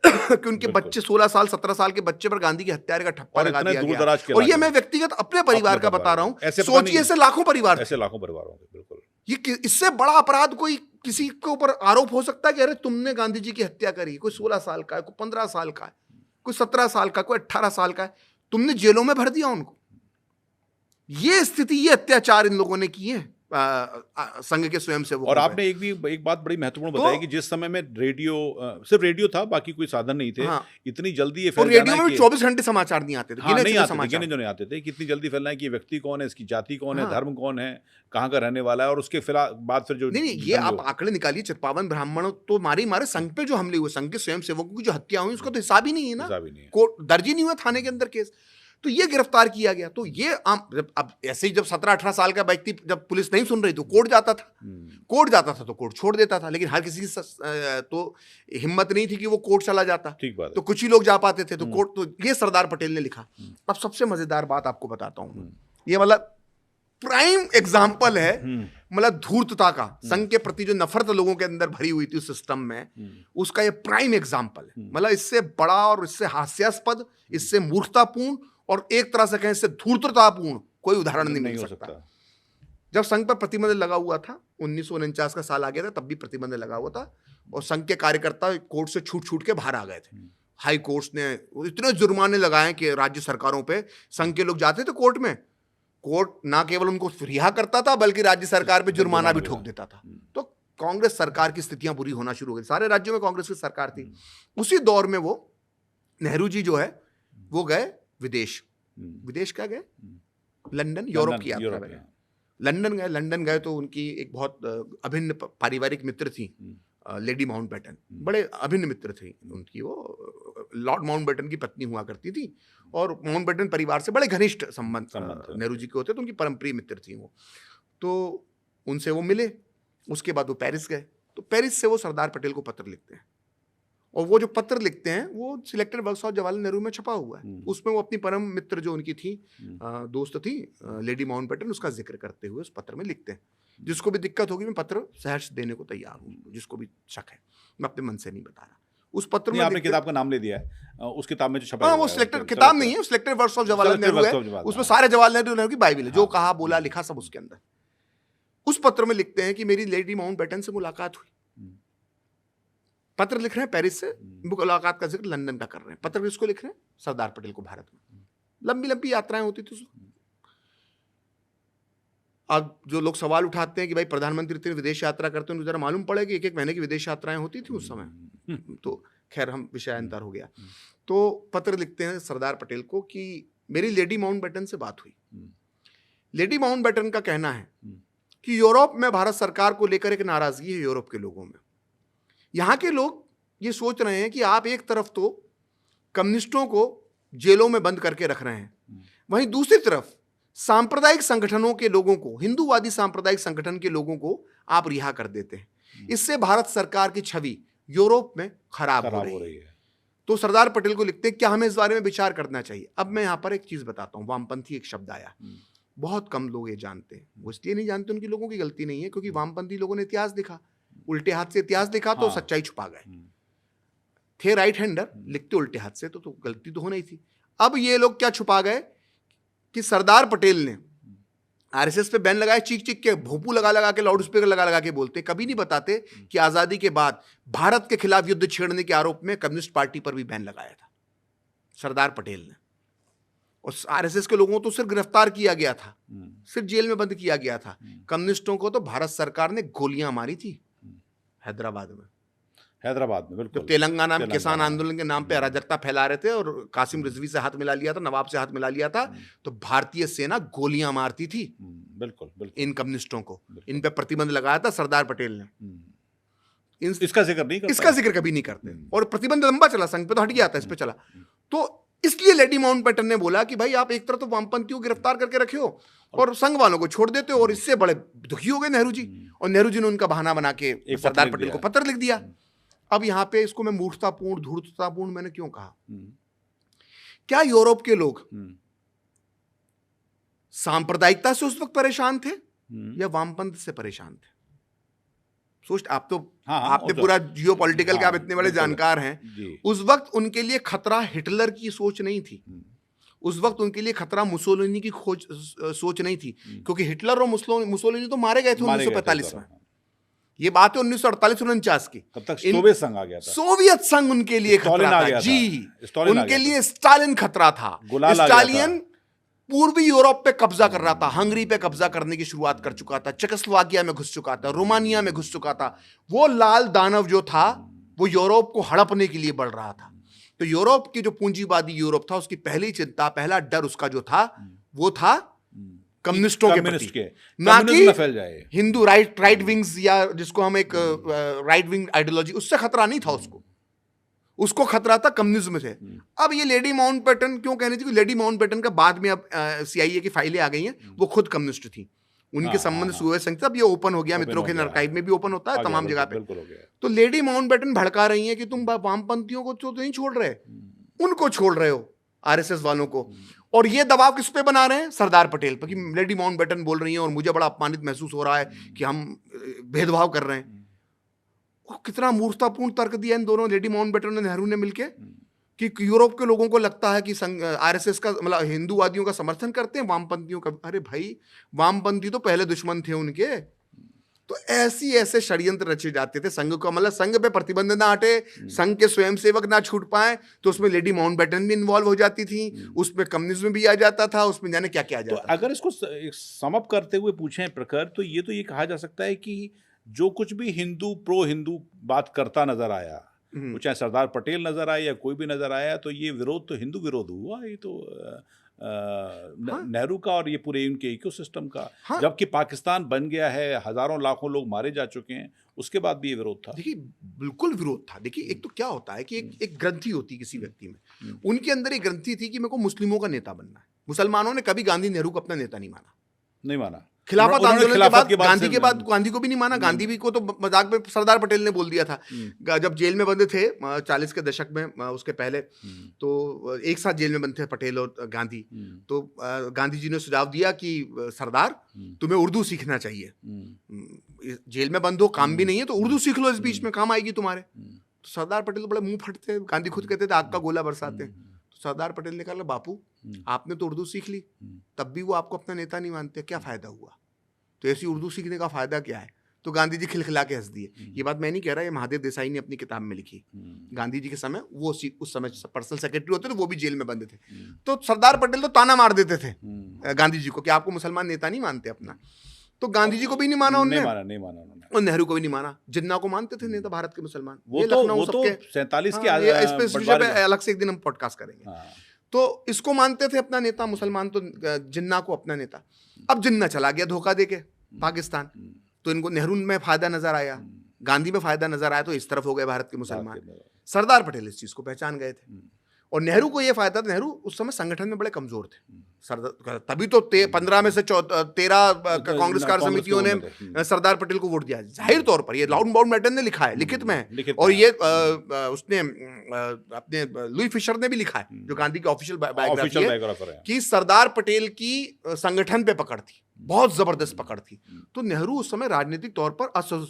कि उनके बच्चे 16 साल 17 साल के बच्चे पर गांधी की हत्या का ठप्पा लगा दिया गया। और ये मैं व्यक्तिगत अपने परिवार का बता रहा हूं। सोचिए, ऐसे लाखों परिवार, ऐसे लाखों परिवार होंगे। बिल्कुल, ये इससे बड़ा अपराध कोई किसी के ऊपर आरोप हो सकता है कि अरे तुमने गांधी जी की हत्या करी? कोई 16 साल का है, कोई 15 साल का है, कोई 17 साल का, कोई 18 साल का है, तुमने जेलों में भर दिया उनको। ये स्थिति, ये अत्याचार इन लोगों ने किए हैं संघ के स्वयंसेवकों। और आपने एक बात बड़ी महत्वपूर्ण बताई कि जिस समय में रेडियो, सिर्फ रेडियो था, बाकी कोई साधन नहीं थे। इतनी जल्दी ये फैल रेडियो में 24 घंटे समाचार नहीं आते थे, गिने जो नहीं आते थे। कितनी जल्दी फैलना है कि व्यक्ति कौन है, इसकी जाति कौन है, धर्म कौन है, कहाँ का रहने वाला है, और उसके बाद फिर जो नहीं, ये आप आंकड़े निकालिए। 54 ब्राह्मणों तो मारे संघ पे जो हमले हुए, संघ के स्वयंसेवकों की जो हत्या हुई, उसका तो हिसाब ही नहीं है ना, दर्ज ही नहीं हुआ थाने के अंदर केस। तो ये गिरफ्तार किया गया। तो ये अब ऐसे ही जब 17-18 साल का व्यक्ति, जब पुलिस नहीं सुन रही तो कोर्ट जाता था, तो कोर्ट छोड़ देता था। लेकिन हर किसी की तो हिम्मत नहीं थी कि वो कोर्ट चला जाता। ठीक बात है। तो कुछ ही लोग जा पाते थे, तो कोर्ट, तो ये सरदार पटेल ने लिखा। अब सबसे मजेदार बात आपको बताता हूं, ये मतलब प्राइम एग्जाम्पल है, मतलब धूर्तता का, संघ के प्रति जो नफरत लोगों के अंदर भरी हुई थी उस सिस्टम में, उसका ये प्राइम एग्जाम्पल है। मतलब इससे बड़ा और इससे हास्यास्पद, इससे मूर्खतापूर्ण और एक तरह से कहें इससे धूर्ततापूर्ण कोई उदाहरण नहीं मिल सकता। जब संघ पर प्रतिबंध लगा हुआ था, 1949 का साल आ गया था, तब भी प्रतिबंध लगा हुआ था, और संघ के कार्यकर्ता कोर्ट से छूट के बाहर आ गए थे। हाई कोर्ट ने इतने जुर्माने लगाए कि राज्य सरकारों पे, संघ के लोग जाते थे कोर्ट में, कोर्ट ना केवल उनको रिहा करता था बल्कि राज्य सरकार पे जुर्माना भी ठोक देता था। तो कांग्रेस सरकार की स्थितियां बुरी होना शुरू हो गई। सारे राज्यों में कांग्रेस की सरकार थी। उसी दौर में वो नेहरू जी जो है वो गए विदेश क्या गए, लंदन, यूरोप की यात्रा में गए। लंदन गए तो उनकी एक बहुत अभिन्न पारिवारिक मित्र थी, लेडी माउंटबेटन। बड़े अभिन्न मित्र थे उनकी, वो लॉर्ड माउंटबेटन की पत्नी हुआ करती थी, और माउंटबेटन परिवार से बड़े घनिष्ठ संबंध नेहरू जी के होते, तो उनकी परमप्रिय मित्र थी वो। तो उनसे वो मिले, उसके बाद वो पेरिस गए। तो पेरिस से वो सरदार पटेल को पत्र लिखते हैं, और वो जो पत्र लिखते हैं वो selected works of Jawaharlal Nehru में छपा हुआ है। उसमें वो अपनी परम मित्र जो उनकी थी, दोस्त थी, लेडी माउंटबेटन, उसका जिक्र करते हुए उस पत्र में लिखते हैं। जिसको भी दिक्कत होगी मैं पत्र सहर्ष देने को तैयार हूँ, जिसको भी शक है, मैं अपने मन से नहीं बता रहा। उस पत्र में आपने किताब का नाम ले दिया है, उस किताब में जो छपा हाँ, वो सिलेक्टेड किताब नहीं है, selected works of Jawaharlal Nehru है, उसमें सारे जवाहरलाल नेहरू की बाइबिल है, जो कहा बोला लिखा सब उसके अंदर। उस पत्र में लिखते हैं कि मेरी लेडी माउंटबेटन से मुलाकात हुई। पत्र लिख रहे हैं पेरिस से, मुलाकात का जिक्र लंदन का कर रहे हैं। पत्र किसको लिख रहे हैं? सरदार पटेल को, भारत में लंबी लंबी यात्राएं होती थी। अब जो लोग सवाल उठाते हैं कि भाई प्रधानमंत्री इतनी विदेश यात्रा करते हैं, उनको जरा मालूम पड़े कि एक एक महीने की विदेश यात्राएं होती थी उस समय। तो खैर हम विषयांतर हो गया। तो पत्र लिखते हैं सरदार पटेल को कि मेरी लेडी माउंटबेटन से बात हुई। लेडी माउंटबेटन का कहना है कि यूरोप में भारत सरकार को लेकर एक नाराजगी है यूरोप के लोगों में। यहाँ के लोग ये सोच रहे हैं कि आप एक तरफ तो कम्युनिस्टों को जेलों में बंद करके रख रहे हैं, वहीं दूसरी तरफ सांप्रदायिक संगठनों के लोगों को, हिंदूवादी सांप्रदायिक संगठन के लोगों को आप रिहा कर देते हैं। इससे भारत सरकार की छवि यूरोप में खराब हो रही है। तो सरदार पटेल को लिखते हैं क्या हमें इस बारे में विचार करना चाहिए। अब मैं यहाँ पर एक चीज बताता हूँ, वामपंथी एक शब्द आया, बहुत कम लोग ये जानते हैं। वो इसलिए नहीं जानते, उनकी लोगों की गलती नहीं है, क्योंकि वामपंथी लोगों ने इतिहास लिखा, उल्टे हाथ से इतिहास लिखा तो सच्चाई छुपा गए। थे राइट हैंडर, लिखते उल्टे हाथ से तो गलती तो होनी ही थी। अब ये लोग क्या छुपा गए कि सरदार पटेल ने आरएसएस पे बैन लगाया, चीख चीख के, भोंपू लगा लगा के, लाउड स्पीकर लगा लगा के बोलते, कभी नहीं बताते कि आजादी के बाद भारत के खिलाफ युद्ध छेड़ने के आरोप में कम्युनिस्ट पार्टी पर भी बैन लगाया था सरदार पटेल ने। और आरएसएस के लोगों को तो सिर्फ गिरफ्तार किया गया था, सिर्फ जेल में बंद किया गया था। कम्युनिस्टों को तो भारत सरकार ने गोलियां मारी थी हैदराबाद में, बिल्कुल। जब तेलंगाना में किसान आंदोलन के नाम पे अराजकता फैला रहे थे और कासिम रिजवी से हाथ मिला लिया था, नवाब से हाथ मिला लिया था, तो भारतीय सेना गोलियां मारती थी बिल्कुल इन कम्युनिस्टों को। इन पे प्रतिबंध लगाया था सरदार पटेल ने। इसका जिक्र नहीं करते, इसका जिक्र कभी नहीं करते, और प्रतिबंध लंबा चला, संघ पे तो हट गया था, इस पे चला। तो इसलिए लेडी माउंटबेटन ने बोला कि भाई आप एक तरफ तो वामपंथियों को गिरफ्तार करके रखे हो और संघ वालों को छोड़ देते हो, और इससे बड़े दुखी हो गए नेहरू जी। और नेहरू जी ने उनका बहाना बना के सरदार पटेल को पत्र लिख दिया। अब यहां पे इसको मैं मूर्खतापूर्ण, धूर्ततापूर्ण मैंने क्यों कहा? क्या यूरोप के लोग सांप्रदायिकता से उस वक्त परेशान थे या वामपंथ से परेशान थे? सोच, आप तो आपने पूरा जियोपॉलिटिकल के आप इतने बड़े जानकार हैं। उस वक्त उनके लिए खतरा हिटलर की सोच नहीं थी, उस वक्त उनके लिए खतरा मुसोलिनी की सोच नहीं थी, क्योंकि हिटलर और मुसोलिनी तो मारे गए थे 1945 में। ये बात है 1948-49 की। तब तक सोवियत संघ आ गया था। सोवियत संघ उनके लिए खतरा था जी, उनके लिए स्टालिन खतरा था। स्टालिन पूर्वी यूरोप पे कब्जा कर रहा था, हंगरी पे कब्जा करने की शुरुआत कर चुका था, चेकोस्लोवाकिया में घुस चुका था, रोमानिया में घुस चुका था। वो लाल दानव जो था वो यूरोप को हड़पने के लिए बढ़ रहा था। तो यूरोप की जो पूंजीवादी यूरोप था, उसकी पहली चिंता, पहला डर उसका जो था वो था कम्युनिस्टों के प्रति, ना कि फैल जाए हिंदू राइट विंग्स, या जिसको हम एक राइट विंग आइडियोलॉजी, उससे खतरा नहीं था उसको खतरा था कम्युनिज्म से। अब ये लेडी माउंटबेटन क्यों कहनी थी? लेडी माउंटबेटन का बाद में अब CIA की फाइलें आ गई हैं, वो खुद कम्युनिस्ट थी, उनके संबंध सोवियत संघ से। अब ये ओपन हो गया, मित्रों के आर्काइव में भी ओपन होता है तमाम जगह पे। तो लेडी माउंटबेटन भड़का रही है कि तुम वामपंथियों को तो नहीं छोड़ रहे, उनको छोड़ रहे हो, आरएसएस वालों को। और ये दबाव किस पे बना रहे हैं? सरदार पटेल पर, कि लेडी माउंटबेटन बोल रही है और मुझे बड़ा अपमानित महसूस हो रहा है कि हम भेदभाव कर रहे हैं। कितना मूर्खतापूर्ण तर्क दिया इन दोनों, लेडी माउंटबेटन ने, नेहरू ने मिलके, कि यूरोप के लोगों को लगता है कि आरएसएस का, मतलब हिंदूवादियों का समर्थन करते हैं, वामपंथियों का। अरे भाई, वामपंथी तो पहले दुश्मन थे उनके। तो ऐसे षड्यंत्र रचे जाते थे संघ को, मतलब संघ पे प्रतिबंध ना हटे, संघ के स्वयंसेवक ना छूट पाए, तो उसमें लेडी माउंटबेटन भी इन्वॉल्व हो जाती थी, उसमें कम्युनिज्म भी आ जाता था, उसमें जाने क्या क्या आ जाता। तो अगर इसको सम अप करते हुए पूछें प्रखर, तो ये कहा जा सकता है कि जो कुछ भी हिंदू प्रो हिंदू बात करता नजर आया, वो चाहे सरदार पटेल नजर आए या कोई भी नजर आया, तो ये विरोध तो हिंदू विरोध हुआ। ये तो नेहरू का और ये पूरे इनके इकोसिस्टम का। जबकि पाकिस्तान बन गया है, हजारों लाखों लोग मारे जा चुके हैं, उसके बाद भी ये विरोध था। देखिए, बिल्कुल विरोध था। देखिए, एक तो क्या होता है कि एक ग्रंथि होती है किसी व्यक्ति में, उनके अंदर एक ग्रंथि थी कि मेरे को मुस्लिमों का नेता बनना है। मुसलमानों ने कभी गांधी नेहरू को अपना नेता नहीं माना, नहीं माना। खिलाफत उन्होंने आंदोलन के खिलाफत बाद के बाद गांधी से- के बाद गांधी को भी नहीं माना। गांधी भी को तो मजाक में सरदार पटेल ने बोल दिया था जब जेल में बंदे थे 40 के दशक में, उसके पहले तो एक साथ जेल में बंद थे पटेल और गांधी। तो गांधी जी ने सुझाव दिया कि सरदार तुम्हें उर्दू सीखना चाहिए, जेल में बंद हो, काम भी नहीं है, तो उर्दू सीख लो, इस बीच में काम आएगी तुम्हारे। तो सरदार पटेल तो बड़े मुंह फटते, गांधी खुद कहते थे आग का गोला बरसाते। तो सरदार पटेल ने कहा बापू आपने तो उर्दू सीख ली, तब भी वो आपको अपना नेता नहीं मानते, क्या फायदा हुआ? तो ऐसी उर्दू सीखने का फायदा क्या है? तो गांधी जी खिलखिला के हंस दिए। ये बात मैं नहीं कह रहा, ये महादेव देसाई ने अपनी किताब में लिखी। गांधी जी के समय वो उस समय पर्सनल सेक्रेटरी होते थे, वो भी जेल में बंद थे। तो सरदार पटेल तो ताना मार देते थे गांधी जी को कि आपको मुसलमान नेता नहीं मानते अपना। तो गांधी जी को भी नहीं माना उन्होंने, नहीं माना उन्होंने, और नेहरू को भी नहीं माना। जिन्ना को मानते थे नेता भारत के मुसलमान, वो ये तो लखनऊ सबके 47 के इस पे इस विषय पे अलग से एक दिन हम पॉडकास्ट करेंगे। तो इसको मानते थे अपना नेता मुसलमान, तो जिन्ना को अपना नेता। अब जिन्ना चला गया धोखा देके पाकिस्तान, तो इनको नेहरू में फायदा नजर आया, गांधी में फायदा नजर आया, तो इस तरफ हो गए भारत के मुसलमान। सरदार पटेल इस चीज को पहचान गए थे, और नेहरू को ये फायदा था, नेहरू उस समय संगठन में बड़े कमजोर थे। तभी तो 15 में से 13 कांग्रेस कार्य समितियों ने सरदार पटेल को वोट दिया। जाहिर तौर पर ये लाउड माउंट बैटन ने लिखा है, लिखित में है, और ये उसने अपने लुई फिशर ने भी लिखा है, जो गांधी की ऑफिशियल बायोग्राफी है, कि सरदार पटेल की संगठन पे पकड़ थी, बहुत जबरदस्त पकड़ थी। तो नेहरू उस समय राजनीतिक तौर पर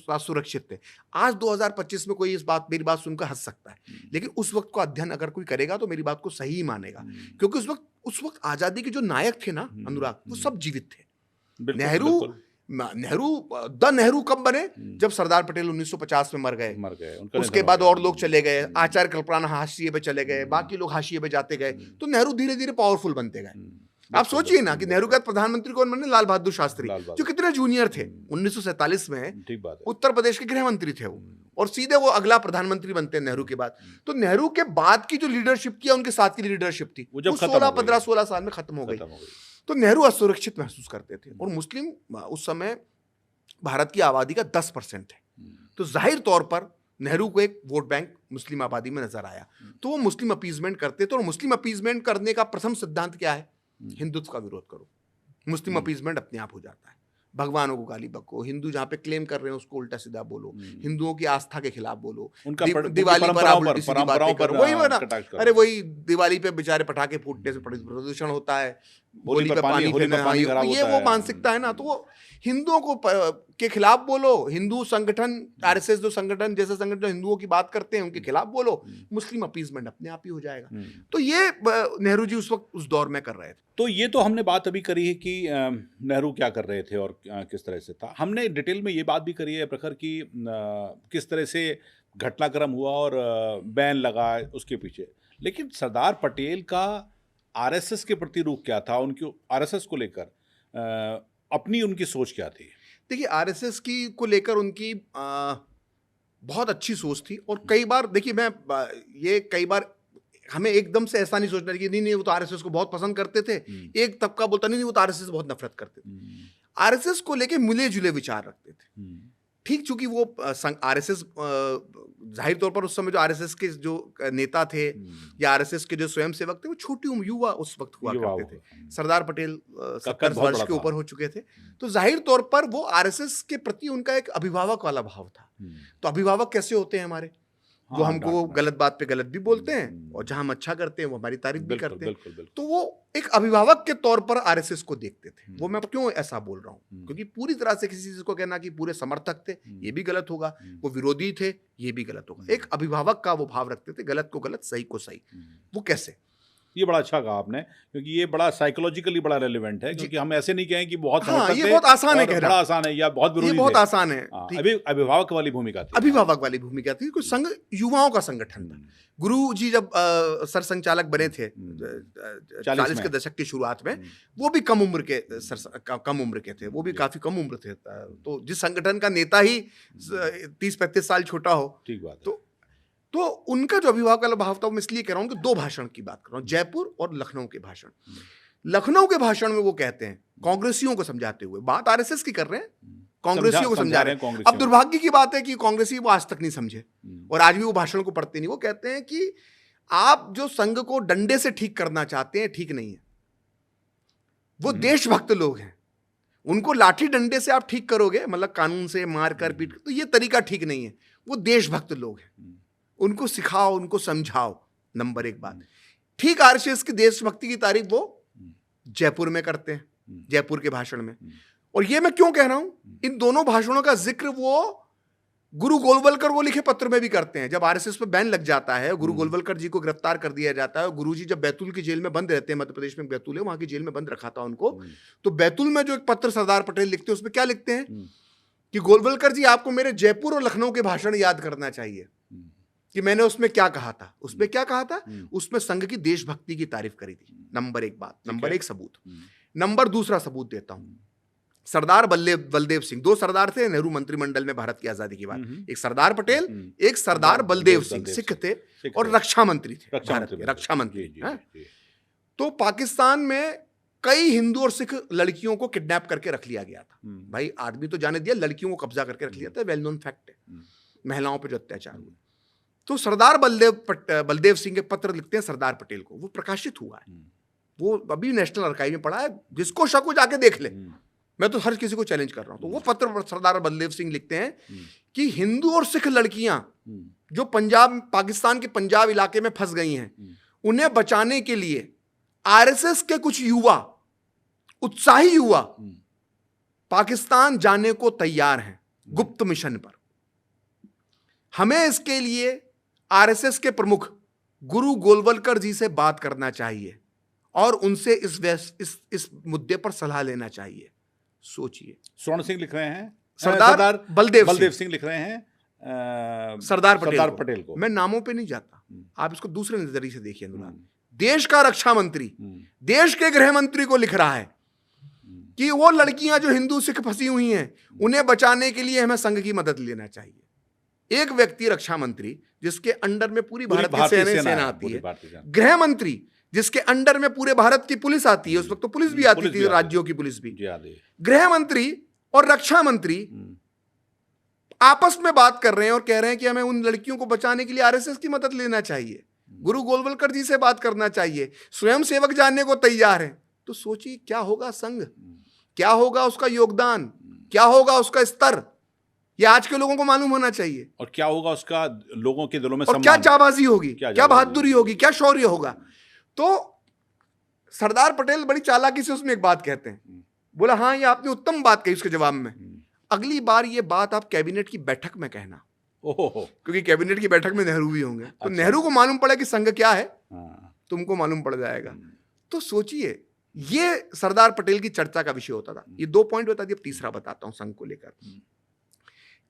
असुरक्षित थे। आज 2025 में कोई इस बात मेरी बात सुनकर हंस सकता है, लेकिन उस वक्त को अध्ययन अगर कोई करेगा तो मेरी बात को सही मानेगा, क्योंकि उस वक्त आजादी के जो नायक थे ना अनुराग, वो सब जीवित थे। नेहरू कब बने? जब सरदार पटेल 1950 में मर गए। उसके बाद और लोग चले गए, आचार्य कल्पना हाशिए पे चले गए, बाकी लोग हाशिए पे जाते गए, तो नेहरू धीरे धीरे पावरफुल बनते गए। आप सोचिए ना कि नेहरू का प्रधानमंत्री कौन बने? लाल बहादुर शास्त्री, जो कितने जूनियर थे। 1947 में उत्तर प्रदेश के गृह मंत्री थे वो, और सीधे वो अगला प्रधानमंत्री बनते हैं नेहरू के बाद। तो नेहरू के बाद की जो लीडरशिप थी, उनके साथ की लीडरशिप थी, वो 16 साल में खत्म हो गई। तो नेहरू असुरक्षित महसूस करते थे, और मुस्लिम उस समय भारत की आबादी का 10% है। तो जाहिर तौर पर नेहरू को एक वोट बैंक मुस्लिम आबादी में नजर आया, तो वो मुस्लिम अपीजमेंट करते थे। और मुस्लिम अपीजमेंट करने का प्रथम सिद्धांत क्या है? हिंदुत्व का विरोध करो। मुस्लिम अपीजमेंट अपने आप हो जाता है। भगवानों को गाली बको, हिंदू जहाँ पे क्लेम कर रहे हैं उसको उल्टा सीधा बोलो, हिंदुओं की आस्था के खिलाफ बोलो, दिवाली पर आप उल्टी सीधी बातें करो। वही ना, अरे वही दिवाली पे बेचारे पटाखे फूटने से प्रदूषण होता है, होली पे पानी फेंकना, ये वो मानसिकता है ना। तो वो हिंदुओं को के खिलाफ बोलो, हिंदू संगठन आरएसएस जो संगठन जैसे संगठन हिंदुओं की बात करते हैं उनके खिलाफ बोलो, मुस्लिम अपीजमेंट अपने आप ही हो जाएगा। तो ये नेहरू जी उस वक्त उस दौर में कर रहे थे। तो ये तो हमने बात अभी करी है कि नेहरू क्या कर रहे थे और किस तरह से था। हमने डिटेल में ये बात भी करी है प्रखर की किस तरह से घटनाक्रम हुआ और बैन लगा उसके पीछे। लेकिन सरदार पटेल का आरएसएस के प्रति रुख क्या था, उनकी आरएसएस को लेकर अपनी उनकी सोच क्या थी? देखिए, आरएसएस की को लेकर उनकी बहुत अच्छी सोच थी। और कई बार देखिए, मैं ये कई बार हमें एकदम से ऐसा नहीं सोचना कि नहीं वो तो आरएसएस को बहुत पसंद करते थे। एक तबका बोलता नहीं वो तो आरएसएस से बहुत नफरत करते थे। आरएसएस को लेके मिले जुले विचार रखते थे। ठीक, चूंकि वो आरएसएस जाहिर तौर पर उस समय जो आरएसएस के जो नेता थे या आरएसएस के जो स्वयंसेवक थे वो छोटी उम्र युवा उस वक्त हुआ करते थे। सरदार पटेल 70 वर्ष के ऊपर हो चुके थे। तो जाहिर तौर पर वो आरएसएस के प्रति उनका एक अभिभावक वाला भाव था। तो अभिभावक कैसे होते हैं हमारे? वो हमको गलत बात पे गलत भी बोलते हैं, और जहां हम अच्छा करते हैं वो हमारी तारीफ भी करते हैं। तो वो एक अभिभावक के तौर पर आरएसएस को देखते थे। वो मैं क्यों ऐसा बोल रहा हूँ, क्योंकि पूरी तरह से किसी चीज को कहना कि पूरे समर्थक थे ये भी गलत होगा, वो विरोधी थे ये भी गलत होगा। एक अभिभावक का वो भाव रखते थे, गलत को गलत, सही को सही। वो कैसे? ये बड़ा अच्छा कहा आपने, क्योंकि ये बड़ा साइकोलॉजिकली बड़ा रेलेवेंट है, क्योंकि हम ऐसे नहीं कहें कि बहुत ये बहुत आसान है, बड़ा आसान है या बहुत विरोधी, ये बहुत आसान है। अभी अभिभावक वाली भूमिका थी, अभिभावक वाली भूमिका थी। कोई संघ युवाओं का संगठन था। गुरु जी जब सर संचालक बने थे 40 के दशक की शुरुआत में, वो भी कम उम्र के थे, वो भी काफी कम उम्र थे। तो जिस संगठन का नेता ही 30-35 साल छोटा हो, ठीक बात। तो उनका जो अभिभावक वाला भाव था, मैं इसलिए कह रहा हूँ कि 2 भाषण की बात कर रहा हूँ, जयपुर और लखनऊ के भाषण। लखनऊ के भाषण में वो कहते हैं, कांग्रेसियों को समझाते हुए, बात आरएसएस की कर रहे हैं, कांग्रेसियों को समझा रहे हैं। अब दुर्भाग्य की बात है कि कांग्रेसी वो आज तक नहीं समझे, और आज भी वो भाषण को पढ़ते नहीं। वो कहते हैं कि आप जो संघ को डंडे से ठीक करना चाहते हैं, ठीक नहीं है। वो देशभक्त लोग हैं, उनको लाठी डंडे से आप ठीक करोगे, मतलब कानून से मार कर पीट, तो ये तरीका ठीक नहीं है। वो देशभक्त लोग हैं, उनको सिखाओ, उनको समझाओ। नंबर एक बात। ठीक आरएसएस की देशभक्ति की तारीफ वो जयपुर में करते हैं, जयपुर के भाषण में। और ये मैं क्यों कह रहा हूं, इन दोनों भाषणों का जिक्र वो गुरु गोलवलकर को लिखे पत्र में भी करते हैं। जब आरएसएस पे बैन लग जाता है, गुरु गोलवलकर जी को गिरफ्तार कर दिया जाता है, गुरु जी जब बैतूल की जेल में बंद रहते हैं, मध्य प्रदेश में बैतूल है, वहां की जेल में बंद रखा था उनको, तो बैतूल में जो एक पत्र सरदार पटेल लिखते हैं, उसमें क्या लिखते हैं कि गोलवलकर जी, आपको मेरे जयपुर और लखनऊ के भाषण याद करना चाहिए कि मैंने उसमें क्या कहा था। उसमें क्या कहा था? उसमें संघ की देशभक्ति की तारीफ करी थी। नंबर एक बात, नंबर एक सबूत। नंबर दूसरा सबूत देता हूं, सरदार बलदेव सिंह, दो सरदार थे नेहरू मंत्रिमंडल में भारत की आजादी के बाद, एक सरदार पटेल, एक सरदार बलदेव सिंह, सिख थे और रक्षा मंत्री थे, रक्षा मंत्री। तो पाकिस्तान में कई हिंदू और सिख लड़कियों को किडनैप करके रख लिया गया था। भाई आदमी तो जाने दिया, लड़कियों को कब्जा करके रख लिया था, वेल नोन फैक्ट है, महिलाओं पर जो अत्याचार हुए। तो सरदार बलदेव सिंह के पत्र लिखते हैं सरदार पटेल को, वो प्रकाशित हुआ है, वो अभी नेशनल आर्काइव में पड़ा है, जिसको शक हो जाके देख ले, मैं तो हर किसी को चैलेंज कर रहा हूं। तो वो पत्र सरदार बलदेव सिंह लिखते हैं कि हिंदू और सिख लड़कियां जो पाकिस्तान के पंजाब इलाके में फंस गई हैं, उन्हें बचाने के लिए आरएसएस के कुछ युवा, उत्साही युवा पाकिस्तान जाने को तैयार हैं गुप्त मिशन पर। हमें इसके लिए आरएसएस के प्रमुख गुरु गोलवलकर जी से बात करना चाहिए और उनसे इस मुद्दे पर सलाह लेना चाहिए। सोचिए, स्वर्ण सिंह लिख रहे हैं, सरदार बलदेव सिंह लिख रहे हैं सरदार पटेल को। मैं नामों पे नहीं जाता, आप इसको दूसरे नजरिए से देखिए। अनुराग, देश का रक्षा मंत्री देश के गृह मंत्री को लिख रहा है कि वो लड़कियां जो हिंदू सिख फंसी हुई हैं, उन्हें बचाने के लिए हमें संघ की मदद लेना चाहिए। एक व्यक्ति रक्षा मंत्री जिसके अंडर में पूरी भारत की सेना आती है, गृह मंत्री जिसके अंडर में पूरे भारत की पुलिस आती है, उस वक्त तो पुलिस भी आती थी, राज्यों की पुलिस भी, गृह मंत्री और रक्षा मंत्री आपस में बात कर रहे हैं और कह रहे हैं कि हमें उन लड़कियों को बचाने के लिए आरएसएस की मदद लेना चाहिए, गुरु गोलवलकर जी से बात करना चाहिए, स्वयं सेवक जानने को तैयार है। तो सोचिए क्या होगा संघ, क्या होगा उसका योगदान, क्या होगा उसका स्तर, ये आज के लोगों को मालूम होना चाहिए। और क्या होगा उसका लोगों के दिलों में और क्या चाबाजी होगी, क्या बहादुरी होगी, क्या शौर्य होगा। तो सरदार पटेल बड़ी चालाकी से उसमें एक बात कहते हैं, बोला हाँ ये आपने उत्तम बात कही उसके जवाब में, अगली बार ये बात आप कैबिनेट की बैठक में कहना, क्योंकि कैबिनेट की बैठक में नेहरू भी होंगे। तो नेहरू को मालूम पड़ा कि संघ क्या है, तुमको मालूम पड़ जाएगा। तो सोचिए, ये सरदार पटेल की चर्चा का विषय होता था। ये 2 पॉइंट बता दिए, अब तीसरा बताता हूं संघ को लेकर।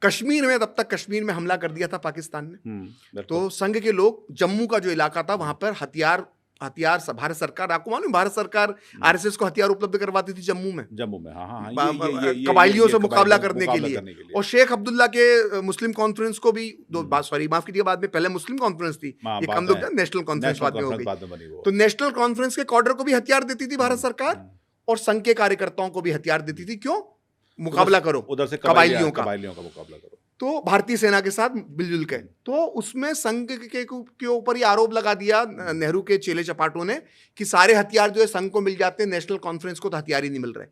कश्मीर में, तब तक कश्मीर में हमला कर दिया था पाकिस्तान ने, तो संघ के लोग जम्मू का जो इलाका था वहां पर हथियार भारत सरकार, आपको मालूम भारत सरकार आरएसएस को हथियार उपलब्ध करवाती थी जम्मू में, कबाइलियों से मुकाबला करने के लिए। और शेख अब्दुल्ला के मुस्लिम कॉन्फ्रेंस को भी माफ कीजिए, बाद में पहले मुस्लिम कॉन्फ्रेंस थी, ये कम लोग नेशनल कॉन्फ्रेंस बाद में हो गई। तो नेशनल कॉन्फ्रेंस के कॉर्डर को भी हथियार देती थी भारत सरकार, और संघ के कार्यकर्ताओं को भी हथियार देती थी। क्यों? मुकाबला करो उधर से कबाइलियों का मुकाबला करो। तो भारतीय सेना के साथ मिलजुल के, तो उसमें संघ के ऊपर ये आरोप लगा दिया नेहरू के चेले चपाटों ने कि सारे हथियार जो है संघ को मिल जाते हैं, नेशनल कॉन्फ्रेंस को तो हथियार ही नहीं मिल रहे।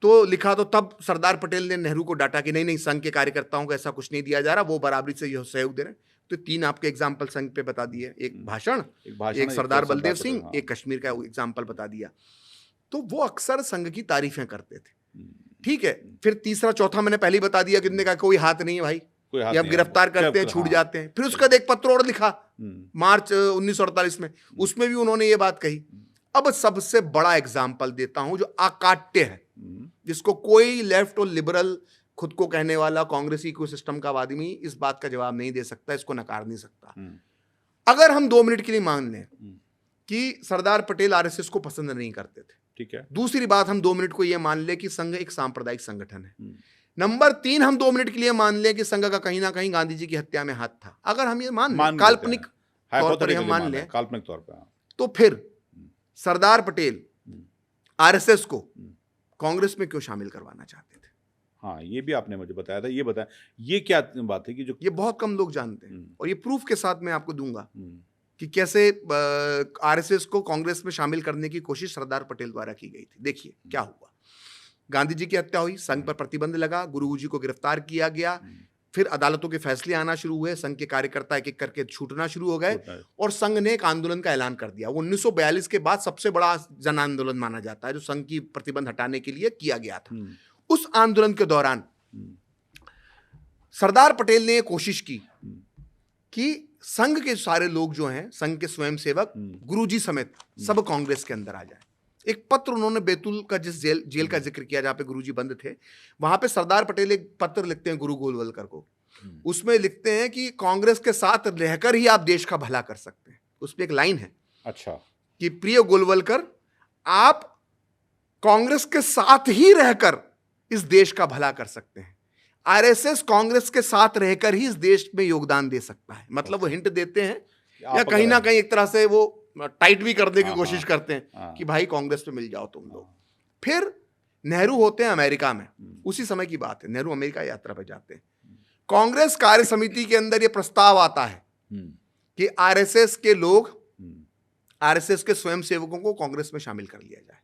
तो लिखा, तो तब सरदार पटेल ने नेहरू को डांटा कि नहीं नहीं, संघ के कार्यकर्ताओं को ऐसा कुछ नहीं दिया जा रहा, वो बराबरी से सहयोग दे रहे हैं। तो 3 आपके एग्जाम्पल संघ पे बता दिए, एक भाषण, एक सरदार बलदेव सिंह, एक कश्मीर का एग्जाम्पल बता दिया। तो वो अक्सर संघ की तारीफें करते थे। ठीक है, फिर तीसरा चौथा मैंने पहले ही बता दिया कि इनने कहा कोई हाथ नहीं है भाई, ये हम गिरफ्तार करते हैं, छूट जाते हैं। फिर उसका एक पत्र और लिखा मार्च 1948 में, उसमें भी उन्होंने ये बात कही। अब सबसे बड़ा एग्जाम्पल देता हूं जो अकाट्य है, जिसको कोई लेफ्ट और लिबरल खुद को कहने वाला कांग्रेसी इकोसिस्टम का आदमी इस बात का जवाब नहीं दे सकता, इसको नकार नहीं सकता। अगर हम 2 मिनट के लिए मान लें कि सरदार पटेल आरएसएस को पसंद नहीं करते थे, ठीक है, दूसरी बात हम 2 मिनट को यह मान ले कि संघ एक सांप्रदायिक संगठन है। नंबर 3, हम 2 मिनट के लिए मान ले कि संघ का कहीं ना कहीं गांधी जी की हत्या में हाथ था। अगर हम ये मान काल्पनिक तौर पर हम मान लें, काल्पनिक तौर पर, तो फिर सरदार पटेल आरएसएस को कांग्रेस में क्यों शामिल करवाना चाहते थे? हाँ, ये भी आपने मुझे बताया था। ये बताया, ये क्या बात है कि जो ये बहुत कम लोग जानते हैं, और ये प्रूफ के साथ मैं आपको दूंगा कि कैसे आरएसएस को कांग्रेस में शामिल करने की कोशिश सरदार पटेल द्वारा की गई थी। देखिए क्या हुआ। गांधी जी की हत्या हुई, संघ पर प्रतिबंध लगा, गुरु जी को गिरफ्तार किया गया, फिर अदालतों के फैसले आना शुरू हुए, संघ के कार्यकर्ता एक एक करके छूटना शुरू हो गए और संघ ने एक आंदोलन का ऐलान कर दिया। वो 1942 के बाद सबसे बड़ा जन आंदोलन माना जाता है जो संघ की प्रतिबंध हटाने के लिए किया गया था। उस आंदोलन के दौरान सरदार पटेल ने कोशिश की कि संघ के सारे लोग जो हैं, संघ के स्वयंसेवक, गुरुजी समेत सब कांग्रेस के अंदर आ जाए। एक पत्र उन्होंने बैतूल का, जिस जेल का जिक्र किया जहां पे गुरुजी बंद थे, वहां पे सरदार पटेल एक पत्र लिखते हैं गुरु गोलवलकर को। उसमें लिखते हैं कि कांग्रेस के साथ रहकर ही आप देश का भला कर सकते हैं। उसमें एक लाइन है, अच्छा, कि प्रिय गोलवलकर, आप कांग्रेस के साथ ही रहकर इस देश का भला कर सकते हैं। आरएसएस कांग्रेस के साथ रहकर ही इस देश में योगदान दे सकता है। मतलब वो हिंट देते हैं या कहीं ना कहीं एक तरह से वो टाइट भी करने की कोशिश करते हैं कि भाई कांग्रेस पे मिल जाओ तुम लोग। फिर नेहरू होते हैं अमेरिका में, उसी समय की बात है, नेहरू अमेरिका यात्रा पे जाते हैं। कांग्रेस कार्य समिति के अंदर ये प्रस्ताव आता है कि आरएसएस के लोग, आरएसएस के स्वयंसेवकों को कांग्रेस में शामिल कर लिया जाए।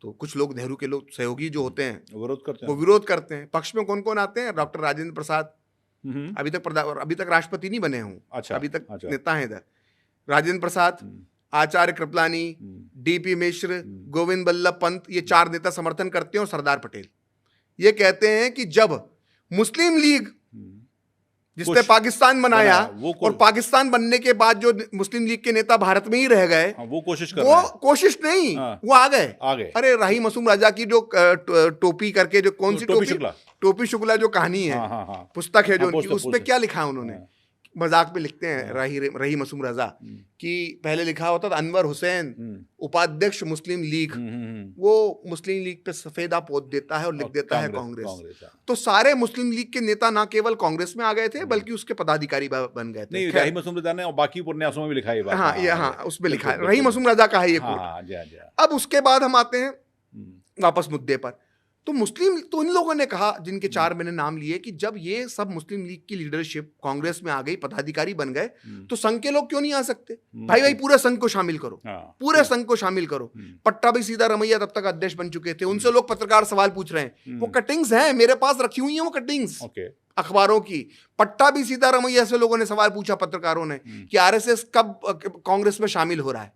तो कुछ लोग, नेहरू के लोग सहयोगी जो होते हैं, वो विरोध करते हैं। पक्ष में कौन कौन आते हैं? डॉक्टर राजेंद्र प्रसाद, अभी तक राष्ट्रपति नहीं बने हूं, अभी तक नेता हैं इधर। राजेंद्र प्रसाद, आचार्य कृपलानी, डीपी मिश्र, गोविंद बल्लभ पंत, ये 4 नेता समर्थन करते हैं। और सरदार पटेल ये कहते हैं कि जब मुस्लिम लीग, जिसने पाकिस्तान बनाया, और पाकिस्तान बनने के बाद जो मुस्लिम लीग के नेता भारत में ही रह गए, वो कोशिश नहीं, वो आ गए। अरे रही मसूम राजा की जो टोपी करके, जो कौन सी टोपी शुक्ला जो कहानी है, पुस्तक है जो उनकी, उसमें क्या लिखा है उन्होंने, मजाक में लिखते हैं रही मसूम रजा कि पहले लिखा होता था अनवर हुसैन उपाध्यक्ष मुस्लिम लीग, वो मुस्लिम लीग पे सफेदा पोत देता है और लिख देता है कांग्रेस। तो सारे मुस्लिम लीग के नेता ना केवल कांग्रेस में आ गए थे बल्कि उसके पदाधिकारी बन गए थे। नहीं, रही मसूम रजा ने और बाकी उपन्यासों में भी लिखा है। हाँ, उसमें लिखा है, रही मसूम रजा का है ये कोट। अब उसके बाद हम आते हैं वापस मुद्दे पर। तो इन लोगों ने कहा, जिनके 4 मैंने नाम लिए, कि जब ये सब मुस्लिम लीग की लीडरशिप कांग्रेस में आ गई, पदाधिकारी बन गए, तो संघ के लोग क्यों नहीं आ सकते? भाई पूरे संघ को शामिल करो, पूरे संघ को शामिल करो। पट्टाभी सीतारमैया तब तक अध्यक्ष बन चुके थे, उनसे लोग पत्रकार सवाल पूछ रहे हैं, वो कटिंग्स हैं मेरे पास रखी हुई हैं, वो कटिंग्स अखबारों की। पट्टाभी सीतारमैया से लोगों ने सवाल पूछा, पत्रकारों ने, कि आरएसएस कब कांग्रेस में शामिल हो रहा है।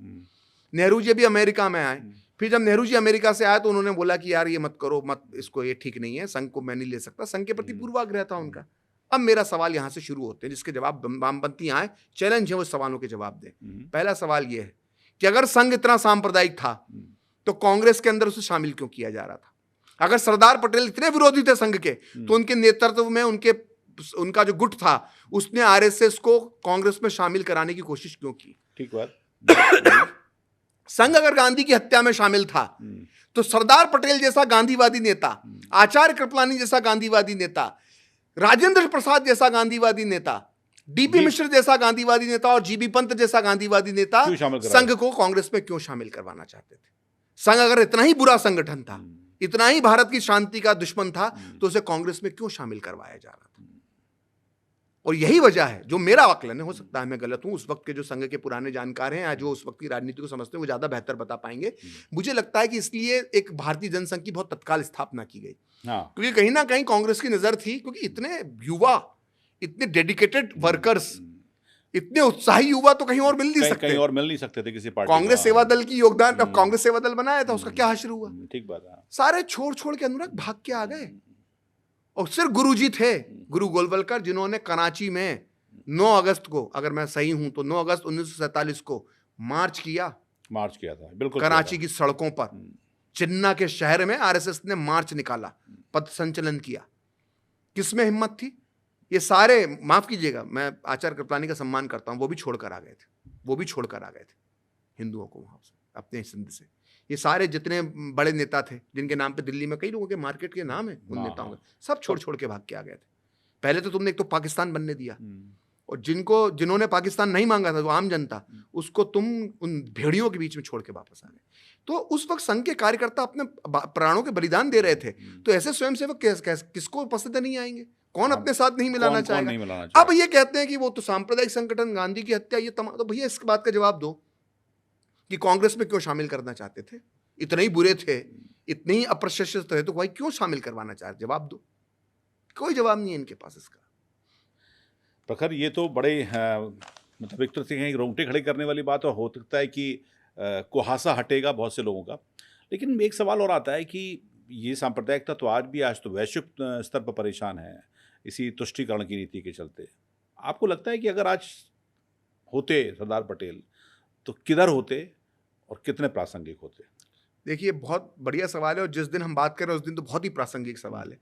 नेहरू जी भी अमेरिका में आए, फिर जब नेहरू जी अमेरिका से आए तो उन्होंने बोला कि यार ये मत करो, मत, इसको, ये ठीक नहीं है, संघ को मैं नहीं ले सकता। संघ के प्रति पूर्वाग्रह था उनका। अब मेरा सवाल यहां से शुरू होते हैं, जिसके जवाब वामपंथी आए, चैलेंज है वो सवालों के जवाब दें। पहला सवाल ये है कि अगर संघ इतना सांप्रदायिक था तो कांग्रेस के अंदर उसे शामिल क्यों किया जा रहा था? अगर सरदार पटेल इतने विरोधी थे संघ के, तो उनके नेतृत्व में उनका जो गुट था, उसने आरएसएस को कांग्रेस में शामिल कराने की कोशिश क्यों की? ठीक बात। संघ अगर गांधी की हत्या में शामिल था, तो सरदार पटेल जैसा गांधीवादी नेता, आचार्य कृपलानी जैसा गांधीवादी नेता, राजेंद्र प्रसाद जैसा गांधीवादी नेता, डीपी मिश्र जैसा गांधीवादी नेता और जीबी पंत जैसा गांधीवादी नेता संघ को कांग्रेस में क्यों शामिल करवाना चाहते थे? संघ अगर इतना ही बुरा संगठन था, इतना ही भारत की शांति का दुश्मन था, तो उसे कांग्रेस में क्यों शामिल करवाया जा रहा था? और यही वजह है, जो मेरा आकलन है, हो सकता है मैं गलत हूं, उस वक्त के जो संघ के पुराने जानकार हैं या जो उस वक्त की राजनीति को समझते हैं वो ज्यादा बेहतर बता पाएंगे। मुझे लगता है कि इसलिए एक भारतीय जनसंघ की बहुत तत्काल स्थापना की गई, क्योंकि कहीं ना कहीं कांग्रेस की नजर थी, क्योंकि इतने युवा, इतने डेडिकेटेड वर्कर्स, इतने उत्साही युवा तो कहीं और मिल नहीं सकते थे किसी पार्टी। कांग्रेस सेवा दल की योगदान, अब कांग्रेस सेवा दल बनाया था, उसका क्या हश्र हुआ? ठीक बात है। सारे छोड़ के अनुराग भाग के आ गए, और सिर्फ गुरुजी थे, गुरु गोलवलकर, जिन्होंने कराची में 9 अगस्त को, अगर मैं सही हूं तो 9 अगस्त 1947 को मार्च किया था, बिल्कुल, कराची की सड़कों पर, चिन्ना के शहर में आरएसएस ने मार्च निकाला, पथ संचलन किया। किसमें हिम्मत थी? ये सारे, माफ कीजिएगा, मैं आचार्य कृपलानी का सम्मान करता हूं, वो भी छोड़कर आ गए थे हिंदुओं को वहां से, अपने सिंध से। ये सारे जितने बड़े नेता थे, जिनके नाम पे दिल्ली में कई लोगों के मार्केट के नाम है, उन नेताओं के, सब छोड़ के भाग के आ गए थे। पहले तो तुमने एक तो पाकिस्तान बनने दिया, और जिन्होंने पाकिस्तान नहीं मांगा था, वो आम जनता, उसको तुम उन भेड़ियों के बीच में छोड़ के वापस आ गए। तो उस वक्त संघ के कार्यकर्ता अपने प्राणों के बलिदान दे रहे थे, तो ऐसे स्वयंसेवक किसको पसंद नहीं आएंगे? कौन अपने साथ नहीं मिलाना चाहेगा? अब ये कहते हैं कि वो तो सांप्रदायिक संगठन, गांधी की हत्या, ये तमाम, तो भैया इस बात का जवाब दो कि कांग्रेस में क्यों शामिल करना चाहते थे? इतने ही बुरे थे, इतने ही अप्रशस्त है तो भाई क्यों शामिल करवाना चाह रहे? जवाब दो। कोई जवाब नहीं है इनके पास इसका। प्रखर, ये तो बड़े मतलब एक तरह से कहें रोंगटे खड़े करने वाली बात हो सकता है कि कुहासा हटेगा बहुत से लोगों का, लेकिन एक सवाल और आता है कि ये सांप्रदायिकता तो आज तो वैश्विक स्तर पर परेशान है इसी तुष्टीकरण की नीति के चलते। आपको लगता है कि अगर आज होते सरदार पटेल तो किधर होते और कितने प्रासंगिक होते? देखिए, बहुत बढ़िया सवाल है और जिस दिन हम बात कर रहे हैं उस दिन तो बहुत ही प्रासंगिक सवाल है।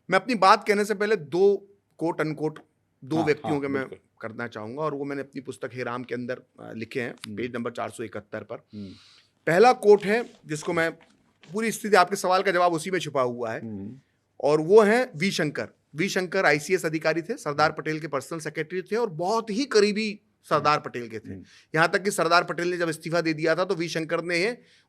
मैं अपनी बात कहने से पहले दो कोट अनकोट दो व्यक्तियों के मैं करना चाहूंगा और वो मैंने अपनी पुस्तक हे राम के अंदर लिखे हैं, पेज नंबर 471 पर। पहला कोट है जिसको मैं, पूरी स्थिति आपके सवाल का जवाब उसी में छुपा हुआ है, और वो है V Shankar. V Shankar ICS अधिकारी थे, सरदार पटेल के पर्सनल सेक्रेटरी थे और बहुत ही करीबी सरदार पटेल के थे। यहां तक कि सरदार पटेल ने जब इस्तीफा दे दिया था तो वी शंकर ने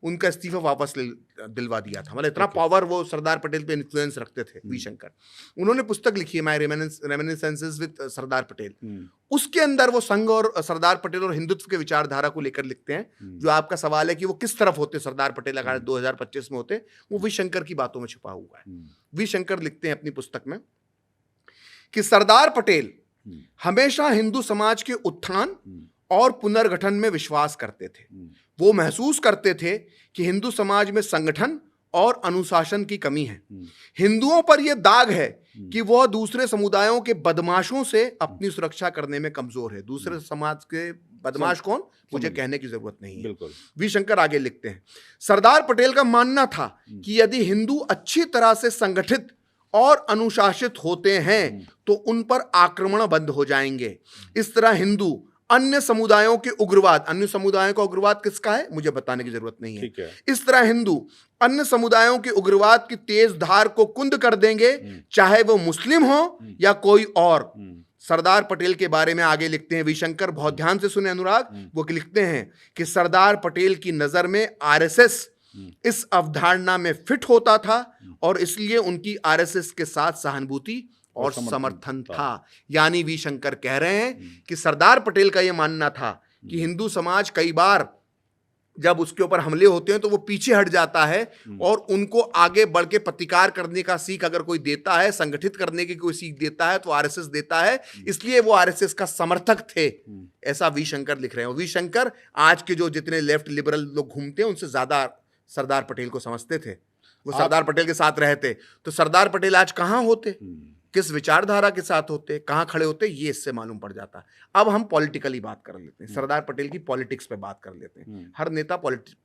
उनका इस्तीफा वापस दिलवा दिया था। मतलब इतना पावर वो सरदार पटेल पे इन्फ्लुएंस रखते थे वी शंकर। उन्होंने पुस्तक लिखी है my reminiscences with Sardar Patel. उसके अंदर वो संघ और सरदार पटेल और हिंदुत्व के विचारधारा को लेकर लिखते हैं। जो आपका सवाल है कि वो किस तरफ होते सरदार पटेल अगर 2025 में होते, वो वी शंकर की बातों में छुपा हुआ है। वी शंकर लिखते हैं अपनी पुस्तक में कि सरदार पटेल हमेशा हिंदू समाज के उत्थान और पुनर्गठन में विश्वास करते थे। वो महसूस करते थे कि हिंदू समाज में संगठन और अनुशासन की कमी है। हिंदुओं पर यह दाग है कि वह दूसरे समुदायों के बदमाशों से अपनी सुरक्षा करने में कमजोर है। दूसरे समाज के बदमाश कौन, मुझे कहने की जरूरत नहीं है। बिल्कुल। वी शंकर आगे लिखते हैं, सरदार पटेल का मानना था कि यदि हिंदू अच्छी तरह से संगठित और अनुशासित होते हैं तो उन पर आक्रमण बंद हो जाएंगे। इस तरह हिंदू अन्य समुदायों के उग्रवाद, अन्य समुदायों का उग्रवाद किसका है मुझे बताने की जरूरत नहीं है। इस तरह हिंदू अन्य समुदायों के उग्रवाद की तेज धार को कुंद कर देंगे, चाहे वो मुस्लिम हो या कोई और। सरदार पटेल के बारे में आगे लिखते हैं वी शंकर, बहुत ध्यान से सुने अनुराग। वो लिखते हैं कि सरदार पटेल की नजर में आरएसएस इस अवधारणा में फिट होता था और इसलिए उनकी आरएसएस के साथ सहानुभूति और समर्थन था। यानी वी शंकर कह रहे हैं कि सरदार पटेल का यह मानना था कि हिंदू समाज कई बार जब उसके ऊपर हमले होते हैं तो वो पीछे हट जाता है और उनको आगे बढ़ के प्रतिकार करने का सीख अगर कोई देता है, संगठित करने की कोई सीख देता है तो आरएसएस देता है, इसलिए वो आरएसएस का समर्थक थे। ऐसा वी शंकर लिख रहे हैं। वी शंकर आज के जो जितने लेफ्ट लिबरल लोग घूमते हैं उनसे ज्यादा सरदार पटेल को समझते थे। वो सरदार पटेल के साथ रहते, तो सरदार पटेल आज कहां होते, किस विचारधारा के साथ होते, कहां खड़े होते, ये इससे मालूम पड़ जाता। अब हम पॉलिटिकली बात कर लेते हैं, सरदार पटेल की पॉलिटिक्स पे बात कर लेते हैं। हर नेता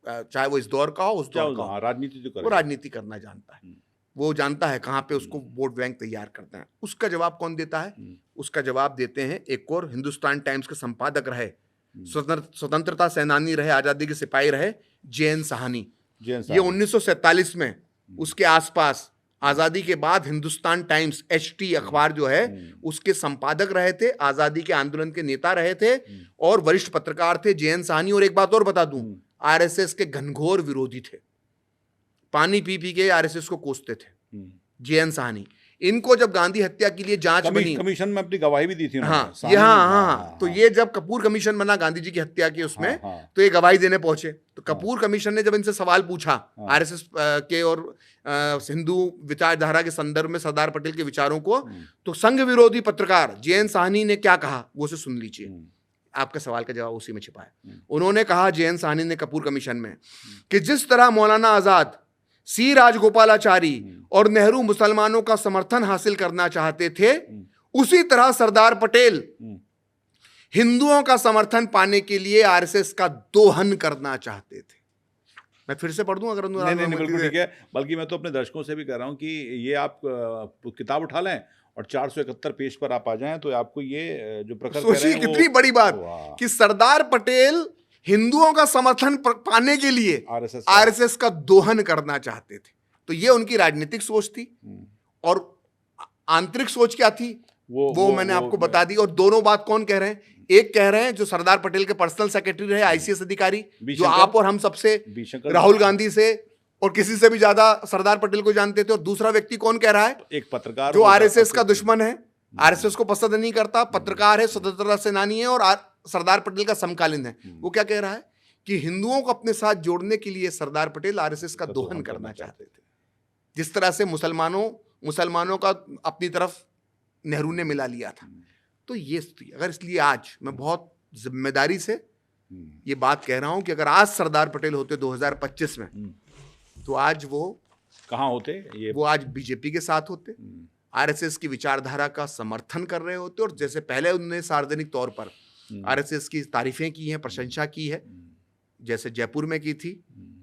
चाहे वो इस दौर का हो, उस दौर का हो, राजनीति वो राजनीति करना जानता है। वो जानता है कहां पे उसको वोट बैंक तैयार करना है। उसका जवाब कौन देता है? उसका जवाब देते हैं एक और हिंदुस्तान टाइम्स के संपादक रहे, स्वतंत्रता सेनानी रहे, आजादी के सिपाही रहे, जे.एन. साहनी। ये 1947 में उसके आसपास आजादी के बाद हिंदुस्तान टाइम्स HT अखबार जो है उसके संपादक रहे थे, आजादी के आंदोलन के नेता रहे थे और वरिष्ठ पत्रकार थे जे.एन. साहनी। और एक बात और बता दूं, आरएसएस के घनघोर विरोधी थे, पानी पी पी के आरएसएस को कोसते थे जे.एन. साहनी। इनको जब गांधी हत्या के लिए जांच बनी, कमीशन में अपनी गवाही भी दी थी। हाँ, तो ये जब कपूर कमीशन बना गांधी जी की हत्या की उसमें, तो ये गवाही देने पहुंचे। तो कपूर कमीशन ने जब इनसे सवाल पूछा आरएसएस के और हिंदू विचारधारा के संदर्भ में सरदार पटेल के विचारों को, तो संघ विरोधी पत्रकार जे.एन. साहनी ने क्या कहा वो से सुन लीजिए। आपके सवाल का जवाब उसी में छिपा है। उन्होंने कहा, जे.एन. साहनी ने कपूर कमीशन में, कि जिस तरह मौलाना आजाद, सी राजगोपालाचारी और नेहरू मुसलमानों का समर्थन हासिल करना चाहते थे, उसी तरह सरदार पटेल हिंदुओं का समर्थन पाने के लिए आरएसएस का दोहन करना चाहते थे। मैं फिर से पढ़ दूं अगर नहीं, बिल्कुल ठीक है। बल्कि मैं तो अपने दर्शकों से भी कह रहा हूं कि ये आप किताब उठा लें और 471 पेज पर आप आ जाएं तो आपको ये जो प्रकरण कह रहे हैं, कितनी बड़ी बात कि सरदार पटेल हिंदुओं का समर्थन पाने के लिए आरएसएस का दोहन करना चाहते थे। तो ये उनकी राजनीतिक सोच थी और आंतरिक सोच क्या थी वो मैंने आपको बता दी। और दोनों बात कौन कह रहे हैं? एक कह रहे हैं जो सरदार पटेल के पर्सनल सेक्रेटरी रहे, आईसीएस अधिकारी, जो आप और हम सबसे, राहुल गांधी से और किसी से भी ज्यादा सरदार पटेल को जानते थे। और दूसरा व्यक्ति कौन कह रहा है? एक पत्रकार जो आरएसएस का दुश्मन है, आरएसएस को पसंद नहीं करता, पत्रकार है, स्वतंत्रता सेनानी है और सरदार पटेल का समकालीन है। वो क्या कह रहा है कि हिंदुओं को अपने साथ जोड़ने के लिए सरदार पटेल आरएसएस का दोहन करना चाहते थे। जिस तरह से मुसलमानों का अपनी तरफ नेहरू ने मिला लिया था। तो ये स्थिति, अगर इसलिए आज मैं बहुत जिम्मेदारी से ये बात कह रहा हूं कि अगर आज सरदार पटेल होते 2025 में, तो आज वो कहाँ होते ये? वो आज बीजेपी के साथ होते, आरएसएस की विचारधारा का समर्थन कर रहे होते, और जैसे पहले उन्होंने सार्वजनिक तौर पर आरएसएस की तारीफें की हैं, प्रशंसा की है, जैसे जयपुर में की थी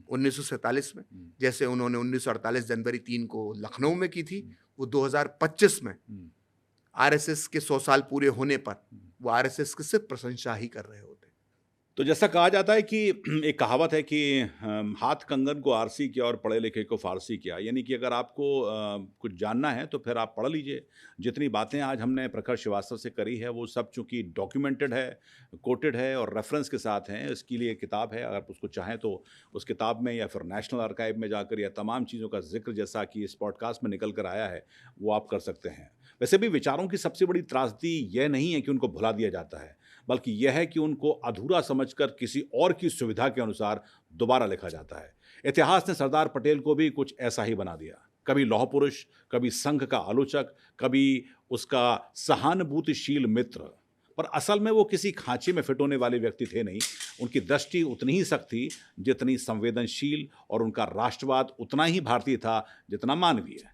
1947 में, जैसे उन्होंने 1948 जनवरी 3 को लखनऊ में की थी, वो 2025 में आरएसएस के 100 साल पूरे होने पर वो आरएसएस की सिर्फ प्रशंसा ही कर रहे होते। तो जैसा कहा जाता है कि एक कहावत है कि हाथ कंगन को आरसी किया और पढ़े लिखे को फारसी किया, यानी कि अगर आपको कुछ जानना है तो फिर आप पढ़ लीजिए। जितनी बातें आज हमने प्रखर श्रीवास्तव से करी है वो सब चूंकि डॉक्यूमेंटेड है, कोटेड है और रेफरेंस के साथ हैं। इसके लिए किताब है, अगर उसको चाहें तो उस किताब में या फिर नेशनल आर्काइव में जाकर या तमाम चीज़ों का जिक्र जैसा कि इस पॉडकास्ट में निकल कर आया है वो आप कर सकते हैं। वैसे भी विचारों की सबसे बड़ी त्रासदी यह नहीं है कि उनको भुला दिया जाता है, बल्कि यह है कि उनको अधूरा समझकर किसी और की सुविधा के अनुसार दोबारा लिखा जाता है। इतिहास ने सरदार पटेल को भी कुछ ऐसा ही बना दिया, कभी लौह पुरुष, कभी संघ का आलोचक, कभी उसका सहानुभूतिशील मित्र, पर असल में वो किसी खांचे में फिट होने वाले व्यक्ति थे नहीं। उनकी दृष्टि उतनी ही सख्त थी जितनी संवेदनशील, और उनका राष्ट्रवाद उतना ही भारतीय था जितना मानवीय।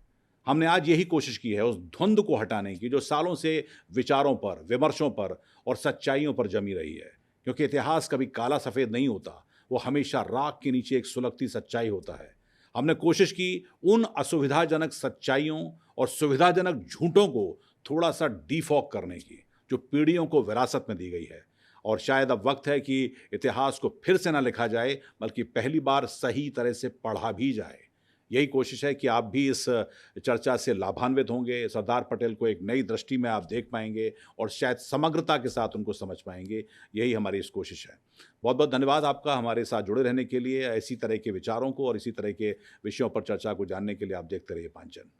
हमने आज यही कोशिश की है उस धुंध को हटाने की जो सालों से विचारों पर, विमर्शों पर और सच्चाइयों पर जमी रही है, क्योंकि इतिहास कभी काला सफ़ेद नहीं होता, वो हमेशा राख के नीचे एक सुलगती सच्चाई होता है। हमने कोशिश की उन असुविधाजनक सच्चाइयों और सुविधाजनक झूठों को थोड़ा सा डिफॉक करने की जो पीढ़ियों को विरासत में दी गई है, और शायद अब वक्त है कि इतिहास को फिर से ना लिखा जाए बल्कि पहली बार सही तरह से पढ़ा भी जाए। यही कोशिश है कि आप भी इस चर्चा से लाभान्वित होंगे, सरदार पटेल को एक नई दृष्टि में आप देख पाएंगे और शायद समग्रता के साथ उनको समझ पाएंगे। यही हमारी इस कोशिश है। बहुत बहुत धन्यवाद आपका हमारे साथ जुड़े रहने के लिए। ऐसी तरह के विचारों को और इसी तरह के विषयों पर चर्चा को जानने के लिए आप देखते रहिए पांचजन।